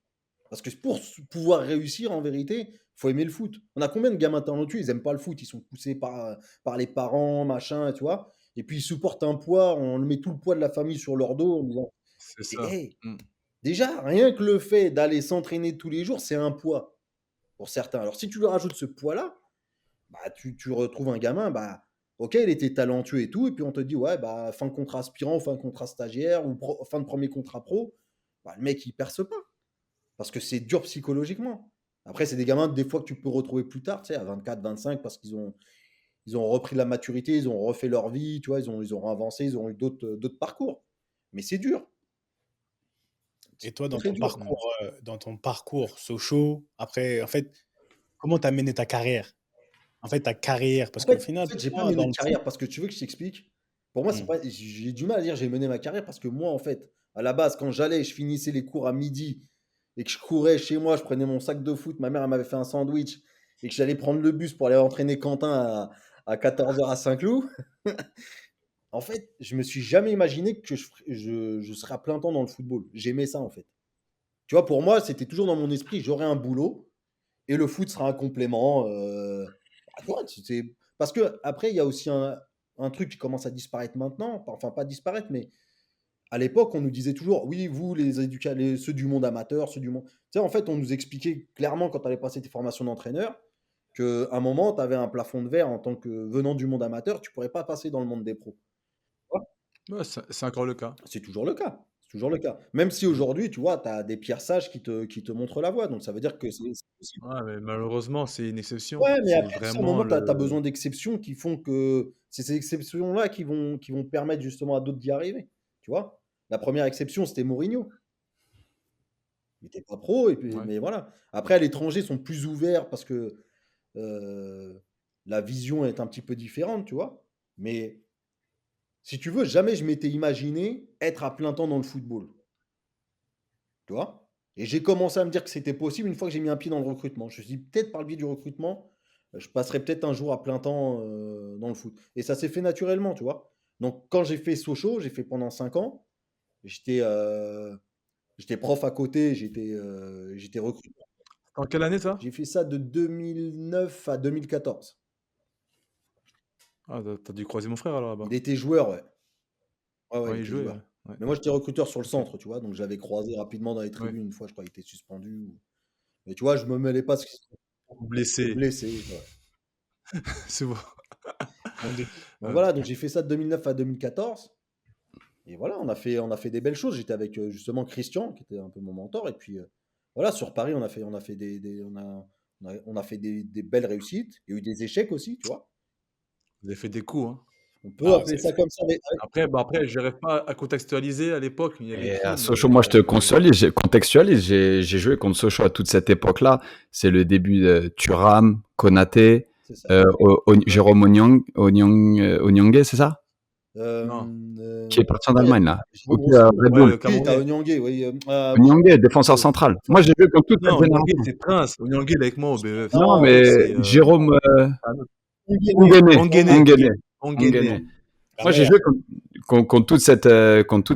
Parce que pour pouvoir réussir, en vérité, il faut aimer le foot. On a combien de gamins talentueux, ils n'aiment pas le foot, ils sont poussés par les parents, machin, tu vois. Et puis ils supportent un poids, on met tout le poids de la famille sur leur dos en disant, C'est mais ça. hey, déjà, rien que le fait d'aller s'entraîner tous les jours, c'est un poids pour certains. Alors si tu lui rajoutes ce poids-là, bah, tu retrouves un gamin, bah, ok, il était talentueux et tout, et puis on te dit, ouais, bah, fin de contrat aspirant, ou fin de contrat stagiaire, ou fin de premier contrat pro, bah, le mec, il perce pas. Parce que c'est dur psychologiquement. Après, c'est des gamins, des fois, que tu peux retrouver plus tard, tu sais, à 24, 25, parce ils ont repris de la maturité, ils ont refait leur vie, tu vois, ils ont avancé, ils ont eu d'autres parcours. Mais c'est dur, Et toi, c'est très dur. dans ton parcours Sochaux, après, en fait, comment tu as mené ta carrière? En fait, ta carrière, parce qu'au En final, fait, pour j'ai pas moi, mené dans de le foot, carrière parce que tu veux que je t'explique? Pour moi, c'est mmh, pas j'ai du mal à dire j'ai mené ma carrière parce que moi, en fait, à la base, quand j'allais, je finissais les cours à midi et que je courais chez moi, je prenais mon sac de foot, ma mère, elle m'avait fait un sandwich et que j'allais prendre le bus pour aller entraîner Quentin à 14h à Saint-Cloud. En fait, je me suis jamais imaginé que je serais à plein temps dans le football. J'aimais ça, en fait. Tu vois, pour moi, c'était toujours dans mon esprit, j'aurai un boulot et le foot sera un complément. Bah, tu vois, parce que après, il y a aussi un truc qui commence à disparaître maintenant. Enfin, pas disparaître, mais à l'époque, on nous disait toujours, oui, vous, ceux du monde amateur, ceux du monde. Tu sais, en fait, on nous expliquait clairement quand tu allais passer tes formations d'entraîneur qu'à un moment, tu avais un plafond de verre en tant que venant du monde amateur, tu pourrais pas passer dans le monde des pros. Ouais, c'est encore le cas. C'est toujours le cas. C'est toujours le cas. Même si Mmh. aujourd'hui, tu vois, tu as des pierres sages qui te montrent la voie. Donc, ça veut dire que c'est possible. Ouais, mais malheureusement, c'est une exception. Ouais, mais C'est après, tu sais, à un vraiment moment, tu as le besoin d'exceptions qui font que c'est ces exceptions-là qui vont permettre justement à d'autres d'y arriver. Tu vois? La première exception, c'était Mourinho. Il était pas pro, et puis, ouais. mais voilà. Après, à l'étranger, ils sont plus ouverts parce que la vision est un petit peu différente, tu vois? Mais si tu veux, jamais je m'étais imaginé être à plein temps dans le football. Tu vois? Et j'ai commencé à me dire que c'était possible une fois que j'ai mis un pied dans le recrutement. Je me suis dit: «Peut-être par le biais du recrutement, je passerai peut-être un jour à plein temps, dans le foot», et ça s'est fait naturellement, tu vois? Donc quand j'ai fait Sochaux, j'ai fait pendant 5 ans. J'étais, j'étais prof à côté, j'étais recruteur. En quelle année ça? J'ai fait ça de 2009 à 2014. Ah, tu as dû croiser mon frère alors Il là-bas? était joueur, ouais. Ouais, ouais, il Ouais, il était jouait, ouais. joueur. Ouais. Mais moi, j'étais recruteur sur le OK. centre, tu vois? Donc je l'avais croisé rapidement dans les Ouais. tribunes une fois, je crois qu'il était suspendu, mais tu vois, je me mêlais pas de ce qui se Blessé. blessé, ouais. C'est bon. Donc Ouais. voilà, donc j'ai fait ça de 2009 à 2014, et voilà, on a fait des belles choses. J'étais avec, justement Christian qui était un peu mon mentor, et puis, voilà, sur Paris, on a fait on a fait des belles réussites. Il y a eu des échecs aussi, tu vois? Vous avez fait des coups, hein. On peut ah, vous appeler avez ça fait comme ça, mais Après, j'arrive pas à contextualiser à l'époque, il y avait Et qui, à mais Sochaux, moi, je te je contextualise. J'ai joué contre Sochaux à toute cette époque-là. C'est le début de Thuram, Konaté, c'est ça. ouais. Jérôme Onyongue, c'est ça? Non. Qui est parti en Ouais, il y a Allemagne, là. Ou Jérôme qui est à aussi. Red Ouais, Bull. le Oui, tu as Camerounais. Onyangé, oui, Onyongue, défenseur oui, central. Moi, ouais. j'ai joué contre toute cette Non, Onyangé, génération. c'est Prince. Onyangé, il est avec moi au BEF. Non, Non, mais Prince, c'est Jérôme un autre. Onyangé, Onguené. Onguené. Onguené. la Moi, j'ai mer. joué contre toute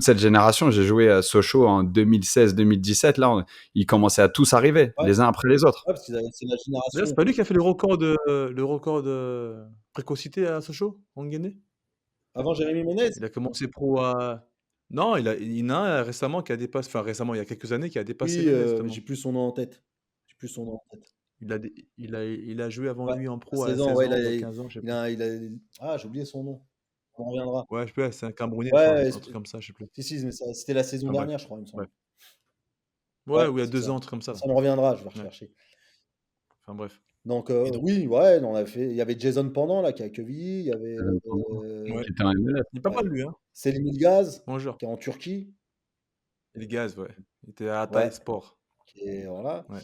cette génération. J'ai joué à Sochaux en 2016-2017. Là, ils commençaient à tous arriver, ouais, les uns après les autres. parce que c'est la D'ailleurs, c'est génération pas lui qui a fait le record de précocité à Sochaux, Onguené? avant Jérémy Ménez. Il a commencé pro à non, il y en a un récemment qui a dépassé enfin récemment, il y a quelques années, qui a dépassé Oui, Ménez mais justement. j'ai plus son nom en tête. J'ai plus son nom en tête. Il a joué avant Ouais, lui en à pro à 16 ans, 16 ouais, ans ou à 15 ans, je sais plus. j'ai oublié son nom. On reviendra. Ouais, je sais plus, c'est un Camerounais, je crois, Ouais, un truc comme ça, je sais plus. si, si, mais c'était la saison Enfin bref, dernière, je crois, il me semble. bref. Ouais, Ouais, ou il y a c'est 2 ça. ans, un truc comme ça là. Ça me reviendra, je vais Ouais, rechercher. enfin bref. Donc, Et donc, oui, ouais, on a fait. Il y avait Jason Pendant, là, qui est à Quevilly. Il y avait Ouais. Qui était en MLS. Il est pas ouais, mal lui, hein. Selim Ilgaz, Bon joueur. qui est en Turquie. Et le Gaz, ouais. Il était à Ouais, Hatay Sport. voilà. Ouais,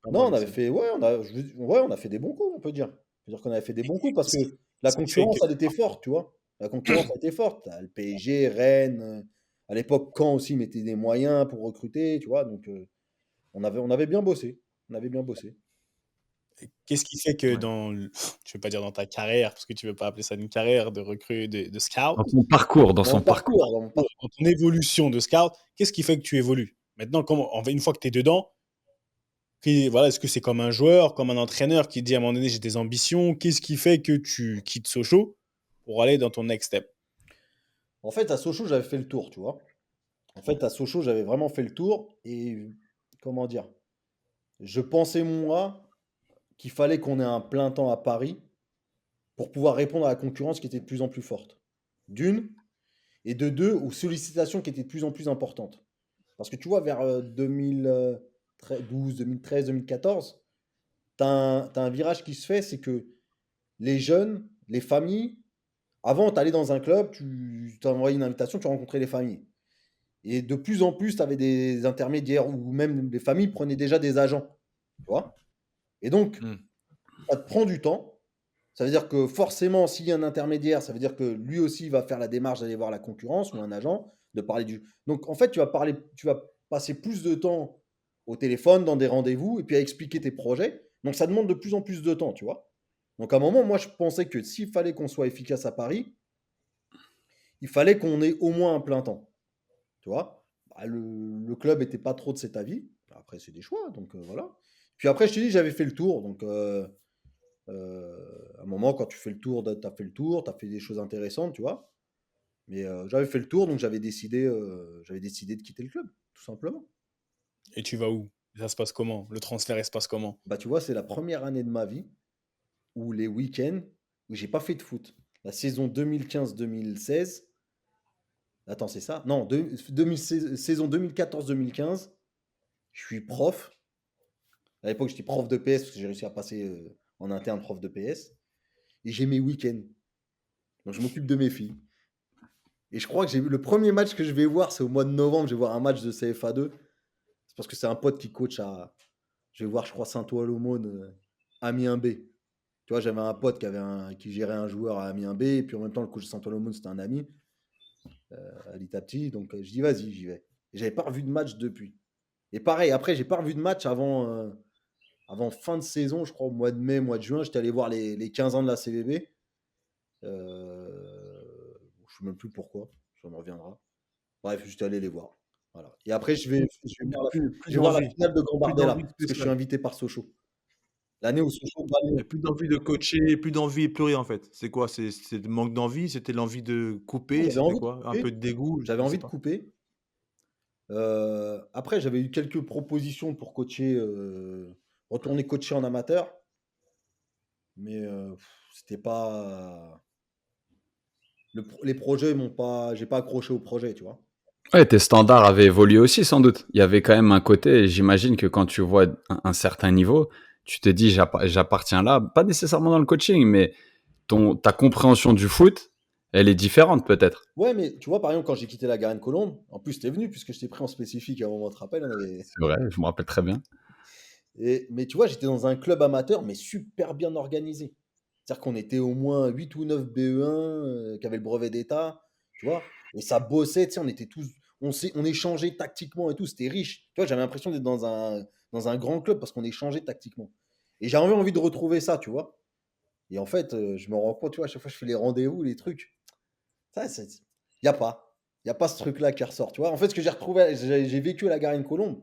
pas Non, mal on avait aussi. fait, ouais, on a fait des bons coups, on peut dire. On peut dire qu'on avait fait des bons coups parce que la ce qui fait que concurrence, elle était forte, tu vois. La concurrence, elle était forte. T'as le PSG, Rennes, à l'époque, Caen aussi mettait des moyens pour recruter, tu vois. Donc, on avait bien bossé. On avait bien bossé. qu'est-ce qui fait que Ouais. je vais pas dire dans ta carrière, parce que tu veux pas appeler ça une carrière de recrue, de scout, Dans Dans son mon parcours. parcours, dans mon dans parcours. ton évolution de scout, qu'est-ce qui fait que tu évolues? Maintenant, une fois que tu es dedans, voilà, est-ce que c'est comme un joueur, comme un entraîneur qui dit à un moment donné, j'ai des ambitions? Qu'est-ce qui fait que tu quittes Sochaux pour aller dans ton next step? En fait, à Sochaux, j'avais fait le tour, tu vois. En fait, à Sochaux, j'avais vraiment fait le tour et comment dire, je pensais, moi, qu'il fallait qu'on ait un plein temps à Paris pour pouvoir répondre à la concurrence qui était de plus en plus forte. D'une, et de deux, aux sollicitations qui étaient de plus en plus importantes. Parce que tu vois, vers 2012, 2013, 2014, tu as un virage qui se fait, c'est que les jeunes les familles, avant, tu allais dans un club, tu t'envoyais une invitation, tu rencontrais les familles. Et de plus en plus, tu avais des intermédiaires ou même les familles prenaient déjà des agents. Tu vois? Et donc, Hmm. ça te prend du temps. Ça veut dire que forcément, s'il y a un intermédiaire, ça veut dire que lui aussi va faire la démarche d'aller voir la concurrence ou un agent, de parler du. Donc, en fait, tu vas passer plus de temps au téléphone, dans des rendez-vous, et puis à expliquer tes projets. Donc, ça demande de plus en plus de temps, tu vois. Donc, à un moment, moi, je pensais que s'il fallait qu'on soit efficace à Paris, il fallait qu'on ait au moins un plein temps. Tu vois? Bah, le club n'était pas trop de cet avis. Après, c'est des choix, donc voilà. Puis après, je te dis, j'avais fait le tour. Donc, à un moment, quand tu fais le tour, tu as fait le tour, tu as fait des choses intéressantes, tu vois. Mais j'avais fait le tour, donc j'avais décidé de quitter le club, tout simplement. Et tu vas où? Ça se passe comment? Le transfert, il se passe comment? Bah, tu vois, c'est la première année de ma vie où les week-ends, où j'ai pas fait de foot. La saison 2015-2016. Attends, c'est ça? Non, 2016 saison 2014-2015. Je suis prof. À l'époque, j'étais prof de PS parce que j'ai réussi à passer en interne prof de PS. Et j'ai mes week-ends. Donc, je m'occupe de mes filles. Et je crois que j'ai vu le premier match que je vais voir, c'est au mois de novembre. Je vais voir un match de CFA2. C'est parce que c'est un pote qui coach à. Je vais voir, je crois, Saint-Ouen-l'Aumône, Amiens B. Tu vois, j'avais un pote qui gérait un joueur à Amiens B. Et puis en même temps, le coach de Saint-Ouen-l'Aumône, c'était un ami, Ali Tapti. Donc je dis, vas-y, j'y vais. Et j'avais pas revu de match depuis. Et pareil, après, j'ai pas revu de match avant fin de saison, je crois, au mois de mai, mois de juin. J'étais allé voir les 15 ans de la CVB. Je sais même plus pourquoi, ça me reviendra. Bref, j'étais allé les voir. Voilà. Et après, Plus je vais voir la d'envie. finale de Plus Gambardella, d'envie parce que je suis spéciale. invité par Sochaux. L'année où Sochaux bat Il y a Lyon. plus d'envie de coacher, plus d'envie, plus rien en fait. C'est quoi? C'est le manque d'envie? C'était l'envie de couper? J'avais C'était envie de quoi? Un couper. peu de dégoût? J'avais Je sais envie de pas. couper. Après, j'avais eu quelques propositions pour coacher, retourner coacher en amateur, mais c'était pas. Les projets m'ont pas. J'ai pas accroché au projet, tu vois. Ouais, tes standards avaient évolué aussi, sans doute. Il y avait quand même un côté, j'imagine que quand tu vois un certain niveau, tu te dis, j'appartiens là, pas nécessairement dans le coaching, mais ta compréhension du foot, elle est différente peut-être. Ouais, mais tu vois, par exemple, quand j'ai quitté la Garenne-Colombe, en plus, t'es venu, puisque je t'ai pris en spécifique à un moment, tu te rappelles, C'est vrai, je me rappelle très bien. Mais tu vois, j'étais dans un club amateur, mais super bien organisé. C'est-à-dire qu'on était au moins 8 ou 9 BE1 qui avaient le brevet d'État, tu vois. Et ça bossait, tu sais, on était tous. On échangeait tactiquement et tout, c'était riche. Tu vois, j'avais l'impression d'être dans un grand club parce qu'on échangeait tactiquement. Et j'avais envie de retrouver ça, tu vois. Et en fait, je me rends compte, tu vois, à chaque fois que je fais les rendez-vous, les trucs, ça, il n'y a pas. Il n'y a pas ce truc-là qui ressort, tu vois. En fait, ce que j'ai retrouvé, j'ai vécu à la Garenne-Colombe,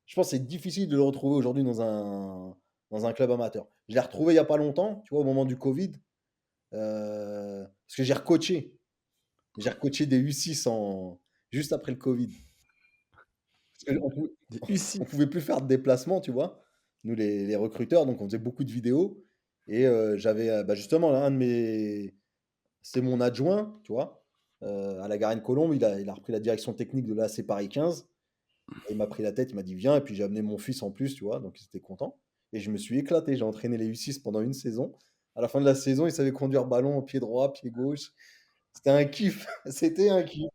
je pense que c'est difficile de le retrouver aujourd'hui dans un club amateur. Je l'ai retrouvé il n'y a pas longtemps, tu vois, au moment du Covid, parce que j'ai recoaché. J'ai recoaché des U6 juste après le Covid. Parce qu'on pouvait, Des U6. on pouvait plus faire de déplacements, tu vois, nous les recruteurs, donc on faisait beaucoup de vidéos. Et j'avais bah, justement un de mes. C'est mon adjoint, tu vois, à la Garenne-Colombe, il a repris la direction technique de l'AC Paris 15. Il m'a pris la tête, il m'a dit viens, et puis j'ai amené mon fils en plus, tu vois, donc il était content. Et je me suis éclaté, j'ai entraîné les U6 pendant une saison. À la fin de la saison, il savait conduire ballon, pied droit, pied gauche. C'était un kiff, c'était un kiff.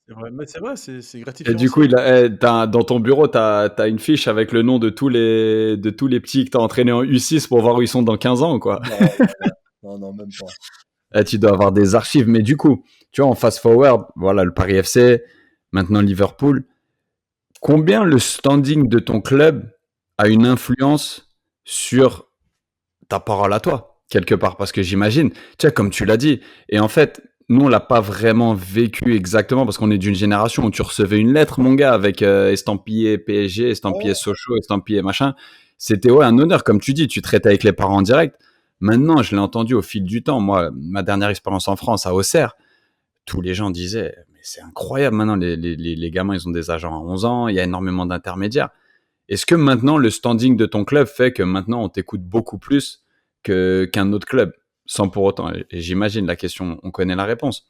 C'est vrai, mais c'est vrai, c'est Et gratifiant du aussi, coup, hein. dans ton bureau, tu as une fiche avec le nom de tous les petits que tu as entraînés en U6 pour voir où ils sont dans 15 ans, quoi. Non, non, non, même pas. Tu dois avoir des archives. Mais du coup, tu vois, en fast forward, voilà, le Paris FC, maintenant Liverpool. Combien le standing de ton club a une influence sur ta parole à toi, quelque part? Parce que j'imagine, tu sais, comme tu l'as dit, et en fait, nous, on l'a pas vraiment vécu exactement parce qu'on est d'une génération où tu recevais une lettre, mon gars, avec estampillé PSG, estampillé Ouais, Sochaux, estampillé machin. C'était ouais, un honneur, comme tu dis, tu traitais avec les parents en direct. Maintenant, je l'ai entendu au fil du temps. Moi, ma dernière expérience en France, à Auxerre, tous les gens disaient, mais c'est incroyable, maintenant, les gamins, ils ont des agents à 11 ans, il y a énormément d'intermédiaires. Est-ce que maintenant, le standing de ton club fait que maintenant, on t'écoute beaucoup plus qu'un autre club, sans pour autant, et j'imagine la question, on connaît la réponse,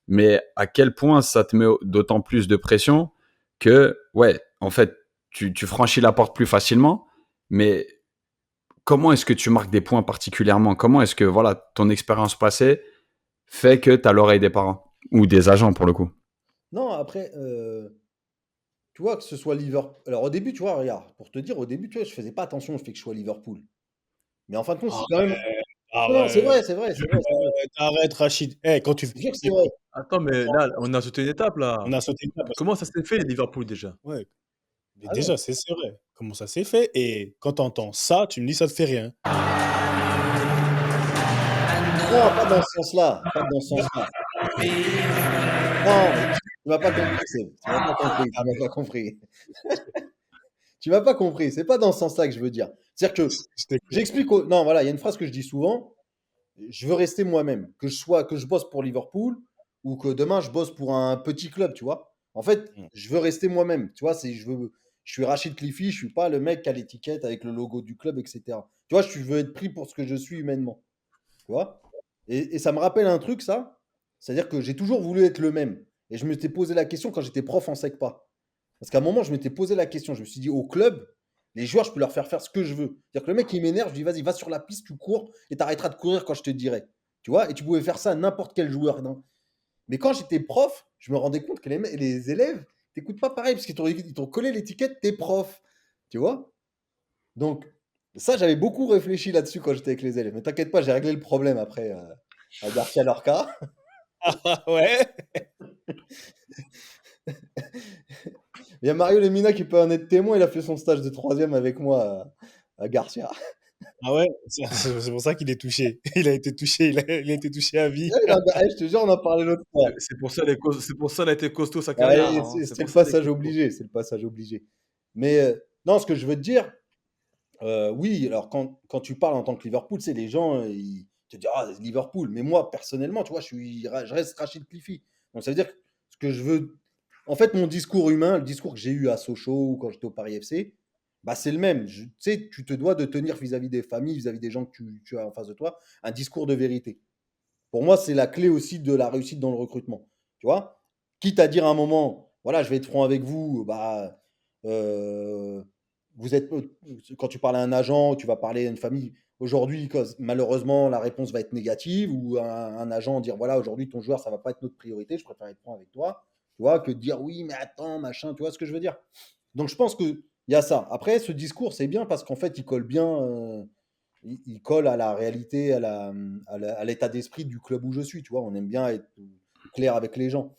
mais à quel point ça te met d'autant plus de pression que, ouais, en fait, tu franchis la porte plus facilement, mais comment est-ce que tu marques des points particulièrement? Comment est-ce que voilà, ton expérience passée fait que tu as l'oreille des parents ou des agents pour le coup? Non, après, tu vois, que ce soit Liverpool. Alors au début, tu vois, regarde, pour te dire, au début, tu vois, je faisais pas attention au fait que je sois Liverpool. Mais en fin de compte, c'est quand même. Non, non, c'est Arrête, vrai, c'est vrai, c'est vrai, c'est vrai. arrête, Rachid. Eh, quand tu Je te jure que c'est vrai. Attends, mais là, on a sauté une étape, on là. a sauté une étape parce Comment ça s'est fait, Liverpool, déjà? que, ouais, mais Ah non. déjà, c'est vrai. Comment ça s'est fait? Et quand tu entends ça, tu me dis ça te fait rien. Non, pas dans ce sens-là. Pas dans ce sens-là. Non, mais tu m'as pas compris, tu m'as pas compris, tu m'as pas compris. Tu m'as pas compris. C'est pas dans ce sens-là que je veux dire. C'est-à-dire que Je t'écoute. j'explique. Non, voilà, il y a une phrase que je dis souvent. Je veux rester moi-même. Que je bosse pour Liverpool ou que demain je bosse pour un petit club, tu vois. En fait, Mm. je veux rester moi-même. Tu vois, je suis Rachid Cliffy, je suis pas le mec qui a l'étiquette avec le logo du club, etc. Tu vois, je veux être pris pour ce que je suis humainement. Tu vois. Et ça me rappelle un truc, ça. C'est-à-dire que j'ai toujours voulu être le même. Et je m'étais posé la question quand j'étais prof en SECPA. Parce qu'à un moment, je m'étais posé la question. Je me suis dit, au club, les joueurs, je peux leur faire ce que je veux. C'est-à-dire que le mec, il m'énerve, je lui dis, vas-y, va sur la piste, tu cours et tu arrêteras de courir quand je te dirai. Tu vois. Et tu pouvais faire ça à n'importe quel joueur. Non. Mais quand j'étais prof, je me rendais compte que les élèves t'écoutent pas pareil parce ils t'ont collé l'étiquette t'es prof. Tu vois. Donc, ça, j'avais beaucoup réfléchi là-dessus quand j'étais avec les élèves. Mais t'inquiète pas, j'ai réglé le problème après à Garcia Lorca. Ah ouais? Il y a Mario Lemina qui peut en être témoin. Il a fait son stage de troisième avec moi à Garcia. Ah ouais? C'est pour ça qu'il est touché. Il a été touché, il a été touché à vie. Je te jure, on en parlait l'autre fois. C'est pour ça qu'elle a été costaud sa Ouais, carrière, hein. C'est c'est pour le ça qu'elle est passage costaud. obligé. C'est le passage obligé. Mais non, ce que je veux te dire, oui, alors quand tu parles en tant que Liverpool, c'est les gens, ils te disent ah, c'est Liverpool. Mais moi, personnellement, tu vois, je reste Rachid Cliffy. Donc ça veut dire que ce que je veux. En fait, mon discours humain, le discours que j'ai eu à Sochaux ou quand j'étais au Paris FC, bah, c'est le même. Tu sais, tu te dois de tenir vis-à-vis des familles, vis-à-vis des gens que tu as en face de toi, un discours de vérité. Pour moi, c'est la clé aussi de la réussite dans le recrutement. Tu vois? Quitte à dire à un moment, voilà, je vais être franc avec vous, bah, euh, vous êtes, quand tu parles à un agent, tu vas parler à une famille. Aujourd'hui, malheureusement, la réponse va être négative, ou un agent dire, voilà, aujourd'hui, ton joueur, ça va pas être notre priorité, je préfère être franc avec toi, tu vois, que de dire, oui, mais attends, machin, tu vois ce que je veux dire? Donc, je pense qu'il y a ça. Après, ce discours, c'est bien parce qu'en fait, il colle bien. Il colle à la réalité, à l'état d'esprit du club où je suis. Tu vois, on aime bien être clair avec les gens.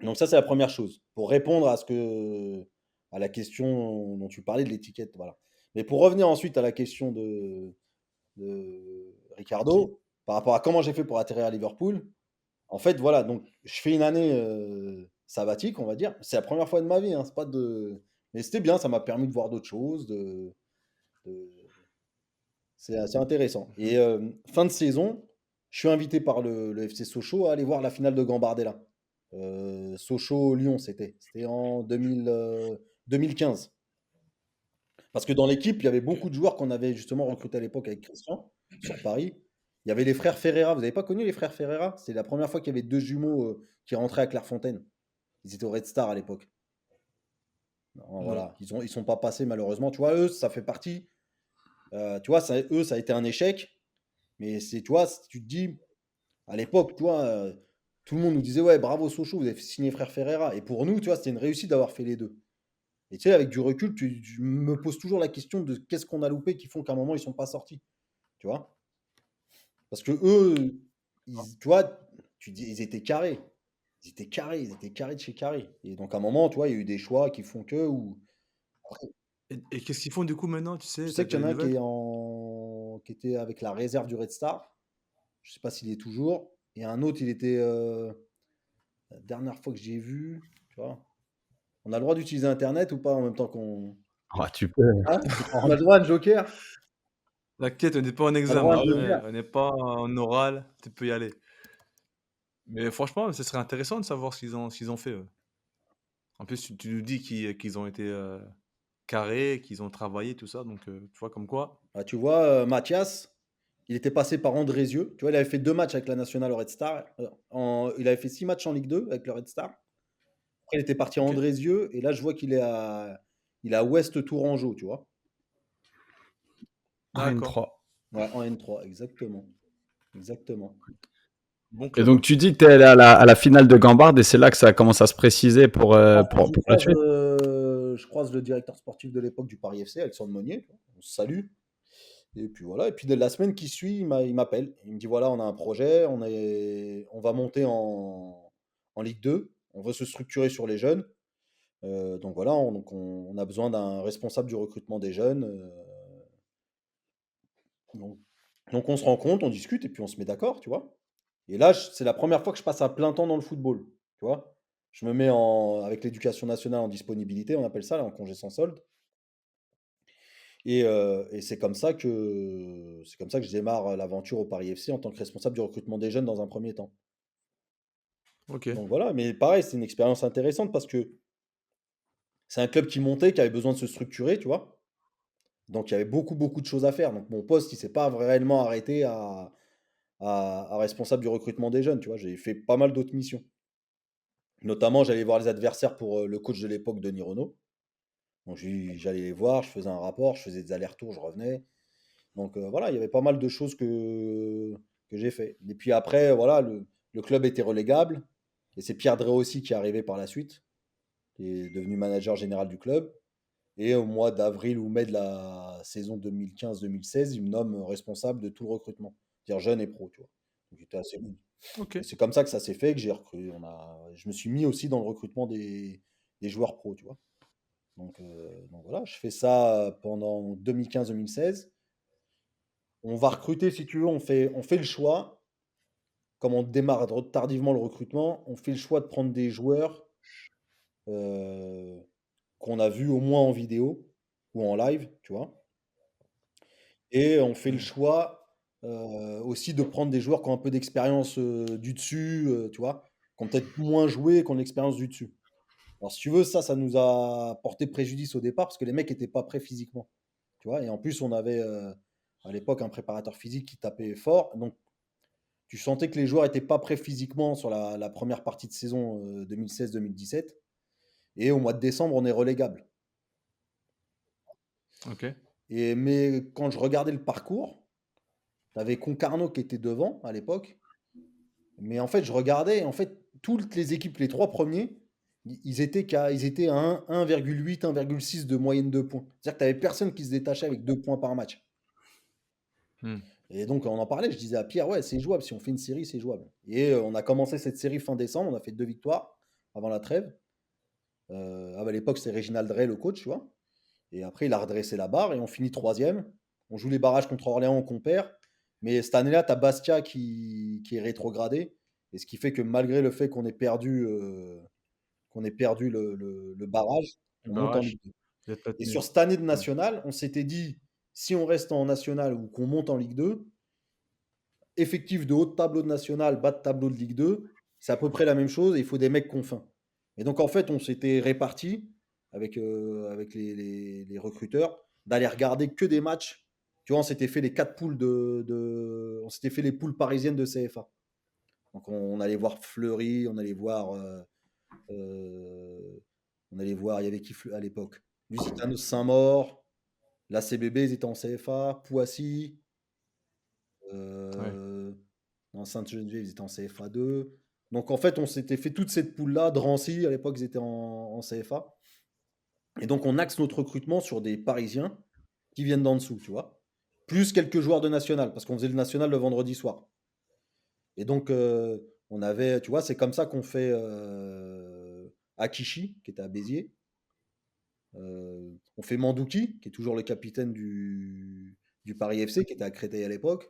Donc ça, c'est la première chose. Pour répondre à la question dont tu parlais de l'étiquette, voilà. Mais pour revenir ensuite à la question de Qui? Ricardo, par rapport à comment j'ai fait pour atterrir à Liverpool, en fait, voilà, donc je fais une année sabbatique, on va dire. C'est la première fois de ma vie, hein, c'est pas de. Mais c'était bien, ça m'a permis de voir d'autres choses, de- c'est assez intéressant. Et fin de saison, je suis invité par le FC Sochaux à aller voir la finale de Gambardella. Sochaux-Lyon, c'était. C'était en 2015. Parce que dans l'équipe, il y avait beaucoup de joueurs qu'on avait justement recrutés à l'époque avec Christian sur Paris. Il y avait les frères Ferreira. Vous n'avez pas connu les frères Ferreira? C'est la première fois qu'il y avait deux jumeaux qui rentraient à Clairefontaine. Ils étaient au Red Star à l'époque. Non, Non. voilà, ils sont pas passés malheureusement. Tu vois, eux, ça fait partie. Tu vois, eux, ça a été un échec. Mais c'est, tu vois, si tu te dis, à l'époque, tu vois, tout le monde nous disait, ouais, bravo Sochaux, vous avez fait signer Frère Ferreira. Et pour nous, tu vois, c'était une réussite d'avoir fait les deux. Et tu sais, avec du recul, tu me poses toujours la question de qu'est-ce qu'on a loupé qui font qu'à un moment, ils sont pas sortis. Tu vois? Parce que eux, tu vois, tu dis, ils étaient carrés. Ils étaient carrés de chez carré. Et donc, à un moment, tu vois, il y a eu des choix qui font que, ou Et qu'est-ce qu'ils font du coup maintenant, tu je sais? sais T'as qu'il y des en a un nouvelles? qui était avec la réserve du Red Star. Je sais pas s'il est toujours. Et un autre, il était, la dernière fois que j'ai vu, tu vois. On a le droit d'utiliser Internet ou pas en même temps qu'on. Ah, tu peux. Hein? On a le droit à un joker? T'inquiète, on n'est pas en On a le droit à examen. un Ah ouais. joker? On n'est pas en oral, tu peux y aller. Mais franchement, ce serait intéressant de savoir ce qu'ils ont fait, eux. En plus, tu nous dis qu'ils ont été carrés, qu'ils ont travaillé, tout ça. Donc, tu vois, comme quoi. Ah, tu vois, Mathias, il était passé par Andrézieux. Tu vois, il avait fait 2 matchs avec la nationale au Red Star. Il avait fait 6 matchs en Ligue 2 avec le Red Star. Après, il était parti à Ok. Andrézieux. Et là, je vois il est à Ouest Tourangeau, tu vois. En D'accord. N3. Ouais, en N3, exactement. Exactement. Bon Et club, donc, hein. tu dis que tu es allé à la finale de Gambard et c'est là que ça commence à se préciser pour, pour la suite. Je croise le directeur sportif de l'époque du Paris FC, Alexandre Monnier. On se salue. Et puis voilà. Et puis de la semaine qui suit, il m'appelle. Il me dit voilà, on a un projet, on va monter en Ligue 2. On veut se structurer sur les jeunes. Donc voilà, on a besoin d'un responsable du recrutement des jeunes. Donc, donc on se rencontre, on discute et puis on se met d'accord, tu vois. Et là, c'est la première fois que je passe à plein temps dans le football, tu vois. Je me mets avec l'éducation nationale en disponibilité, on appelle ça, là, en congé sans solde. Et c'est comme ça que je démarre l'aventure au Paris FC en tant que responsable du recrutement des jeunes dans un premier temps. Ok. Donc voilà, mais pareil, c'est une expérience intéressante parce que c'est un club qui montait, qui avait besoin de se structurer, tu vois. Donc il y avait beaucoup, beaucoup de choses à faire. Donc mon poste, il s'est pas réellement arrêté à responsable du recrutement des jeunes, tu vois. J'ai fait pas mal d'autres missions. Notamment, j'allais voir les adversaires pour le coach de l'époque, Denis Renaud. Donc j'allais les voir, je faisais un rapport, je faisais des allers-retours, je revenais. Donc voilà, il y avait pas mal de choses que j'ai fait. Et puis après, voilà, le club était relégable. Et c'est Pierre Drey aussi qui est arrivé par la suite, qui est devenu manager général du club. Et au mois d'avril ou mai de la saison 2015-2016, il me nomme responsable de tout le recrutement, c'est-à-dire jeune et pro, tu vois. Donc j'étais assez bon. Ok. Et c'est comme ça que ça s'est fait, que j'ai recruté. Je me suis mis aussi dans le recrutement des joueurs pro, tu vois. Donc voilà, je fais ça pendant 2015-2016. On va recruter, si tu veux, on fait le choix, comme on démarre tardivement le recrutement, on fait le choix de prendre des joueurs euh, qu'on a vus au moins en vidéo ou en live, tu vois. Et on fait le Hmm. choix aussi de prendre des joueurs qui ont un peu d'expérience du dessus, tu vois, qui ont peut-être moins joué, qui ont de l'expérience du dessus. Alors, si tu veux, ça nous a porté préjudice au départ parce que les mecs n'étaient pas prêts physiquement. Tu vois, et en plus, on avait à l'époque un préparateur physique qui tapait fort. Donc, tu sentais que les joueurs n'étaient pas prêts physiquement sur la première partie de saison 2016-2017. Et au mois de décembre, on est relégable. Ok. Mais quand je regardais le parcours, tu avais Concarneau qui était devant à l'époque. Mais en fait, je regardais, en fait, toutes les équipes, les trois premiers, ils étaient à 1,8, 1,6 de moyenne de points. C'est-à-dire que tu n'avais personne qui se détachait avec 2 points par match. Hmm. Et donc, on en parlait, je disais à Pierre, ouais, c'est jouable. Si on fait une série, c'est jouable. Et on a commencé cette série fin décembre, on a fait 2 victoires avant la trêve. À l'époque, c'était Réginald Drey, le coach, tu vois. Et après, il a redressé la barre et on finit troisième. On joue les barrages contre Orléans, qu'on perd. Mais cette année-là, tu as Bastia qui est rétrogradé. Et ce qui fait que malgré le fait qu'on ait perdu le barrage, Le on monte en barrage. Ligue 2. Vous êtes Et maintenu. sur cette année de Hmm. national, on s'était dit, si on reste en national ou qu'on monte en Ligue 2, effectif de haut de tableau de national, bas de tableau de Ligue 2, c'est à peu près la même chose et il faut des mecs qu'on faim. Et donc en fait, on s'était répartis avec les recruteurs d'aller regarder que des matchs. Tu vois, on s'était fait les 4 poules on s'était fait les poules parisiennes de CFA. Donc on allait voir Fleury, euh, on allait voir, il y avait qui à l'époque? Lusitanos Saint-Maur, la CBB, ils étaient en CFA, Poissy, Ouais. euh, dans Sainte-Geneviève, ils étaient en CFA 2. Donc en fait, on s'était fait toute cette poule-là. Drancy, à l'époque, ils étaient en CFA. Et donc on axe notre recrutement sur des Parisiens qui viennent d'en dessous, tu vois. Plus quelques joueurs de national, parce qu'on faisait le national le vendredi soir. Et donc on avait, tu vois, c'est comme ça qu'on fait Akishi, qui était à Béziers. On fait Mandouki, qui est toujours le capitaine du Paris FC, qui était à Créteil à l'époque.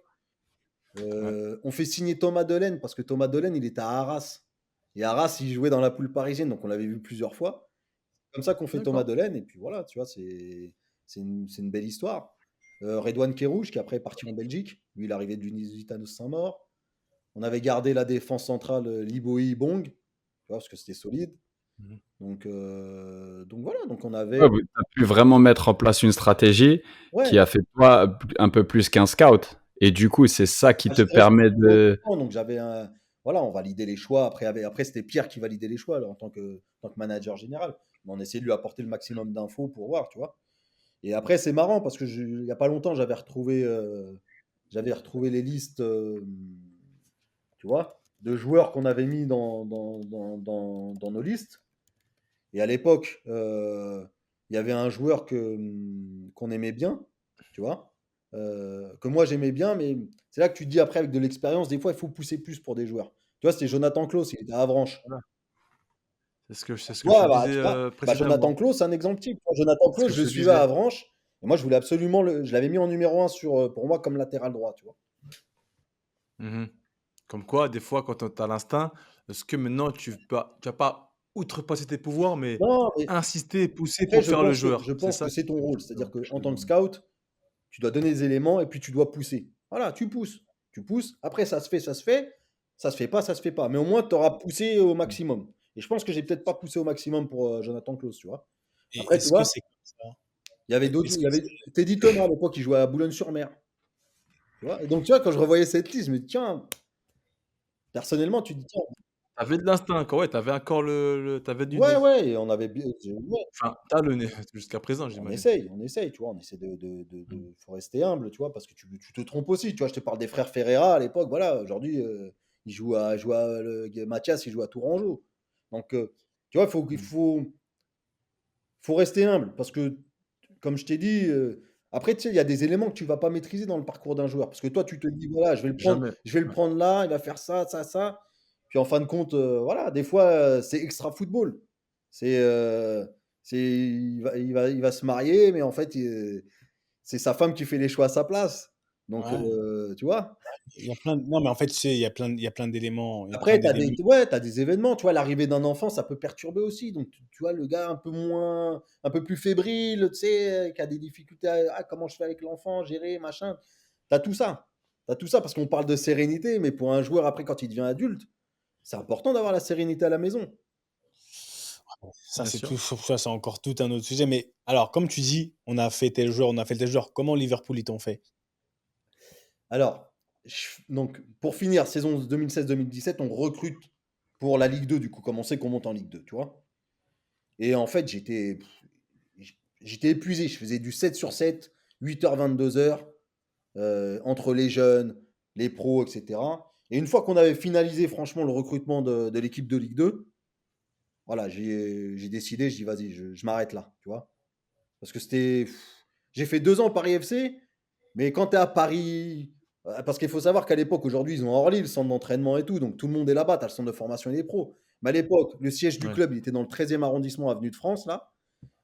Ouais. On fait signer Thomas Delaine parce que Thomas Delaine, il était à Arras. Et Arras, il jouait dans la poule parisienne, donc on l'avait vu plusieurs fois. C'est comme ça qu'on fait Thomas D'accord. Delaine, et puis voilà, tu vois, c'est une belle histoire. Redouane Kérouche, qui après est parti en Belgique. Lui, il arrivait du Lusitanos Saint-Maur. On avait gardé la défense centrale Liboï Bong, tu vois, parce que c'était solide. Mhm. Donc voilà, donc on avait. Ouais, tu as pu vraiment mettre en place une stratégie Ouais, qui a fait de toi un peu plus qu'un scout. Et du coup, c'est ça qui te j'étais responsable permet du de. recrutement, donc j'avais un. Voilà, on validait les choix. Après c'était Pierre qui validait les choix là, en tant que manager général. Mais on essayait de lui apporter le maximum d'infos pour voir, tu vois. Et après, c'est marrant parce que il n'y a pas longtemps, j'avais retrouvé les listes, tu vois, de joueurs qu'on avait mis dans nos listes. Et à l'époque, il y avait un joueur qu'on aimait bien, tu vois, que moi j'aimais bien, mais c'est là que tu te dis après, avec de l'expérience, des fois, il faut pousser plus pour des joueurs. Tu vois, c'était Jonathan Klaus, il était à Avranches. Voilà. C'est ce que je te Ouais, bah, disais tu vois, Jonathan précédemment. Klaus, c'est un exemple type. Jonathan C'est ce Klaus, que je je le te suivais à disais. Avranches, et moi, je voulais absolument je l'avais mis en numéro 1 pour moi comme latéral droit, tu vois. Mhm. Comme quoi, des fois, quand tu as l'instinct, est-ce que maintenant tu vas pas outrepasser tes pouvoirs, mais Non, mais insister, pousser après, pour faire le je joueur. C'est pense ça que c'est ton rôle. que C'est-à-dire que je te qu'en tant que demande. scout, tu dois donner des éléments et puis tu dois pousser. Voilà, tu pousses. Tu pousses. Après, ça se fait, ça se fait. Ça se fait pas, ça se fait pas. Mais au moins, tu auras poussé au Mm. maximum. Et je pense que j'ai peut-être pas poussé au maximum pour Jonathan Klaus, tu vois. Et Après, tu est-ce que vois, c'est comme ça? il y avait d'autres. Est-ce Il que y avait Teddy Thomas à l'époque qui jouait à Boulogne-sur-Mer. Tu vois. Et donc, tu vois, quand je revoyais cette liste, je me dis, tiens, personnellement, tu dis, tiens, T'avais de l'instinct encore, ouais, t'avais encore t'avais du ouais, nez. ouais, et on avait bien. Ouais, Enfin, t'as le nez jusqu'à présent, j'imagine. on essaye, tu vois, on essaie faut rester humble, tu vois, parce que tu te trompes aussi, tu vois, je te parle des frères Ferreira à l'époque, voilà, aujourd'hui, Mathias, il joue à Tourangeau. Donc, tu vois, Mm. faut rester humble, parce que, comme je t'ai dit, après, tu sais, il y a des éléments que tu vas pas maîtriser dans le parcours d'un joueur, parce que toi, tu te dis, voilà, Jamais. je vais le Ouais. prendre là, il va faire ça, ça, ça, puis en fin de compte, voilà, des fois, c'est extra football. C'est, il va se marier, mais en fait, c'est sa femme qui fait les choix à sa place. Donc, ouais, tu vois? il y a plein de non, mais en fait, tu sais, il y a plein d'éléments, il y a plein Après, d'éléments. tu as des événements, tu vois? L'arrivée d'un enfant, ça peut perturber aussi. Donc, tu vois, le gars un peu plus fébrile, tu sais, qui a des difficultés à: «Ah, comment je fais avec l'enfant? Gérer, machin». Tu as tout ça. Tu as tout ça parce qu'on parle de sérénité, mais pour un joueur, après, quand il devient adulte, c'est important d'avoir la sérénité à la maison. Ça, Bien c'est sûr. tout ça, c'est encore tout un autre sujet. Mais alors, comme tu dis, on a fait tel joueur, on a fait tel joueur. Comment Liverpool, ils t'ont fait? Alors, donc, pour finir, saison 2016-2017, on recrute pour la Ligue 2, du coup, comme on sait qu'on monte en Ligue 2, tu vois. Et en fait, j'étais épuisé. Je faisais du 7 sur 7, 8h, 22h, entre les jeunes, les pros, etc. Et une fois qu'on avait finalisé, franchement, le recrutement de l'équipe de Ligue 2, voilà, j'ai décidé, je dis, vas-y, je m'arrête là, tu vois. Parce que j'ai fait 2 ans Paris FC, mais quand tu es à Paris, parce qu'il faut savoir qu'à l'époque, aujourd'hui, ils ont Orly, le centre d'entraînement et tout, donc tout le monde est là-bas, tu as le centre de formation et les pros. Mais à l'époque, le siège du Ouais. club, il était dans le 13e arrondissement, avenue de France, là.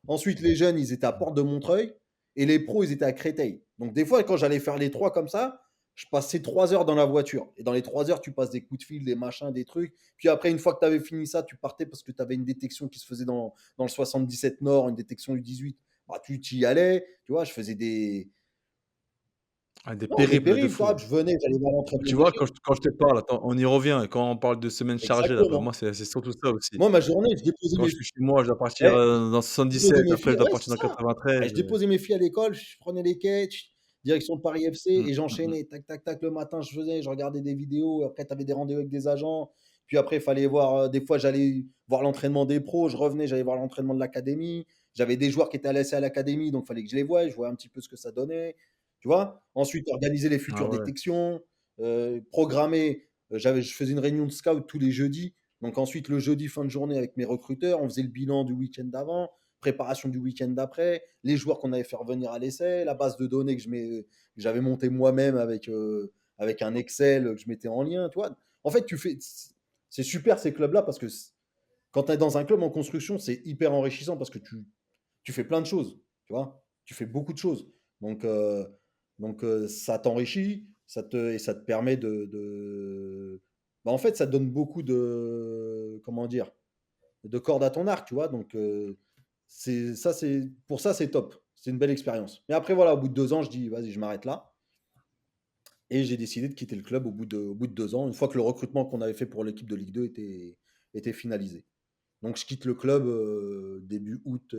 Ensuite, les jeunes, ils étaient à Porte de Montreuil, et les pros, ils étaient à Créteil. Donc des fois, quand j'allais faire les trois comme ça, je passais 3 heures dans la voiture. Et dans les 3 heures, tu passes des coups de fil, des machins, des trucs. Puis après, une fois que tu avais fini ça, tu partais parce que tu avais une détection qui se faisait dans le 77 Nord, une détection U18. Bah, tu y allais, tu vois, je faisais Ah, des non, des périples de périples, tu fou. vois, je venais, j'allais voir l'entraînement Tu des vois, jeunes. quand je te parle, attends, on y revient. Quand on parle de semaine chargée, là, bah, moi, Exactement. c'est surtout ça aussi. Moi, ma journée, je déposais Quand mes je suis chez moi, je dois partir ouais, dans je déposais 77, mes après filles, je dois ouais, partir c'est dans ça. 93. Bah, je déposais mes filles à l'école, je prenais les quais, direction de Paris FC Mmh, et mmh mh. j'enchaînais. Tac, tac, tac. Le matin, je regardais des vidéos. Après, tu avais des rendez-vous avec des agents. Puis après, il fallait voir. Des fois, j'allais voir l'entraînement des pros. Je revenais, j'allais voir l'entraînement de l'académie. J'avais des joueurs qui étaient laissés à l'académie, donc il fallait que je les voie. Je voyais un petit peu ce que ça donnait. Tu vois. Ensuite, organiser les Ah futures ouais. détections, programmer. Je faisais une réunion de scout tous les jeudis. Donc ensuite, le jeudi, fin de journée, avec mes recruteurs, on faisait le bilan du week-end d'avant, préparation du week-end d'après, les joueurs qu'on avait fait revenir à l'essai, la base de données que j'avais montée moi-même avec un Excel que je mettais en lien. Tu vois. En fait, c'est super ces clubs-là parce que quand tu es dans un club en construction, c'est hyper enrichissant parce que tu fais plein de choses. Tu vois, tu fais beaucoup de choses. Donc, ça t'enrichit et ça te permet bah, en fait, ça te donne beaucoup comment dire, de cordes à ton arc, tu vois. Donc, pour ça, c'est top. C'est une belle expérience. Mais après, voilà, au bout de 2 ans, je dis, vas-y, je m'arrête là. Et j'ai décidé de quitter le club au bout de 2 ans, une fois que le recrutement qu'on avait fait pour l'équipe de Ligue 2 était finalisé. Donc, je quitte le club début août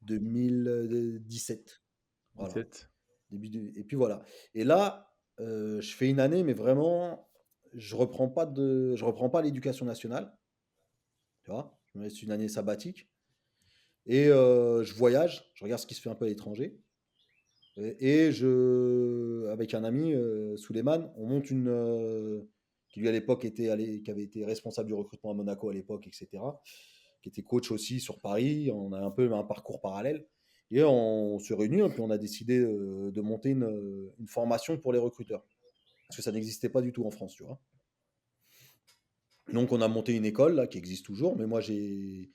2017. Voilà. 17. Et puis voilà. Et là, je fais une année, mais vraiment, je reprends pas l'éducation nationale. Tu vois, je me laisse une année sabbatique. Et je voyage, je regarde ce qui se fait un peu à l'étranger. Et avec un ami, Souleymane, on monte qui lui à l'époque qui avait été responsable du recrutement à Monaco à l'époque, etc., qui était coach aussi sur Paris. On a un peu un parcours parallèle. Et on se réunit, et puis on a décidé de monter une formation pour les recruteurs. Parce que ça n'existait pas du tout en France, tu vois. Donc on a monté une école là, qui existe toujours, mais moi j'ai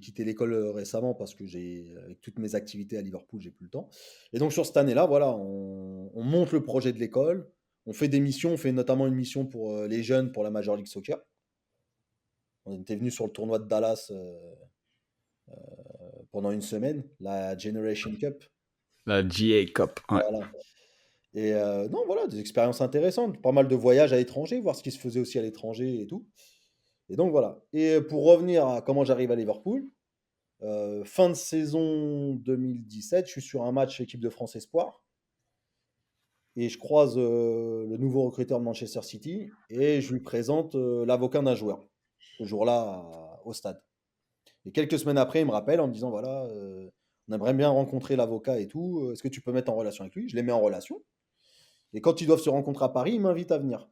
quitté l'école récemment parce que avec toutes mes activités à Liverpool, j'ai plus le temps. Et donc sur cette année-là, voilà, on monte le projet de l'école, on fait des missions, on fait notamment une mission pour les jeunes pour la Major League Soccer. On était venu sur le tournoi de Dallas pendant une semaine, la Generation Cup. La GA Cup. Ouais. Voilà. Et non, voilà, des expériences intéressantes, pas mal de voyages à l'étranger, voir ce qui se faisait aussi à l'étranger et tout. Et donc voilà. Et pour revenir à comment j'arrive à Liverpool, fin de saison 2017, je suis sur un match équipe de France Espoir. Et je croise le nouveau recruteur de Manchester City et je lui présente l'avocat d'un joueur, ce jour-là au stade. Et quelques semaines après, il me rappelle en me disant, voilà, on aimerait bien rencontrer l'avocat et tout, est-ce que tu peux mettre en relation avec lui? Je les mets en relation. Et quand ils doivent se rencontrer à Paris, il m'invite à venir.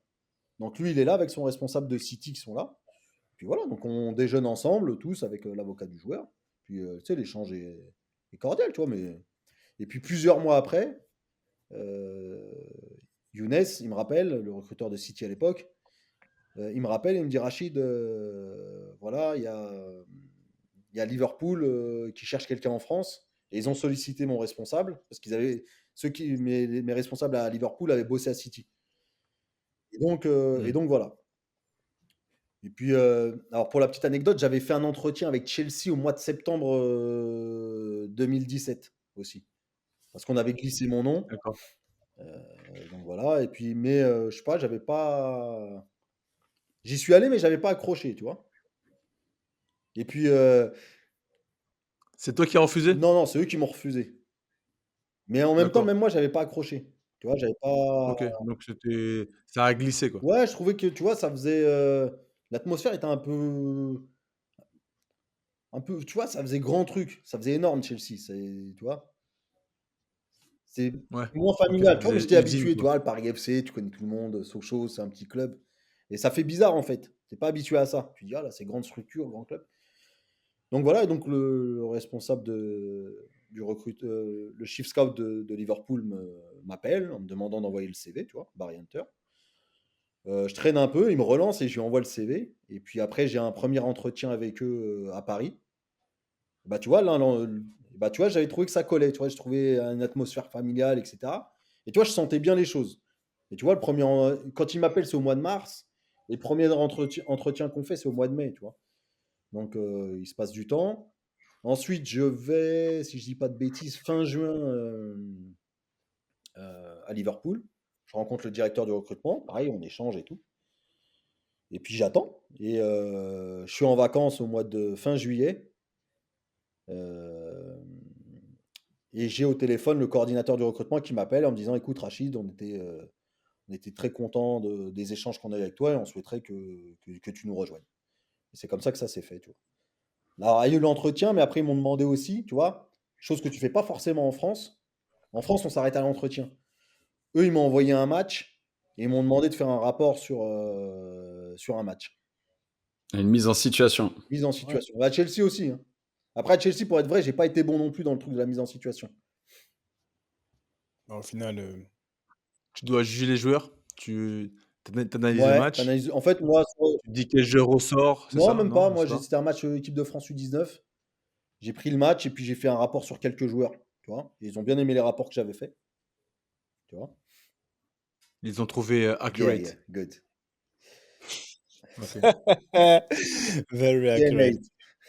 Donc lui, il est là avec son responsable de City qui sont là. Puis voilà, donc on déjeune ensemble, tous, avec l'avocat du joueur. Puis, tu sais, l'échange est cordial, tu vois. Et puis, plusieurs mois après, Younes, il me rappelle, le recruteur de City à l'époque, il me rappelle et il me dit, Rachid, voilà, il y a Liverpool qui cherche quelqu'un en France. Et ils ont sollicité mon responsable, parce qu'ils avaient... mes responsables à Liverpool avaient bossé à City. Et donc voilà. Et puis, alors pour la petite anecdote, j'avais fait un entretien avec Chelsea au mois de septembre 2017 aussi. Parce qu'on avait glissé mon nom. D'accord. Donc voilà. Et puis, mais je sais pas, j'avais pas. J'y suis allé, mais j'avais pas accroché, tu vois. Et puis, C'est toi qui as refusé? non, c'est eux qui m'ont refusé. Mais en même temps, D'accord. même moi, j'avais pas accroché. Tu vois, j'avais pas. Ok, donc ça a glissé quoi. Ouais, je trouvais que, tu vois, ça faisait. L'atmosphère était un peu, tu vois, ça faisait grand truc, ça faisait énorme Chelsea, tu vois. C'est Ouais. moins Ok, familial, ça tu vois, mais faisait j'étais usine habitué, tu quoi. vois, le Paris FC, tu connais tout le monde, Sochaux, c'est un petit club. Et ça fait bizarre en fait. T'es pas habitué à ça. Tu dis, ah là, c'est grande structure, grand club. Donc voilà, et donc le responsable le chief scout de Liverpool m'appelle en me demandant d'envoyer le CV, tu vois, Barry Hunter. Je traîne un peu, il me relance et je lui envoie le CV. Et puis après, j'ai un premier entretien avec eux à Paris. Bah, tu vois, bah, tu vois, j'avais trouvé que ça collait. Tu vois, je trouvais une atmosphère familiale, etc. Et tu vois, je sentais bien les choses. Et tu vois, quand il m'appelle, c'est au mois de mars. Et le premier entretien qu'on fait, c'est au mois de mai, tu vois. Donc, il se passe du temps. Ensuite, je vais, si je dis pas de bêtises, fin juin à Liverpool. Je rencontre le directeur du recrutement. Pareil, on échange et tout. Et puis, j'attends. Et je suis en vacances au mois de fin juillet. Euh, Et j'ai au téléphone le coordinateur du recrutement qui m'appelle en me disant, écoute Rachid, on était très content des échanges qu'on a eu avec toi et on souhaiterait que tu nous rejoignes. Et c'est comme ça que ça s'est fait, tu vois. Alors, il y a eu l'entretien, mais après ils m'ont demandé aussi, tu vois, chose que tu fais pas forcément en France. En France, on s'arrête à l'entretien. Eux, ils m'ont envoyé un match et ils m'ont demandé de faire un rapport sur un match. Une mise en situation. Mise en situation. À Chelsea aussi, hein. Après, à Chelsea, pour être vrai, j'ai pas été bon non plus dans le truc de la mise en situation. Au final, Tu dois juger les joueurs, tu analyses le Ouais, match, en fait, moi, tu dis quel joueur ressort, c'est non, ça? même pas. Non, Moi, c'est pas? c'était un match équipe de France U19. J'ai pris le match et puis j'ai fait un rapport sur quelques joueurs. Tu vois. Et ils ont bien aimé les rapports que j'avais faits. Tu vois. Ils ont trouvé Yeah, accurate. good. Ok. very Yeah, accurate. mate.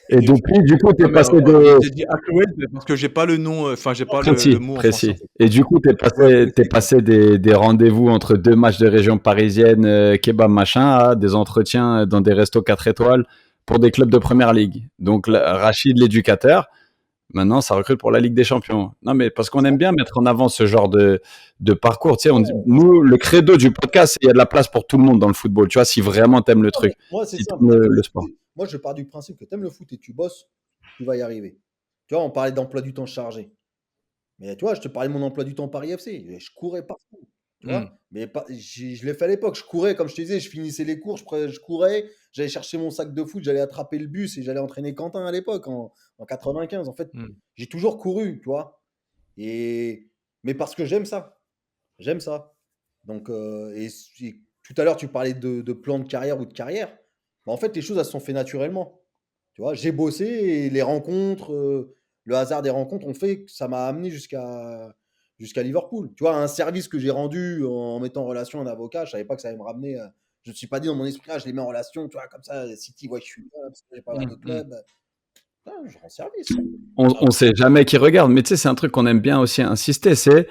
Et depuis, du coup, Non, t'es mais passé je de t'ai dit accurate parce que j'ai pas le nom, enfin j'ai pas le précis, mot en français en précis. fait. Et du coup, Ouais, t'es précis. passé des rendez-vous entre deux matchs de région parisienne, kebab machin, à des entretiens dans des restos 4 étoiles pour des clubs de première ligue. Donc, Rachid, l'éducateur, maintenant, ça recrute pour la Ligue des Champions. Non, mais parce qu'on aime bien mettre en avant ce genre de parcours. Tu sais, nous, le credo du podcast, c'est qu'il y a de la place pour tout le monde dans le football. Tu vois, si vraiment t'aimes le Non, mais truc, moi, c'est si simple. t'aimes le sport. Moi, je pars du principe que tu aimes le foot et tu bosses, tu vas y arriver. Tu vois, on parlait d'emploi du temps chargé. Mais tu vois, je te parlais de mon emploi du temps Paris FC. Je courais partout, tu Hmm. vois. Mais je l'ai fait à l'époque. Je courais, comme je te disais, je finissais les cours, je courais, j'allais chercher mon sac de foot, j'allais attraper le bus et j'allais entraîner Quentin à l'époque, en 95. En fait, Hmm. j'ai toujours couru, tu vois. Mais parce que j'aime ça. J'aime ça. Donc, tout à l'heure, tu parlais de plan de carrière ou de carrière. Bah, en fait, les choses, elles se sont fait naturellement. Tu vois, j'ai bossé et les rencontres, le hasard des rencontres ont fait que ça m'a amené jusqu'à Liverpool. Tu vois, un service que j'ai rendu en mettant en relation un avocat, je savais pas que ça allait me ramener. Je ne me suis pas dit dans mon esprit, je les mets en relation, tu vois, comme ça, City voit que je suis là, parce que j'ai pas mal de Hmm. clubs. Je rends service. On sait jamais qui regarde, mais tu sais, c'est un truc qu'on aime bien aussi insister, c'est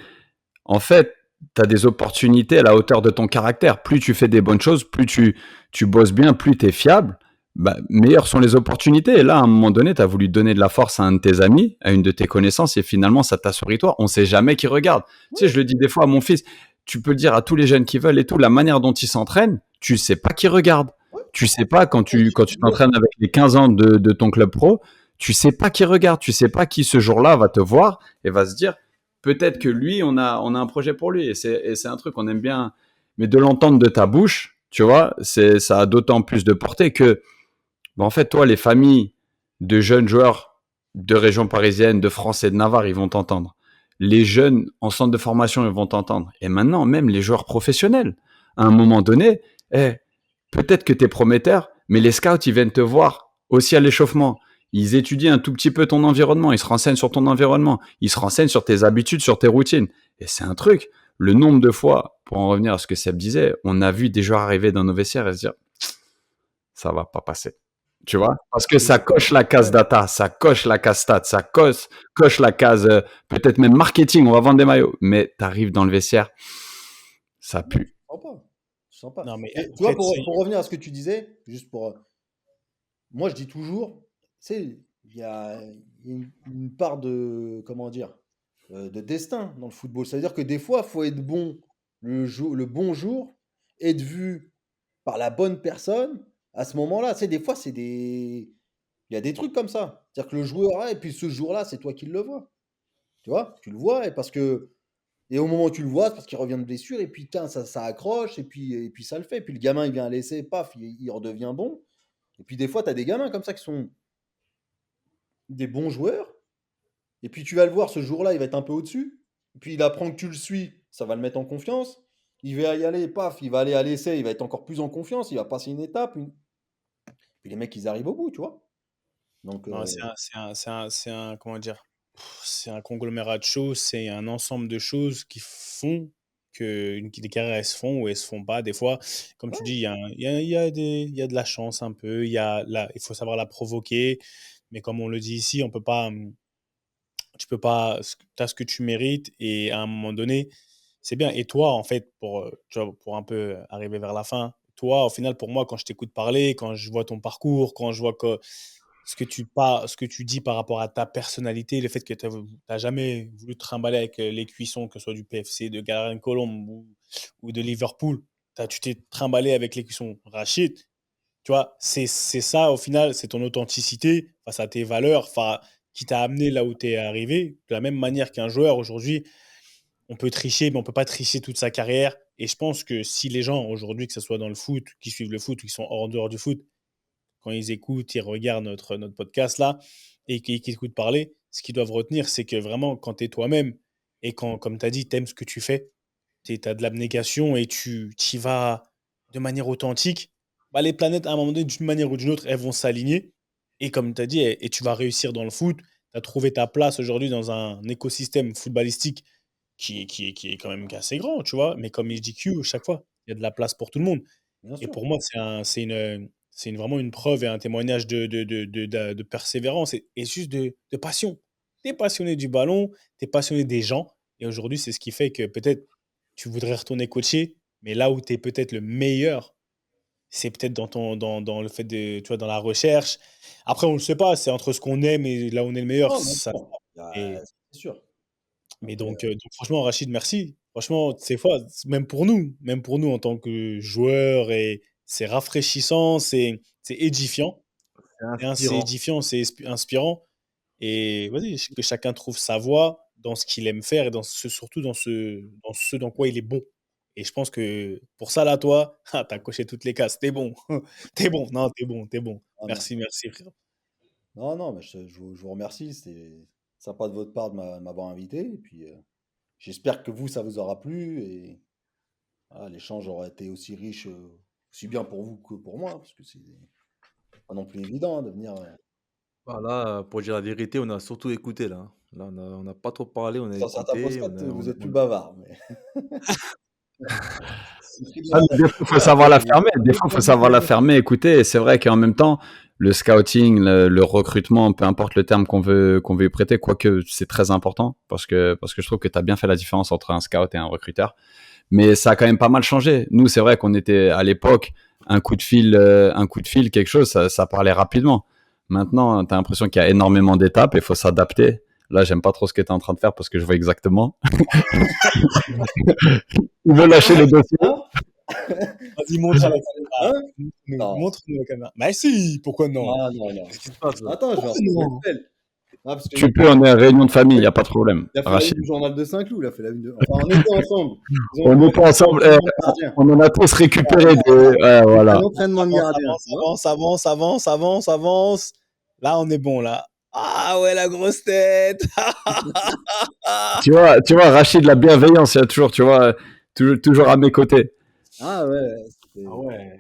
en fait, tu as des opportunités à la hauteur de ton caractère. Plus tu fais des bonnes choses, plus tu bosses bien, plus tu es fiable, bah, meilleures sont les opportunités. Et là, à un moment donné, tu as voulu donner de la force à un de tes amis, à une de tes connaissances, et finalement, ça t'a souri toi. On sait jamais qui regarde. Tu sais, je le dis des fois à mon fils, tu peux le dire à tous les jeunes qui veulent et tout, la manière dont ils s'entraînent, tu sais pas qui regarde. Ouais. Tu sais pas quand Ouais, quand tu t'entraînes avec les 15 ans de ton club pro, tu sais pas qui regarde, tu sais pas qui ce jour-là va te voir et va se dire, peut-être que lui, on a un projet pour lui. Et c'est un truc qu'on aime bien. Mais de l'entendre de ta bouche, tu vois, ça a d'autant plus de portée que, bah, en fait, toi, les familles de jeunes joueurs de région parisienne, de France et de Navarre, ils vont t'entendre. Les jeunes en centre de formation, ils vont t'entendre. Et maintenant, même les joueurs professionnels, à un moment donné, eh, peut-être que tu es prometteur, mais les scouts, ils viennent te voir aussi à l'échauffement. Ils étudient un tout petit peu ton environnement, ils se renseignent sur ton environnement, ils se renseignent sur tes habitudes, sur tes routines. Et c'est un truc, le nombre de fois, pour en revenir à ce que Seb disait, on a vu des joueurs arriver dans nos vestiaires et se dire, ça va pas passer. Tu vois? Parce que ça coche la case data, ça coche la case stat, ça coche la case peut-être même marketing, on va vendre des maillots. Mais tu arrives dans le vestiaire, ça pue. Sympa. Sympa. Non, mais Et tu vois, après, tu sais, pour revenir à ce que tu disais, juste pour. Moi, je dis toujours, tu sais, il y a une part de, comment dire, de destin dans le football. Ça veut dire que des fois, il faut être bon le bon jour, être vu par la bonne personne à ce moment-là. Tu sais, des fois, il y a des trucs comme ça. C'est-à-dire que le joueur, et puis ce jour-là, c'est toi qui le vois. Tu vois, tu le vois, et au moment où tu le vois, c'est parce qu'il revient de blessure, et puis tiens, ça accroche, et puis ça le fait. Puis le gamin, il vient laisser, paf, il redevient bon. Et puis des fois, tu as des gamins comme ça qui sont des bons joueurs, et puis tu vas le voir ce jour-là, il va être un peu au-dessus. Et puis il apprend que tu le suis, ça va le mettre en confiance. Il va y aller, paf, il va aller à l'essai, il va être encore plus en confiance, il va passer une étape. Puis les mecs, ils arrivent au bout, tu vois. Donc, non, comment dire, c'est un conglomérat de choses, c'est un ensemble de choses qui font que des carrières elles se font ou elles se font pas. Des fois, comme tu dis, il y a de la chance un peu, il faut savoir la provoquer, mais comme on le dit ici, on peut pas, tu peux pas, tu as ce que tu mérites et à un moment donné, c'est bien. Et toi, en fait, tu vois, pour un peu arriver vers la fin, toi, au final, pour moi, quand je t'écoute parler, quand je vois ton parcours, quand je vois que ce que tu dis par rapport à ta personnalité, le fait que tu n'as jamais voulu te trimballer avec les cuissons, que ce soit du PFC, de Garen Colombe ou de Liverpool, tu t'es trimballé avec les cuissons Rachid, tu vois, c'est ça au final, c'est ton authenticité face à tes valeurs, qui t'a amené là où tu es arrivé. De la même manière qu'un joueur aujourd'hui, on peut tricher, mais on peut pas tricher toute sa carrière. Et je pense que si les gens aujourd'hui, que ce soit dans le foot, qui suivent le foot ou qui sont hors dehors du foot, quand ils écoutent, ils regardent notre podcast là et qu'ils écoutent parler, ce qu'ils doivent retenir, c'est que vraiment, quand tu es toi-même et quand, comme tu as dit, tu aimes ce que tu fais, tu as de l'abnégation et tu y vas de manière authentique, bah, les planètes, à un moment donné, d'une manière ou d'une autre, elles vont s'aligner. Et comme tu as dit, et tu vas réussir dans le foot. Tu as trouvé ta place aujourd'hui dans un écosystème footballistique qui est quand même assez grand, tu vois. Mais comme il dit Q, chaque fois, il y a de la place pour tout le monde. bien Et sûr. pour moi, vraiment une preuve et un témoignage de persévérance et juste de passion. Tu es passionné du ballon, tu es passionné des gens. Et aujourd'hui, c'est ce qui fait que peut-être tu voudrais retourner coacher, mais là où tu es peut-être le meilleur, c'est peut-être dans le fait de, tu vois, dans la recherche. Après, on ne le sait pas, c'est entre ce qu'on aime et là où on est le meilleur. Non, bien sûr. Et, C'est sûr. mais Donc, donc, franchement, Rachid, merci. Franchement, c'est fois, même pour nous en tant que joueurs, et c'est rafraîchissant, c'est édifiant. C'est C'est inspirant. édifiant, c'est inspirant. Et vas-y, que chacun trouve sa voie dans ce qu'il aime faire et surtout dans ce dans quoi il est bon. Et je pense que pour ça, là, toi, t'as coché toutes les cases. T'es bon. T'es bon. Non, t'es bon. T'es bon. Ah, merci. Merci, frère. Non, non, mais je vous remercie. C'était sympa de votre part de m'avoir invité. Et puis, j'espère que vous, ça vous aura plu. Et voilà, l'échange aura été aussi riche, aussi bien pour vous que pour moi, parce que c'est pas non plus évident de venir. Voilà, pour dire la vérité, on a surtout écouté là, hein. Là, on a pas trop parlé, on a Sur certains écouté, podcasts, vous êtes plus bavard. Mais... c'est très Ah, bien. mais des fois, il faut savoir la fermer. Des fois, il faut savoir la fermer, écouter. Et c'est vrai qu'en même temps, le scouting, le recrutement, peu importe le terme qu'on veut y prêter, quoique c'est très important, parce que je trouve que tu as bien fait la différence entre un scout et un recruteur. Mais ça a quand même pas mal changé. Nous, c'est vrai qu'on était à l'époque, un coup de fil, quelque chose, ça parlait rapidement. Maintenant, tu as l'impression qu'il y a énormément d'étapes et il faut s'adapter. Là, j'aime pas trop ce que tu es en train de faire parce que je vois exactement. Il veut lâcher les dossiers. Hein? Vas-y, montre à la caméra. Hein? Non. Montre-nous la caméra. Mais si, pourquoi non? Non, non, non. Qu'est-ce qui se passe là? Attends, je vais Pourquoi retrouver non? le tel. Ah, parce que Tu peux, on est à réunion de famille, il n'y a pas de problème. il a fait la une Rachid, du journal de Saint-Cloud, il a fait la une de... Enfin, on était ensemble. Ils ont on fait était ensemble, gardien. on en a tous récupéré des. Ouais, voilà. Un entraînement de gardien. Avance. Là, on est bon, là. Ah ouais, la grosse tête. Tu vois, Rachid, la bienveillance, il y a toujours, tu vois, toujours à mes côtés. Ah ouais, c'était... Ah ouais.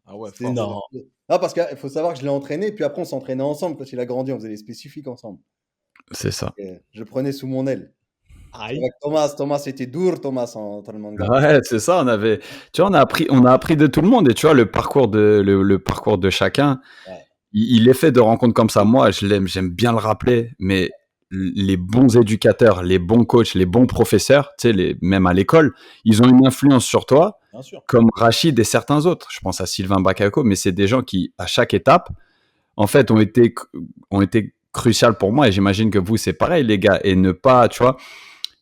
Ah ouais, c'était- fort. Non. Ah, parce qu'il faut savoir que je l'ai entraîné, puis après on s'entraînait ensemble quand il a grandi, on faisait les spécifiques ensemble. C'est ça. Et je le prenais sous mon aile. Aïe. Avec Thomas c'était dur, Thomas, en entraînement de gardien. Ouais, c'est ça. Tu vois, on a appris de tout le monde et tu vois, le parcours de chacun, Ouais. il est fait de rencontres comme ça. Moi, j'aime bien le rappeler, mais les bons éducateurs, les bons coachs, les bons professeurs, tu sais, même à l'école, ils ont une influence sur toi, Bien sûr. comme Rachid et certains autres. Je pense à Sylvain Bakayoko, mais c'est des gens qui, à chaque étape, en fait, ont été cruciales pour moi et j'imagine que vous, c'est pareil, les gars. Et ne pas, tu vois,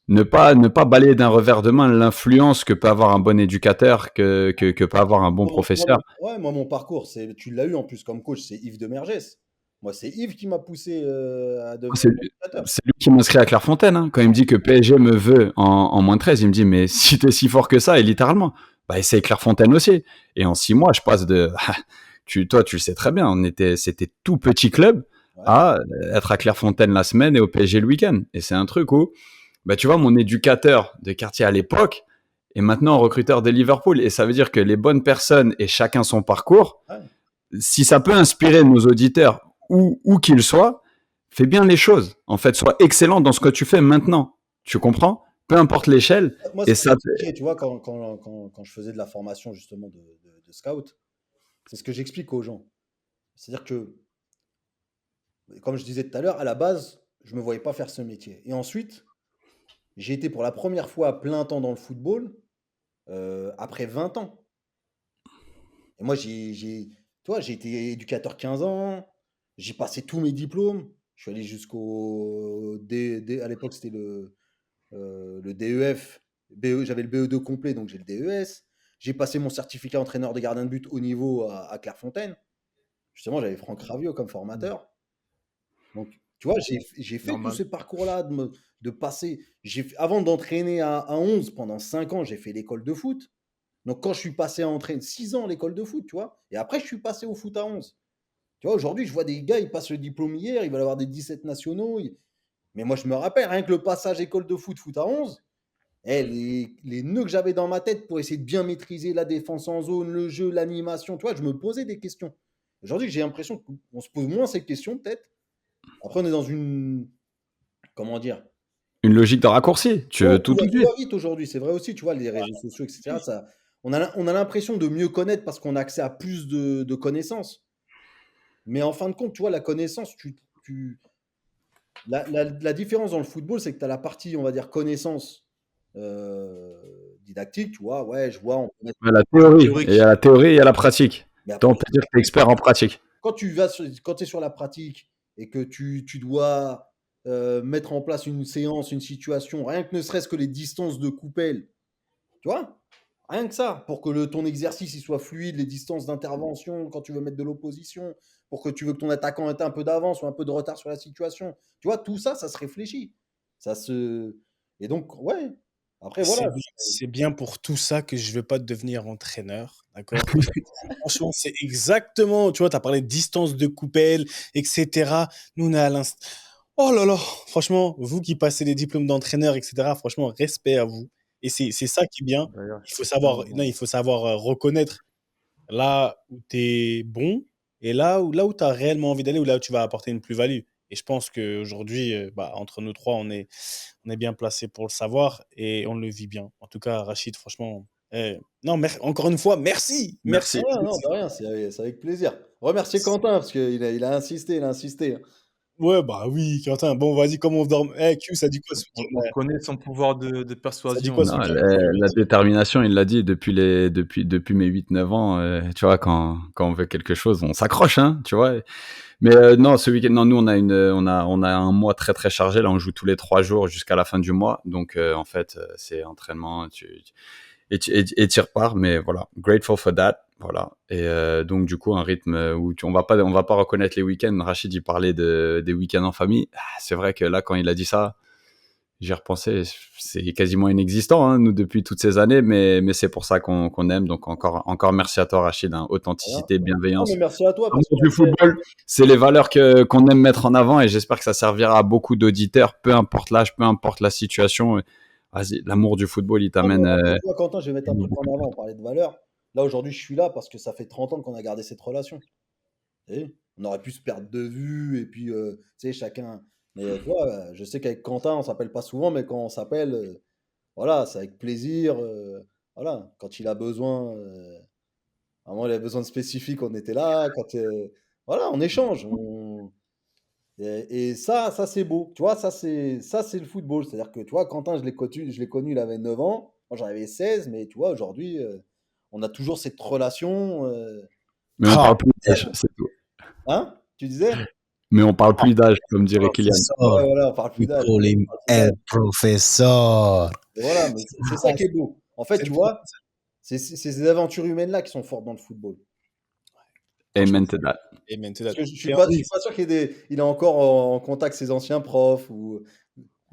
ne pas balayer d'un revers de main l'influence que peut avoir un bon éducateur, que peut avoir un bon professeur. Moi, mon parcours, tu l'as eu en plus comme coach, c'est Yves Demergès. Moi, c'est Yves qui m'a poussé à devenir C'est éducateur. c'est lui qui m'inscrit à Clairefontaine, hein. Quand il me dit que PSG me veut en moins de 13, il me dit, mais si t'es si fort que ça, et littéralement, bah, essaye Clairefontaine aussi. Et en 6 mois, je passe de, toi, tu le sais très bien, c'était tout petit club Ouais. à être à Clairefontaine la semaine et au PSG le week-end. Et c'est un truc où, bah, tu vois, mon éducateur de quartier à l'époque est maintenant recruteur de Liverpool. Et ça veut dire que les bonnes personnes et chacun son parcours, Ouais. si ça peut inspirer nos auditeurs, où qu'ils soient, fais bien les choses. En fait, sois excellent dans ce que tu fais maintenant. Tu comprends? Peu importe l'échelle. Moi, Et ce ça, que j'expliquais, tu vois, quand je faisais de la formation justement de scout, c'est ce que j'explique aux gens. C'est-à-dire que, comme je disais tout à l'heure, à la base, je ne me voyais pas faire ce métier. Et ensuite, j'ai été pour la première fois à plein temps dans le football après 20 ans. Et moi, tu vois, j'ai été éducateur 15 ans, j'ai passé tous mes diplômes. Je suis allé jusqu'au à l'époque, c'était le DEF. J'avais le BE2 complet, donc j'ai le DES. J'ai passé mon certificat entraîneur de gardien de but haut niveau à Clairefontaine. Justement, j'avais Franck Raviot comme formateur. Donc, tu vois, j'ai fait tout Normal. ce parcours-là de passer. Avant d'entraîner à 11 pendant 5 ans, j'ai fait l'école de foot. Donc, quand je suis passé à entraîner 6 ans à l'école de foot, tu vois, et après, je suis passé au foot à 11. Tu vois, aujourd'hui, je vois des gars, ils passent le diplôme hier, ils veulent avoir des 17 nationaux. Mais moi, je me rappelle, rien que le passage école de foot, foot à 11, les nœuds que j'avais dans ma tête pour essayer de bien maîtriser la défense en zone, le jeu, l'animation, tu vois, je me posais des questions. Aujourd'hui, j'ai l'impression qu'on se pose moins ces questions, peut-être. Après, on est dans une. Comment dire? une logique de raccourci. Tu Ouais, veux tout tout tout va, de tout suite. va vite aujourd'hui, c'est vrai aussi, tu vois, les réseaux sociaux, etc. On a l'impression de mieux connaître parce qu'on a accès à plus de connaissances. Mais en fin de compte, tu vois, la connaissance, la différence dans le football, c'est que tu as la partie, on va dire, connaissance didactique, tu vois, ouais, je vois, on peut mettre... Il y a la théorie. Théorique. Et il y a la théorie et il y a la pratique. Mais Toi, après, on peut dire que tu es expert en pratique. quand tu es sur la pratique et que tu dois mettre en place une séance, une situation, rien que ne serait-ce que les distances de coupelle, tu vois, Rien que ça, pour que ton exercice il soit fluide, les distances d'intervention, quand tu veux mettre de l'opposition, pour que tu veux que ton attaquant ait un peu d'avance ou un peu de retard sur la situation. Tu vois, tout ça, ça se réfléchit. Ça se... Et donc, ouais. Après, voilà. C'est bien pour tout ça que je ne veux pas devenir entraîneur, d'accord? Franchement, c'est exactement, tu vois, tu as parlé de distance de coupelle, etc. Nous, on est à l'instant. Oh là là, franchement, vous qui passez les diplômes d'entraîneur, etc., franchement, respect à vous. Et c'est ça qui est bien. D'ailleurs, Il faut savoir, non, il faut savoir reconnaître là où tu es bon et là où tu as réellement envie d'aller, ou là où tu vas apporter une plus-value. Et je pense qu'aujourd'hui, bah, entre nous trois, on est bien placé pour le savoir et on le vit bien. En tout cas, Rachid, franchement, non, encore une fois, merci. Merci. Ah, non, de rien, c'est avec plaisir. Remerciez Quentin, parce qu'il a insisté, il a insisté. Ouais, bah oui, Quentin. Bon, vas-y, comment on dort? Q, ça dit quoi ce on, week-end? on connaît son pouvoir de Ça dit persuasion. quoi ce Non, week-end? la détermination, il l'a dit depuis mes 8 9 ans, tu vois, quand on veut quelque chose, on s'accroche, hein, tu vois. Mais non, ce week-end, non, nous on a un mois très très chargé. Là, on joue tous les 3 jours jusqu'à la fin du mois. Donc en fait, c'est entraînement, et tu repars. Mais voilà, grateful for that. Voilà. Et donc du coup, un rythme où on va pas reconnaître les week-ends. Rachid, il parlait des week-ends en famille. Ah, c'est vrai que là, quand il a dit ça, j'y repensé. C'est quasiment inexistant, hein, nous, depuis toutes ces années. Mais c'est pour ça qu'on aime. Donc encore merci à toi, Rachid. Hein, Voilà. authenticité, Non, mais bienveillance. merci à toi, parce L'amour du qu'après, football, c'est les valeurs qu'on aime mettre en avant, et j'espère que ça servira à beaucoup d'auditeurs, peu importe l'âge, peu importe la situation. Vas-y, l'amour du football, il non, mais t'amène. après, tu vois, Quentin, je vais mettre un truc en avant. On parlait de valeur. Là, aujourd'hui, je suis là parce que ça fait 30 ans qu'on a gardé cette relation. Vous savez, on aurait pu se perdre de vue et puis, tu sais, chacun. Mais tu vois, je sais qu'avec Quentin, on s'appelle pas souvent, mais quand on s'appelle, voilà, c'est avec plaisir. Voilà, quand il a besoin, vraiment, il a besoin de spécifique, on était là. Voilà, on échange. Et ça c'est beau. Tu vois, ça c'est le football. C'est-à-dire que, tu vois, Quentin, je l'ai connu, il avait 9 ans. Moi, j'en avais 16, mais tu vois, aujourd'hui, on a toujours cette relation. Mais on Ah, parle plus d'âge, c'est tout. Hein? Tu disais? Mais on parle plus d'âge, comme dirait Kylian. professeur. Ouais, voilà, on parle plus We d'âge. call him On parle plus El d'âge. Professeur. Et voilà, mais c'est ça Ah, qui est beau. En fait, c'est tu le vois, c'est ces aventures humaines-là qui sont fortes dans le football. Franchement. Amen to that. Amen to Parce that. que je suis pas Friandise, sûr il est encore en contact avec ses anciens profs ou.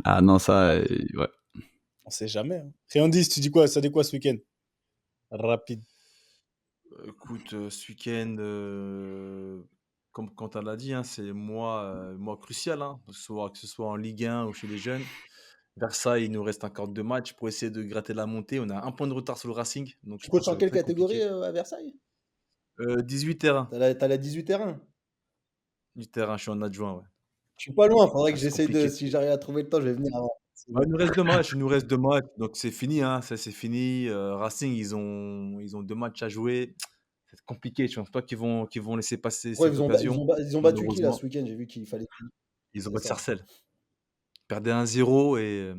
Ah non, ça, ouais. on sait jamais. Hein. Friandise, tu dis quoi? Ça dit quoi ce week-end? Rapide. Écoute, ce week-end, comme Quentin l'a dit, hein, c'est mois crucial, hein, que ce soit en Ligue 1 ou chez les jeunes. Versailles, il nous reste encore 2 matchs pour essayer de gratter la montée. On a un point de retard sur le Racing, donc Tu je pense coaches que ça en va être quelle très catégorie compliqué. à Versailles? 18 terrains. T'as la 18 terrain. Du terrain, je suis en adjoint, ouais. Je suis pas loin, faudrait Ah, que c'est j'essaye de. compliqué. Si j'arrive à trouver le temps, je vais venir avant. Bah, il nous reste 2 matchs, donc c'est fini, hein, ça c'est fini. Racing, ils ont 2 matchs à jouer. C'est compliqué, je pense pas qu'ils vont laisser passer Pourquoi cette ils ont, ba- ils occasion, ont, ba- ils ont battu qui là ce malheureusement. week-end? J'ai vu qu'il fallait. Ils ont C'est battu ça. Sarcelles. Ils perdaient 1-0 et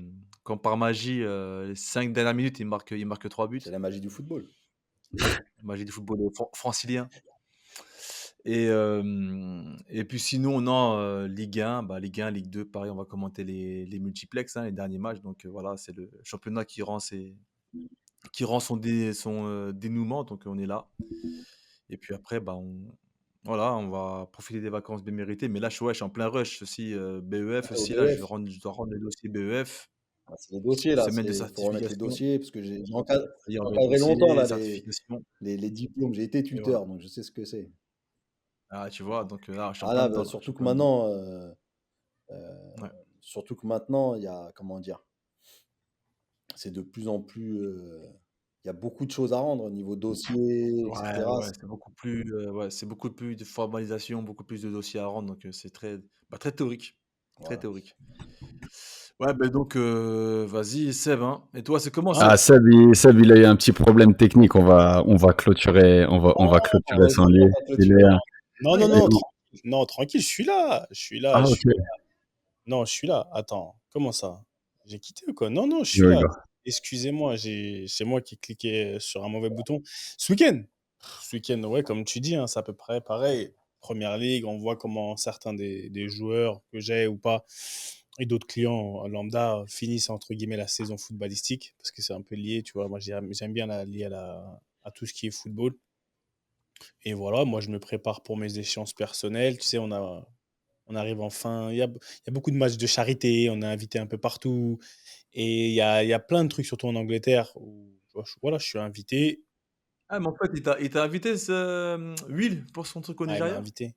quand par magie, les 5 dernières minutes, ils marquent 3 buts. C'est la magie du football. Magie du football francilien. Et puis sinon, non, Ligue 1, Ligue 1, Ligue 2, pareil, on va commenter les multiplex, hein, les derniers matchs. Donc voilà, c'est le championnat qui rend son dénouement, donc on est là. Et puis après, voilà, on va profiter des vacances bien méritées. Mais là, je suis en plein rush aussi, BEF Au aussi. Là, BEF. je dois rendre le dossier BEF, Ah, c'est les dossiers là. semaine de Il faut remettre les certification. dossiers parce que j'ai C'est-à-dire le encadré longtemps dossier, là certification. les diplômes. J'ai été Et voilà. tuteur, donc je sais ce que c'est. Ah, tu vois, donc là, je suis en Ah plein là, dedans, bah, là. Je suis surtout en que plein dedans. maintenant, Ouais. il y a, comment dire, c'est de plus en plus, il y a beaucoup de choses à rendre au niveau dossier, Ouais, etc. ouais, c'est beaucoup plus de formalisation, beaucoup plus de dossiers à rendre, donc c'est très théorique, très Voilà. théorique. Ouais, donc vas-y, Seb, hein. Et toi, c'est comment Ah, Ah, Seb, il a eu un petit problème technique. On va clôturer, on va clôturer sans Vas-y, lui. on va Il clôturer. est, non, Ah, non, il a non, dit. tranquille. Non, tranquille, je suis là. Je suis là. Ah, ok. Non, je suis là. Attends, comment ça? J'ai quitté ou quoi? Non, non, je Je suis là. rigole. Excusez-moi, c'est moi qui ai cliqué sur un mauvais bouton. Ce week-end, ouais, comme tu dis, hein, c'est à peu près pareil. Première ligue, on voit comment certains des joueurs que j'ai ou pas et d'autres clients lambda finissent entre guillemets la saison footballistique parce que c'est un peu lié, tu vois. Moi, j'aime bien la lier à tout ce qui est football. Et voilà, moi, je me prépare pour mes échéances personnelles. Tu sais, on arrive en fin. Il y a beaucoup de matchs de charité, on est invité un peu partout. Et il y a plein de trucs, surtout en Angleterre, où voilà, je suis invité. Ah, mais en fait, il t'a invité, Will, pour son truc au Ah, il m'a Nigeria? invité.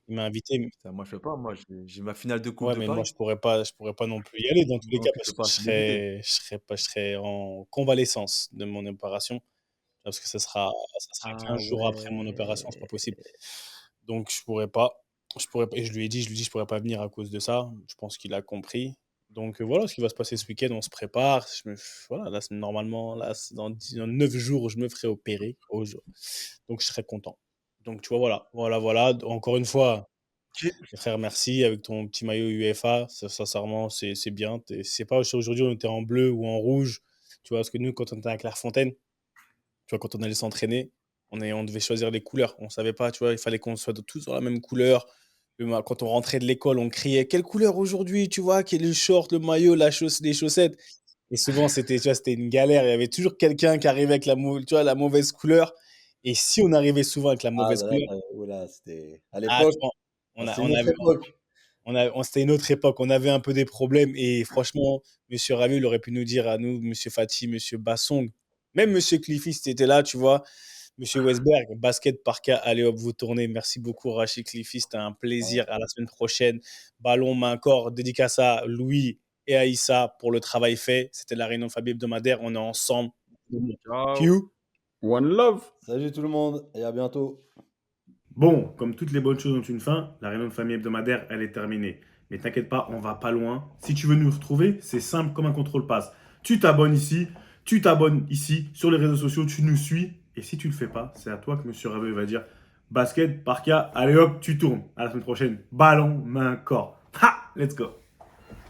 Il m'a invité. Putain, moi, je fais pas. Moi, j'ai ma finale de Coupe Ouais, de mais moi, Paris. je pourrais pas non plus y aller dans tous les cas Donc, je parce peux que pas je serais en convalescence de mon opération. Parce que ça sera Ah 15 jours après mon opération, c'est pas ouais. possible. Donc je pourrais pas. Et je lui ai dit, je pourrais pas venir à cause de ça. Je pense qu'il a compris. Donc voilà ce qui va se passer ce week-end. On se prépare. Voilà, là, normalement, là, dans 9 jours, je me ferai opérer. Donc je serai content. Donc tu vois, voilà. Voilà, voilà. Encore une fois, OK. mes frères, merci avec ton petit maillot UEFA. Sincèrement, c'est bien. C'est pas aujourd'hui, on était en bleu ou en rouge. Tu vois, parce que nous, quand on était à Clairefontaine, tu vois, quand on allait s'entraîner, on devait choisir les couleurs. On savait pas, tu vois, il fallait qu'on soit tous sur la même couleur. Quand on rentrait de l'école, on criait quelle couleur aujourd'hui, tu vois, quel est le short, le maillot, les chaussettes. Et souvent, c'était une galère. Il y avait toujours quelqu'un qui arrivait avec tu vois, la mauvaise couleur. Et si on arrivait souvent avec la Ah, mauvaise couleur, oula, c'était à tu l'époque, vois, ah, on, a, c'est une on autre avait, époque. c'était une autre époque. On avait un peu des problèmes. Et franchement, Monsieur Ravi, il aurait pu nous dire à nous, Monsieur Fati, Monsieur Bassong, même Monsieur Cliffy, si était là, tu vois. Monsieur Westberg, basket par cas, allez hop, vous tournez. Merci beaucoup, Rachid Cliffy. C'était un Ouais. plaisir. À la semaine prochaine. Ballon, main, corps. Dédicace à Louis et Aïssa pour le travail fait. C'était la réunion de famille hebdomadaire. On est ensemble. Ciao. Q. One love. Salut tout le monde et à bientôt. Bon, comme toutes les bonnes choses ont une fin, la réunion de famille hebdomadaire, elle est terminée. Mais t'inquiète pas, on va pas loin. Si tu veux nous retrouver, c'est simple comme un contrôle passe. Tu t'abonnes ici, tu t'abonnes ici, sur les réseaux sociaux, tu nous suis. Et si tu le fais pas, c'est à toi que Monsieur Rabeux va dire basket, par cas, allez hop, tu tournes. À la semaine prochaine, ballon, main, corps. Ha! Let's go!